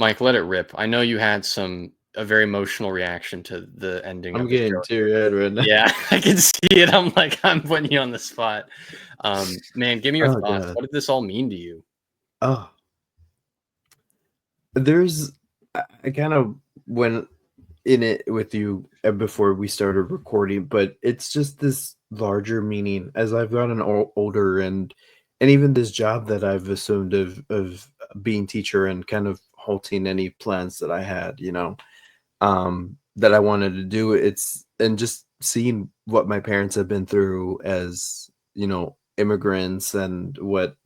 Mike, let it rip. I know you had a very emotional reaction to the ending I'm of the getting show. teary-eyed right now. Yeah, I can see it. I'm putting you on the spot. Man, give me your thoughts. God. What did this all mean to you? Oh, there's I kind of went in it with you before we started recording, but it's just this larger meaning as I've gotten older, and even this job that I've assumed of being teacher and kind of halting any plans that I had, that I wanted to do. It's and just seeing what my parents have been through as, immigrants, and what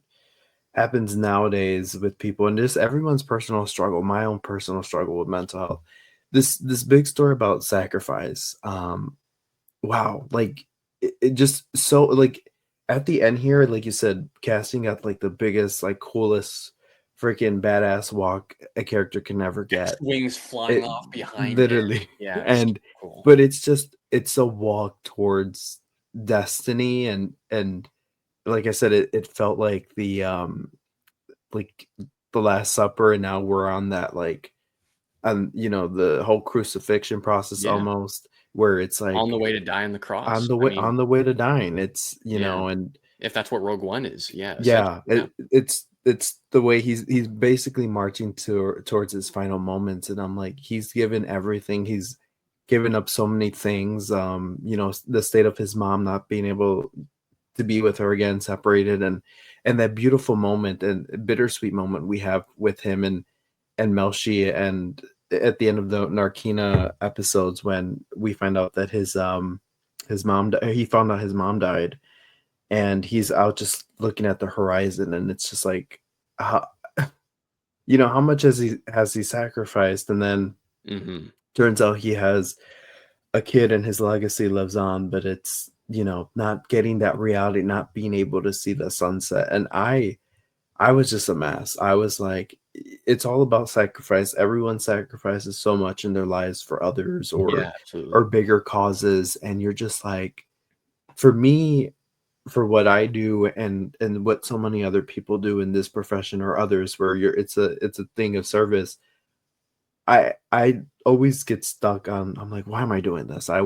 happens nowadays with people, and just everyone's personal struggle, my own personal struggle with mental health. This big story about sacrifice. Wow, like it just so like at the end here, like you said, casting got like the biggest, like coolest freaking badass walk a character can ever get. Wings flying It off behind him. literally, Yeah, it's and cool. but it's a walk towards destiny, and like I said, it felt like the Last Supper, and now we're on that, like, the whole crucifixion process Yeah, almost, where it's on like the way to die on the on cross. the I way mean, to dying. It's, yeah, and if that's what Rogue One is, yeah, essentially, yeah, yeah. it's the way he's basically marching towards his final moments, and I'm like, he's given everything. He's given up so many things. The state of his mom not being able to be with her again, separated, and that beautiful moment and bittersweet moment we have with him and Melshi, and at the end of the Narkina episodes, when we find out that his mom he found out his mom died, and he's out just looking at the horizon, and it's just like, how, how much has he sacrificed, and then Mm-hmm. turns out he has a kid and his legacy lives on, but it's, not getting that reality, not being able to see the sunset. And I was just a mess. I was like, it's all about sacrifice. Everyone sacrifices so much in their lives for others, Yeah, or absolutely. bigger causes, and you're just like, for me, for what I do, and what so many other people do in this profession, or others, where it's a thing of service. I always get stuck on, I'm like, why am I doing this? I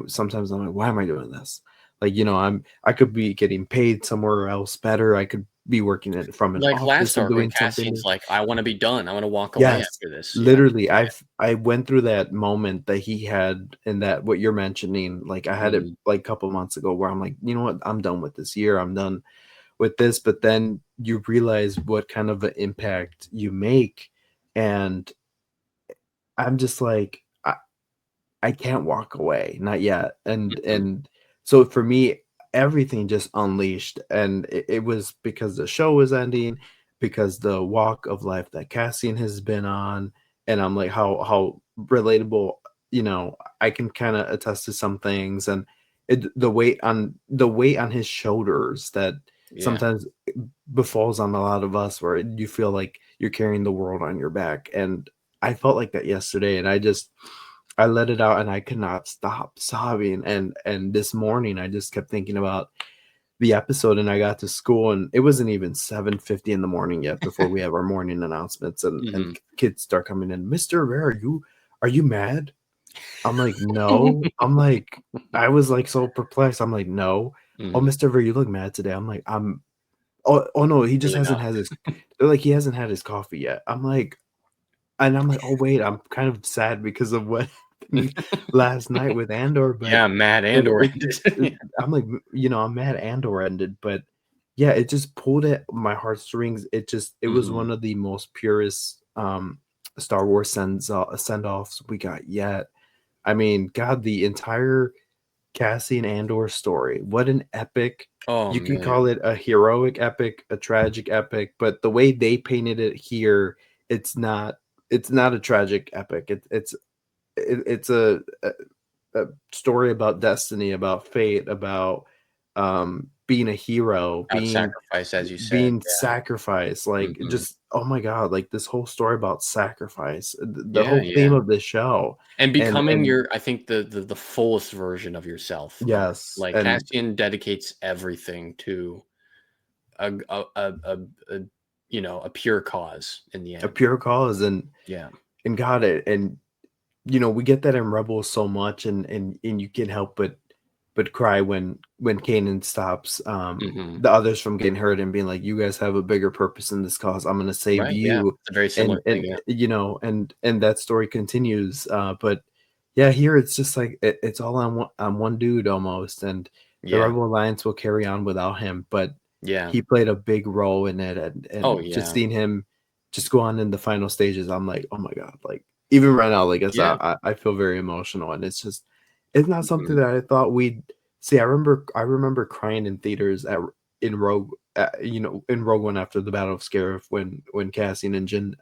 sometimes I'm like, why am I doing this? Like, I could be getting paid somewhere else better. I could be working from an Like last office and arc when doing something. Cassian's like, I want to be done. I want to walk away Yes, after this. Yeah. literally. I went through that moment that he had, and that what you're mentioning. Like, I had it Mhm. like a couple months ago, where I'm like, you know what? I'm done with this year. I'm done with this. But then you realize what kind of an impact you make, and I'm just like, I can't walk away, not yet. And Mhm. so for me, everything just unleashed, and it was because the show was ending, because the walk of life that Cassian has been on, and I'm like, how relatable, I can kind of attest to some things, and the weight on his shoulders that Yeah. sometimes befalls on a lot of us, where you feel like you're carrying the world on your back. And I felt like that yesterday, and I let it out, and I could not stop sobbing. And this morning I just kept thinking about the episode, and I got to school, and it wasn't even 7:50 in the morning yet before we have our morning announcements, and Mhm. kids start coming in. Mister, where are you mad? I'm like, no. I'm like, I was like so perplexed. I'm like, no. Oh, Mhm. Mr. Ver, you look mad today. I'm like, oh no, he just Really hasn't not. had his, they're like, he hasn't had his coffee yet. And I'm like, oh wait, I'm kind of sad because of what happened last night with Andor, but Yeah, Matt it, Andor it, ended. it I'm like, I'm mad Andor ended, but yeah, it just pulled at my heartstrings. It was Hmm. one of the most purest Star Wars send offs we got yet. I mean, God, the entire Cassian Andor story. What an epic. Oh You can man. call it a heroic epic, a tragic epic, but the way they painted it here, it's not it's not a tragic epic. It's a story about destiny, about fate, about being a hero, About sacrifice, as you said. being sacrificed, like Hmm. just oh my god, like this whole story about sacrifice, the Yeah, whole theme yeah. of this show. And becoming And your, I think the fullest version of yourself. yes, Like and Cassian dedicates everything to a a pure cause in the a end. pure cause, Yeah. and God, it and we get that in Rebels so much, and you can't help but cry when Kanan stops Hmm. the others from getting hurt and being like, "You guys have a bigger purpose in this cause. I'm gonna save Right. Yeah. you," It's a very similar thing. Yeah. and that story continues. But yeah, here it's just like it's all on one dude almost, and the Yeah. Rebel Alliance will carry on without him, but Yeah. he played a big role in it, Oh and just yeah. seeing him just go on in the final stages, I'm like, oh my god, like even right now, like I said, Yeah. I feel very emotional, and it's not something Mhm. that I thought we'd see. I remember crying in theaters in Rogue, in Rogue One after the Battle of Scarif when Cassian and Jin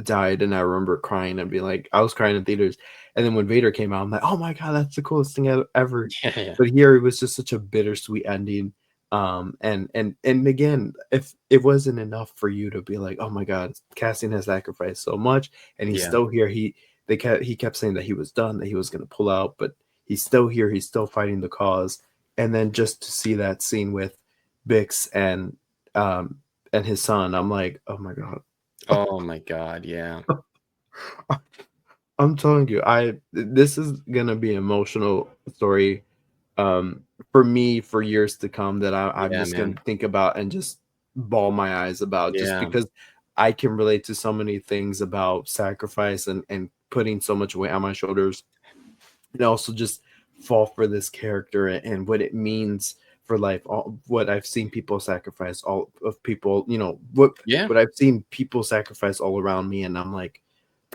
died, and I remember crying and being like, I was crying in theaters, and then when Vader came out, I'm like, oh my god, that's the coolest thing ever. Yeah. Yeah. But here it was just such a bittersweet ending. And again, if it wasn't enough for you to be like, oh my god, Cassian has sacrificed so much, and he's Yeah. still here. He kept saying that he was done, that he was going to pull out, but he's still here. He's still fighting the cause. And then just to see that scene with Bix um and his son, I'm like, oh my god. Oh my God. Yeah. I'm telling you, I this is gonna be an emotional story um for me for years to come, that I'm Yeah, just gonna man. think about and just bawl my eyes about, just Yeah. because I can relate to so many things about sacrifice and putting so much weight on my shoulders, and also just fall for this character and what it means for life, what I've seen people sacrifice, all of people, Yeah. what I've seen people sacrifice all around me, and I'm like,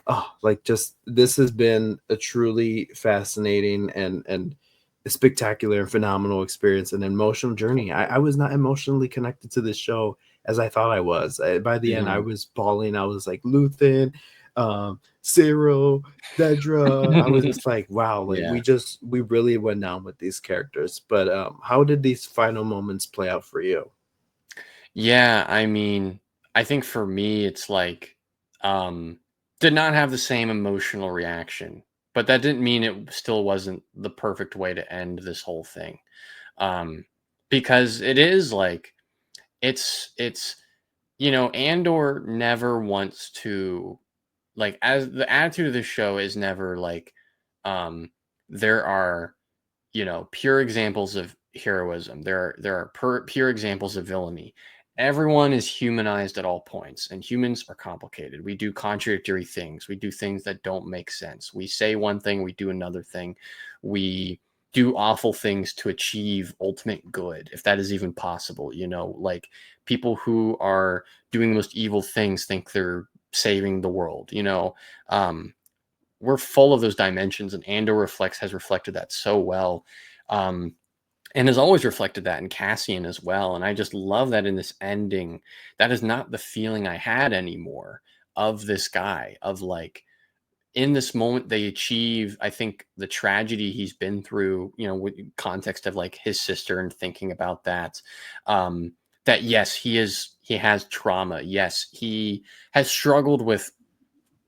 oh, like just this has been a truly fascinating and a spectacular and phenomenal experience and emotional journey. I was not emotionally connected to this show as I thought I was. By the end, I Mhm. was bawling. I was like Luthen, Cyril, Dedra. I was just like, wow, like Yeah. we really went down with these characters. But how did these final moments play out for you? Yeah, I mean, I think for me, it's like, um, did not have the same emotional reaction, but that didn't mean it still wasn't the perfect way to end this whole thing. Um, because it is like, it's, Andor never wants to, like, as the attitude of the show is never like, um, there are pure examples of heroism. There are pure examples of villainy. Everyone is humanized at all points, and humans are complicated. We do contradictory things. We do things that don't make sense. We say one thing, we do another thing. We do awful things to achieve ultimate good, if that is even possible. Like people who are doing the most evil things think they're saving the world. Um, we're full of those dimensions, and Andor reflects has reflected that so well, um, and has always reflected that in Cassian as well. And I just love that in this ending, that is not the feeling I had anymore of this guy. Of like, in this moment, they achieve, I think, the tragedy he's been through. With context of like his sister and thinking about that. Um, that yes, he has trauma. Yes, he has struggled with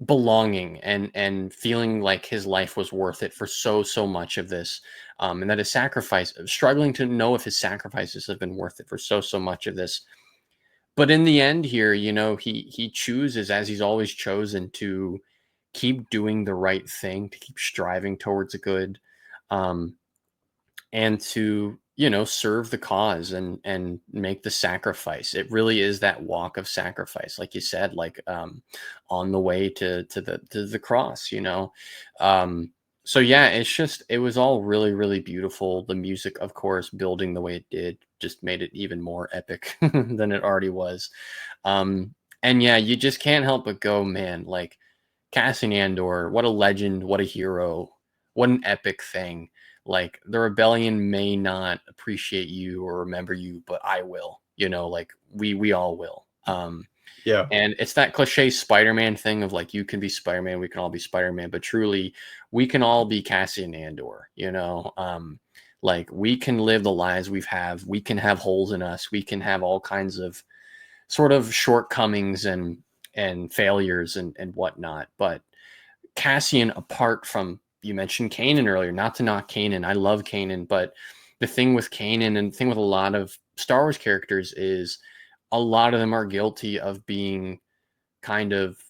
belonging and feeling like his life was worth it for so much of this, and that his sacrifice, struggling to know if his sacrifices have been worth it for so much of this. But in the end here, he chooses, as he's always chosen, to keep doing the right thing, to keep striving towards a good, um and to serve the cause and make the sacrifice. It really is that walk of sacrifice, like you said, like, on the way to the cross. um so yeah, it was all really really beautiful. The music, of course, building the way it did, just made it even more epic than it already was. And yeah, you just can't help but go, man, like Cassian Andor, what a legend, what a hero, what an epic thing. Like the rebellion may not appreciate you or remember you, but I will. Like we all will. Yeah. And it's that cliche Spider-Man thing of like, you can be Spider-Man, we can all be Spider-Man, but truly, we can all be Cassian Andor. Like we can live the lives we can have holes in us, we can have all kinds of sort of shortcomings and failures and whatnot. But Cassian, apart from, you mentioned Kanan earlier, not to knock Kanan, I love Kanan, but the thing with Kanan and the thing with a lot of Star Wars characters is a lot of them are guilty of being kind of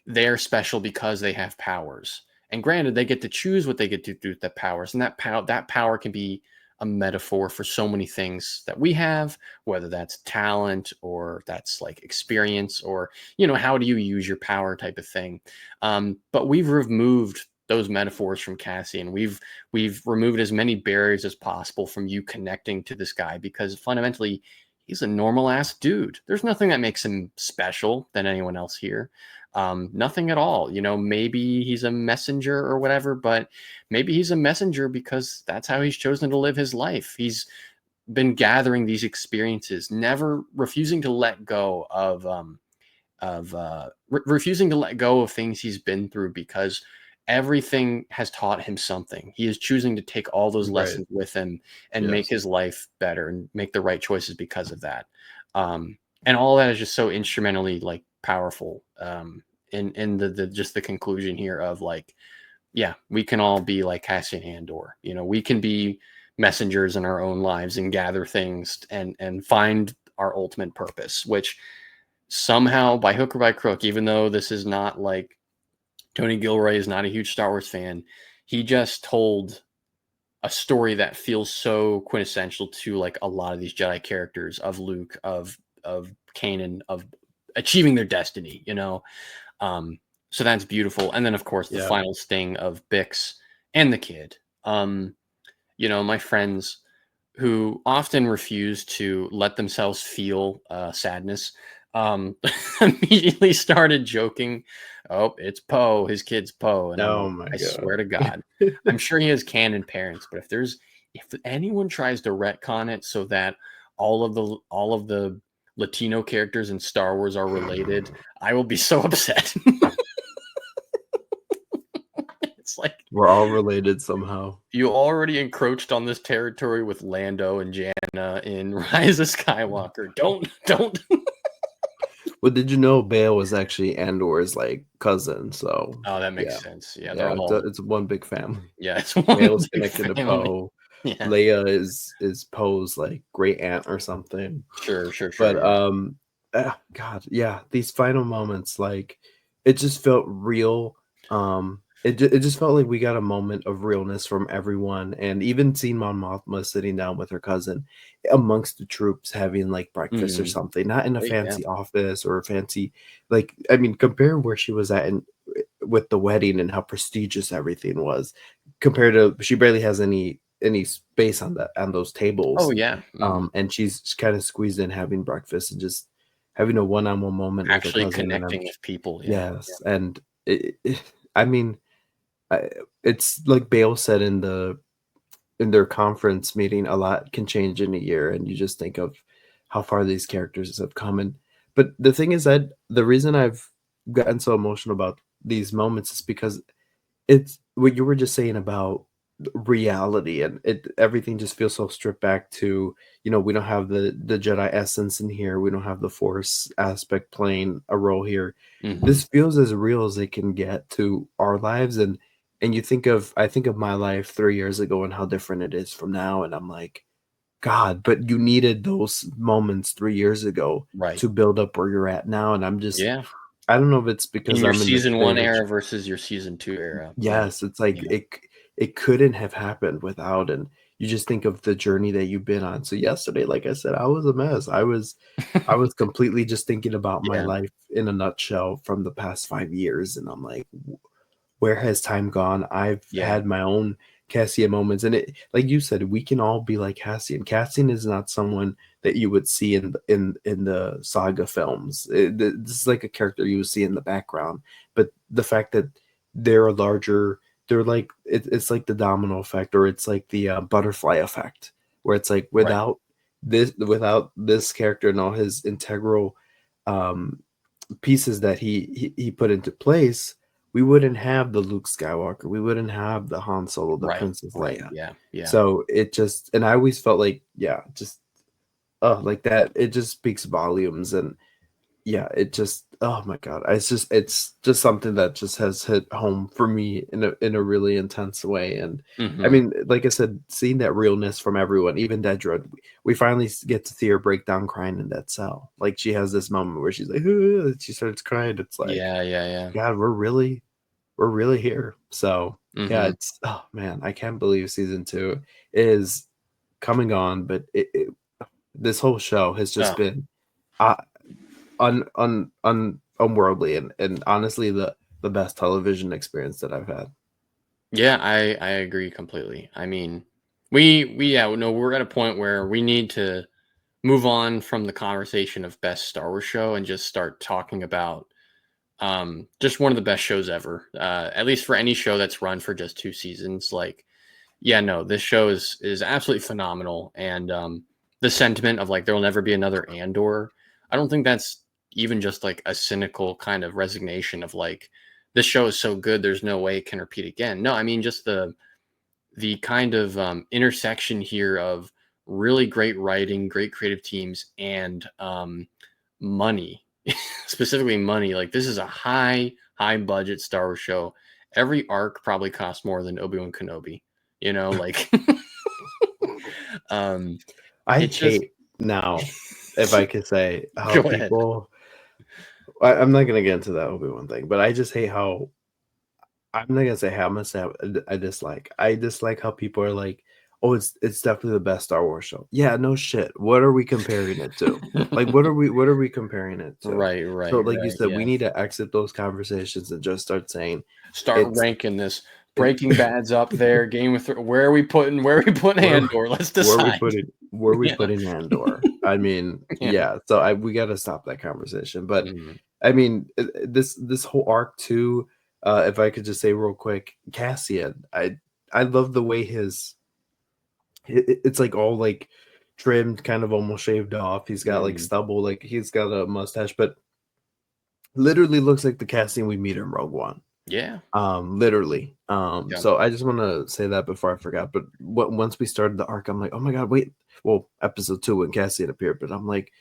they're special because they have powers. And granted, they get to choose what they get to do with the powers, and that power can be a metaphor for so many things that we have, whether that's talent or that's like experience or how do you use your power type of thing. But we've removed those metaphors from Cassian. We've removed as many barriers as possible from you connecting to this guy because fundamentally he's a normal ass dude. There's nothing that makes him special than anyone else here. Nothing at all. Maybe he's a messenger or whatever, but maybe he's a messenger because that's how he's chosen to live his life. He's been gathering these experiences, never refusing to let go of refusing to let go of things he's been through because everything has taught him something. He is choosing to take all those Right. lessons with him and make Yes. his life better and make the right choices because of that. And all that is just so instrumentally like powerful. In the just the conclusion here of like, yeah, we can all be like Cassian Andor. We can be messengers in our own lives and gather things and find our ultimate purpose, which somehow by hook or by crook, even though this is not like Tony Gilroy is not a huge Star Wars fan, he just told a story that feels so quintessential to like a lot of these Jedi characters of Luke, of Kanan, of achieving their destiny. So that's beautiful. And then of course the Yeah. final sting of Bix and the kid. My friends who often refuse to let themselves feel sadness immediately started joking. Oh, it's Poe. His kid's Poe, and I'm Oh like, my I god. swear to God, I'm sure he has canon parents, but if anyone tries to retcon it so that all of the Latino characters in Star Wars are related, I will be so upset. It's like We're all related somehow. you already encroached on this territory with Lando and Janna in Rise of Skywalker. Don't. Well, did you know Bale was actually Andor's like cousin? So Oh, that yeah, makes sense. Yeah, they're yeah, all it's one big family. yeah, it's one Bale's big connected to family. Poe. Yeah. Leia is Poe's like great aunt or something. Sure, But yeah. God, yeah, these final moments, like it just felt real. It just felt like we got a moment of realness from everyone, and even seeing Mon Mothma sitting down with her cousin amongst the troops having like breakfast or Mhm. something, not in a Right, yeah. fancy office or a fancy like. I mean, compare where she was at with the wedding and how prestigious everything was, compared to she barely has any space on that on those Oh, tables. yeah. Mhm. And she's kind of squeezed in having breakfast and just having a one-on-one moment with her Actually cousin, and connecting with people, yeah. yes, and I mean, it's like Bale said in their conference meeting, a lot can change in a year, and you just think of how far these characters have come. And but the thing is that the reason I've gotten so emotional about these moments is because it's what you were just saying about reality, and everything just feels so stripped back to, we don't have the Jedi essence in here. We don't have the Force aspect playing a role here. Mhm. This feels as real as it can get to our lives, and I think of my life 3 years ago and how different it is from now, and I'm like, God, but you needed those moments 3 years ago Right. to build up where you're at now, and Yeah. I don't know if it's In because your I'm in the season 1 stage. era versus your season 2 era. Yeah. Yes, it's like Yeah. it couldn't have happened without, and you just think of the journey that you've been on. So yesterday, like I said, I was a mess. I was completely just thinking about my Yeah. life in a nutshell from the past 5 years, and I'm like, where has time gone? I've Yeah. had my own Cassian moments, and it, like you said, we can all be like Cassian. Cassian is not someone that you would see in the saga films. This is like a character you would see in the background, but the fact that they're larger, they're like it's like the domino effect, or it's like the butterfly effect, where it's like Right. without this character and all his integral um, pieces that he put into place, we wouldn't have the Luke Skywalker, we wouldn't have the Han Solo, the Right. Princess Right. Leia. Yeah. Yeah. So it just, and I always felt like, yeah, just like that. It just speaks volumes, and yeah, it just, oh my god, it's just something that just has hit home for me in a really intense way. And I Hmm. mean, like I said, seeing that realness from everyone, even Dedra, we finally get to see her break down crying in that cell. Like she has this moment where she's like, she starts crying. It's like, Yeah. Yeah. Yeah. God, we're really here. So yeah, Hmm. it's, oh man, I can't believe season two is coming on, but this whole show has just Oh, been uh, unworldly, and honestly the best television experience that I've had. yeah. I agree completely. I mean, we yeah. No, we're at a point where we need to move on from the conversation of best Star Wars show and just start talking about just one of the best shows ever. At least for any show that's run for just 2 seasons. Like, yeah, no, this show is absolutely phenomenal. And the sentiment of like there will never be another Andor, I don't think that's even just like a cynical kind of resignation of like this show is so good there's no way it can repeat again. No, I mean just the kind of intersection here of really great writing, great creative teams, and money, specifically money. Like this is a high budget Star Wars show. Every arc probably costs more than Obi Wan Kenobi. You know, like um, I it's just hate now, if I could say, how go ahead. people. I'm not gonna get into that Obi-Wan thing, but I just hate how, I'm not gonna say how much that I dislike. I dislike how people are like, "Oh, it's definitely the best Star Wars show." Yeah, no shit. What are we comparing it to? Like, what are we comparing it to? Right, So, right, like you right. said, we Yeah. need to exit those conversations and just start saying Start it's ranking this. it, Breaking Bad's up there. Game of Thrones. Where are we putting where Andor? Let's where are we decide. putting where are we Yeah. putting Andor? I mean, Yeah. yeah. So we got to stop that conversation. But Mhm. I mean, this whole arc too. If I could just say real quick, Cassian, I love the way it's like all like trimmed, kind of almost shaved off. He's got like Mhm. stubble, like he's got a mustache, but literally looks like the Cassian we meet in Rogue One. Yeah. Literally. Yeah. So I just want to say that before I forgot. But once we started the arc, I'm like, oh my god, wait. Well, episode two when Cassian appeared, but I'm like,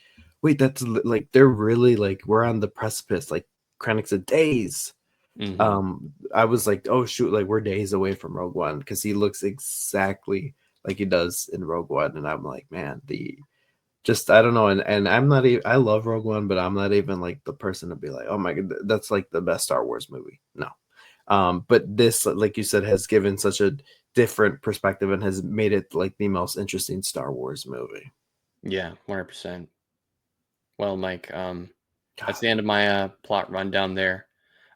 wait, that's like they're really like we're on the precipice. Like Krennic's a days. Mhm. I was like, oh shoot, like we're days away from Rogue One because he looks exactly like he does in Rogue One, and I'm like, man, the just I don't know, and I'm not even, I love Rogue One, but I'm not even like the person to be like, oh my god, that's like the best Star Wars movie. No, but this, like you said, has given such a different perspective and has made it like the most interesting Star Wars movie. Yeah. 100%. Well, Mike, that's God, the end of my plot rundown there.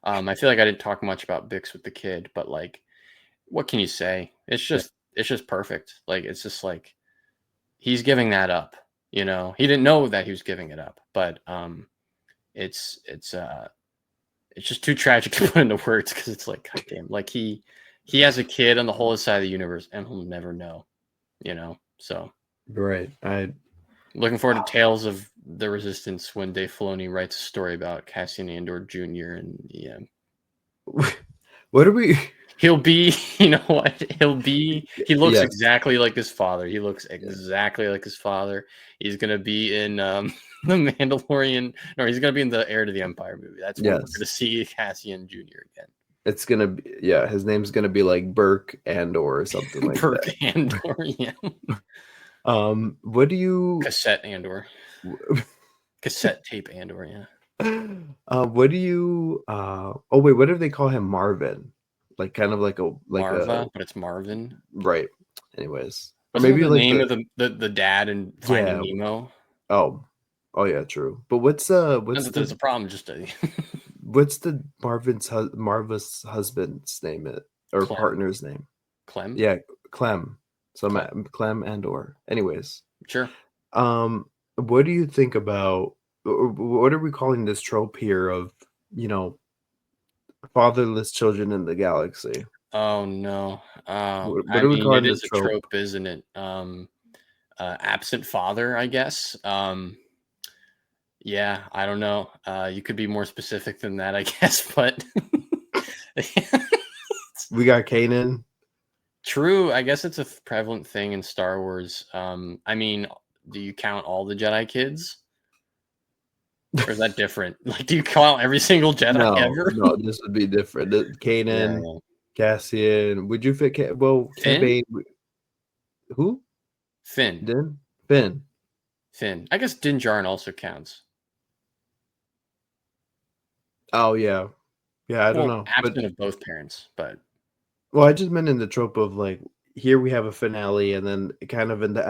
I feel like I didn't talk much about Bix with the kid, but like, what can you say? yeah, It's just perfect. Like, it's just like he's giving that up. You know, he didn't know that he was giving it up, but it's it's uh, it's just too tragic to put into words because it's like, goddamn, like he has a kid on the whole side of the universe and he'll never know. You know, so right. I looking forward to Tales of the Resistance when Dave Filoni writes a story about Cassian Andor Jr. and yeah, what are we? he'll be, you know what? He looks Yes, exactly like his father. He looks yeah. exactly like his father. He's gonna be in the Mandalorian, or he's gonna be in the Heir to the Empire movie. That's when we're Yes. gonna see Cassian Jr. again. It's gonna be, yeah. His name's gonna be like Burke or something like Burke that. Andor, yeah. What do you? Cassette Andor. Cassette tape Andor, yeah. What do you? Oh wait, what do they call him? Marvin, like kind of like a Marva, but it's Marvin. right. Anyways, or Wasn't that maybe the like name of the, the dad in Finding yeah. Nemo? Oh, oh yeah, true. But Not what's that there's the a problem, just a what's the Marva's husband's name or Clem. partner's name? Clem. Yeah, Clem. So Clem. Clem Andor. Anyways, Sure. what do you think about what are we calling this trope here of, you know, fatherless children in the galaxy? Oh no. What I are we mean, it calling is this a trope? trope, isn't it? Absent father, I guess. Yeah, I don't know. You could be more specific than that, I guess, but We got Kanan. true. I guess it's a prevalent thing in Star Wars. I mean, do you count all the Jedi kids? Or is that different? Like, do you count every single Jedi No, ever? no, this would be different. Yeah, Kanan, yeah. Cassian. Would you fit? Well, Cad Finn? Bane. Who? Finn. Din? Finn. Finn. I guess Din Djarin also counts. Oh yeah, yeah. I don't Well, know, but absent of both parents, but well, I just meant in the trope of like here we have a finale, and then kind of in the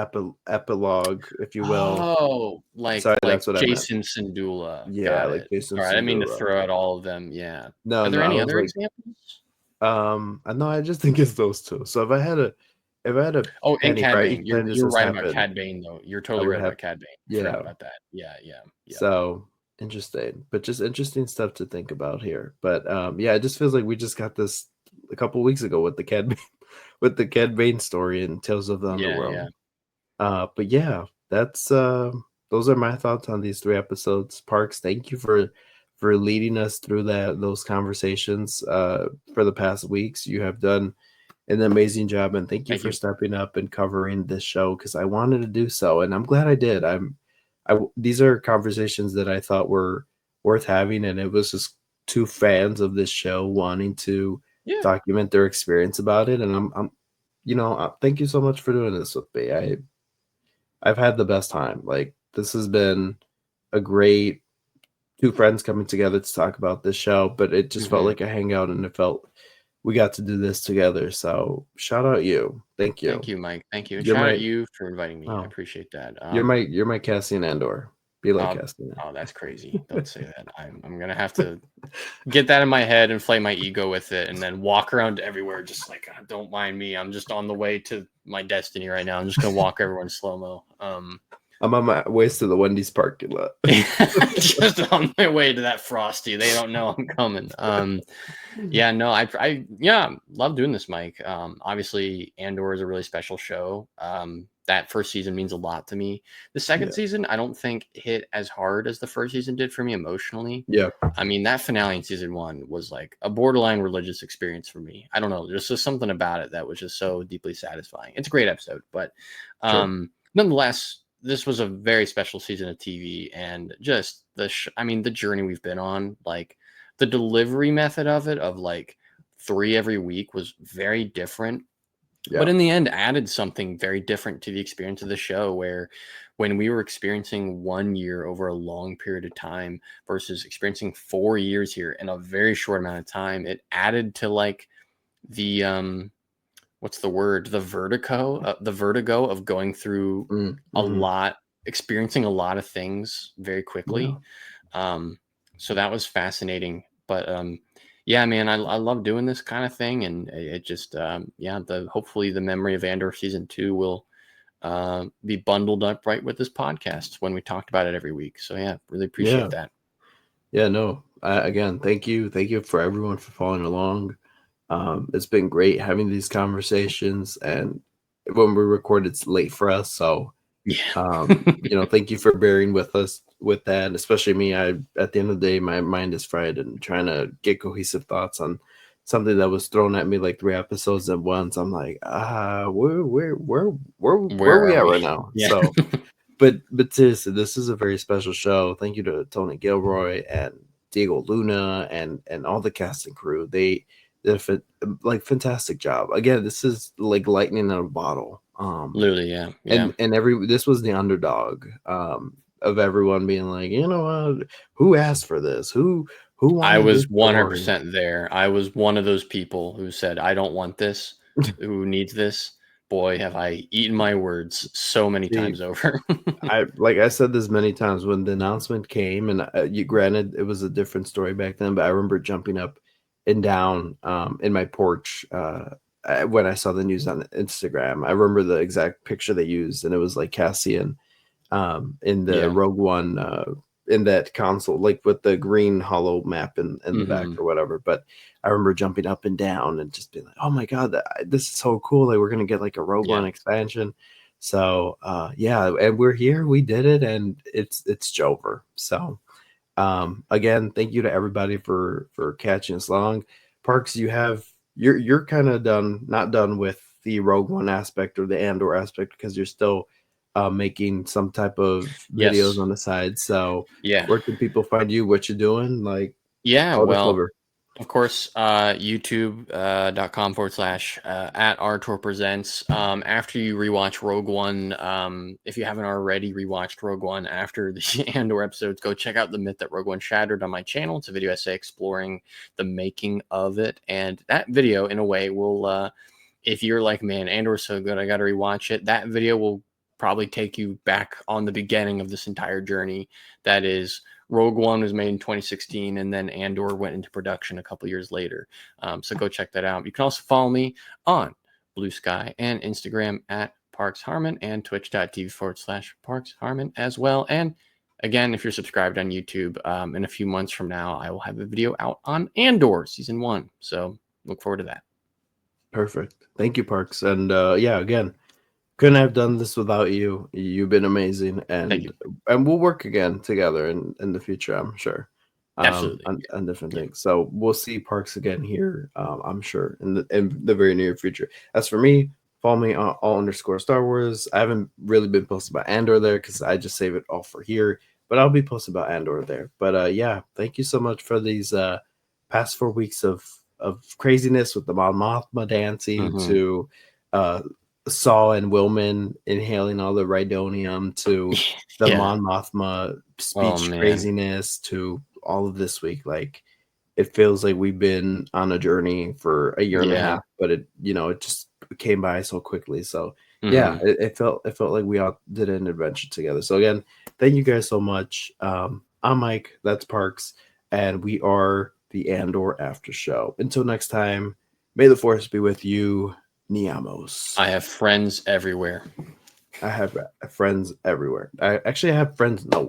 epilogue, if you will. oh, Sorry, like that's what I meant. Jason Syndulla. Yeah, Got like it. Jason Sorry, I didn't mean to Segura. throw out all of them. Yeah. No, Are no, there I any was other like, examples? I know. I just think it's those two. So if I had a Oh, and penny for Cad each Bane. time this You're has right about happened, Cad Bane though. You're I totally would right have. about Cad Bane. Forgot Yeah. about that. Yeah, yeah, yeah. So interesting, but just interesting stuff to think about here. But yeah, it just feels like we just got this a couple weeks ago with the Cad Bane, with the Cad Bane story in Tales of the Yeah, Underworld. yeah. But yeah, that's those are my thoughts on these 3 episodes. Parks, thank you for leading us through those conversations for the past weeks. You have done an amazing job, and thank you Thank for you. stepping up and covering this show because I wanted to do so, and I'm glad I did. These are conversations that I thought were worth having, and it was just two fans of this show wanting to Yeah. document their experience about it, and I'm thank you so much for doing this with me. I've had the best time. Like this has been a great two friends coming together to talk about this show, but it just felt Hmm. like a hangout, and it felt we got to do this together. So shout out you. Thank Thank you. you, Mike. Thank you. And You're shout out my you for inviting me. I oh, appreciate that. you're my Cassian Andor. Be like Oh, Cassian. oh, that's crazy. Don't say that. I'm gonna have to get that in my head, inflate my ego with it, and then walk around everywhere just like don't mind me. I'm just on the way to my destiny right now. I'm just gonna walk everyone slow mo. I'm on my ways to the Wendy's parking lot. Just on my way to that Frosty. They don't know I'm coming. Yeah, no, yeah, love doing this, Mike. Obviously, Andor is a really special show. That first season means a lot to me. The second Yeah. season, I don't think hit as hard as the first season did for me emotionally. Yeah. I mean, that finale in season one was like a borderline religious experience for me. I don't know, there's just something about it that was just so deeply satisfying. It's a great episode, but Sure. nonetheless, this was a very special season of TV, and just I mean, the journey we've been on, like the delivery method of it, of like 3 every week, was very different, but Yeah. in the end added something very different to the experience of the show, where when we were experiencing 1 year over a long period of time versus experiencing 4 years here in a very short amount of time, it added to like the what's the word, the vertigo of going through a Mm-hmm. lot, experiencing a lot of things very Yeah. quickly. So that was fascinating, but yeah, man, I love doing this kind of thing, and it just yeah, the hopefully the memory of Andor season 2 will be bundled up right with this podcast when we talked about it every week. So yeah, really Yeah. appreciate that. Yeah. No. Again, thank you. Thank you for everyone for following along. It's been great having these conversations, and when we record, it's late for us. So, Yeah. thank you for bearing with us with that, especially me. At the end of the day, my mind is fried and trying to get cohesive thoughts on something that was thrown at me like 3 episodes at once. I'm like, where are Where we are at we? right now? Yeah. So, but seriously, this is a very special show. Thank you to Tony Gilroy and Diego Luna and all the cast and crew. They did like fantastic job. Again, this is like lightning in a bottle. Literally, yeah. Yeah. And this was the underdog of everyone being like, you know what, who asked for this? Who I wanted this was story? 100% there. I was one of those people who said, I don't want this, who needs this. boy, have I eaten my words so many See, times over. I said this many times when the announcement came, and you granted it was a different story back then, but I remember jumping up and down in my porch when I saw the news on Instagram. I remember the exact picture they used, and it was like Cassian in the Yeah. Rogue One in that console, like with the green hollow map in the back Hmm. or whatever. But I remember jumping up and down and just being like, "Oh my god, this is so cool! Like we're gonna get like a Rogue One Yeah. expansion." So yeah, and we're here. We did it, and it's Jover. So again, thank you to everybody for catching us along. Parks, you're kind of not done with the Rogue One aspect or the Andor aspect because you're still making some type of videos Yes. on the side. So Yeah. where can people find you? What you're doing? Like Yeah. all the Well, clover. of course, youtube.com/, at Artor Presents. After you rewatch Rogue One, if you haven't already rewatched Rogue One after the Andor episodes, go check out The Myth That Rogue One Shattered on my channel. It's a video essay exploring the making of it. And that video, in a way, will, if you're like, man, Andor's so good, I got to rewatch it, that video will probably take you back on the beginning of this entire journey. That is, Rogue One was made in 2016, and then Andor went into production a couple years later. So go check that out. You can also follow me on Blue Sky and Instagram at Parks Harmon and twitch.tv/Parks Harmon as well. And again, if you're subscribed on YouTube, in a few months from now, I will have a video out on Andor Season 1. So look forward to that. Perfect. Thank you, Parks. And yeah, again, couldn't have done this without you. You've been amazing, Thank you. and we'll work again together in the future. I'm sure, Absolutely. on different Yeah. things. So we'll see Parks again here. I'm sure in the very near future. As for me, follow me on all_Star Wars. I haven't really been posting about Andor there because I just save it all for here. But I'll be posting about Andor there. But yeah, thank you so much for these past 4 weeks of craziness with the Mon Mothma dancing Hmm. to uh Saul and Wilman inhaling all the rhydonium to the Yeah. Mon Mothma Oh, speech man. craziness to all of this week. Like it feels like we've been on a journey for a year and a Yeah. half, but it just came by so quickly. So yeah, Hmm. it felt like we all did an adventure together. So again, thank you guys so much. I'm Mike, that's Parks, and we are the Andor After Show. Until next time, may the force be with you, Niamos. I have friends everywhere. I have friends everywhere. I actually have friends. No,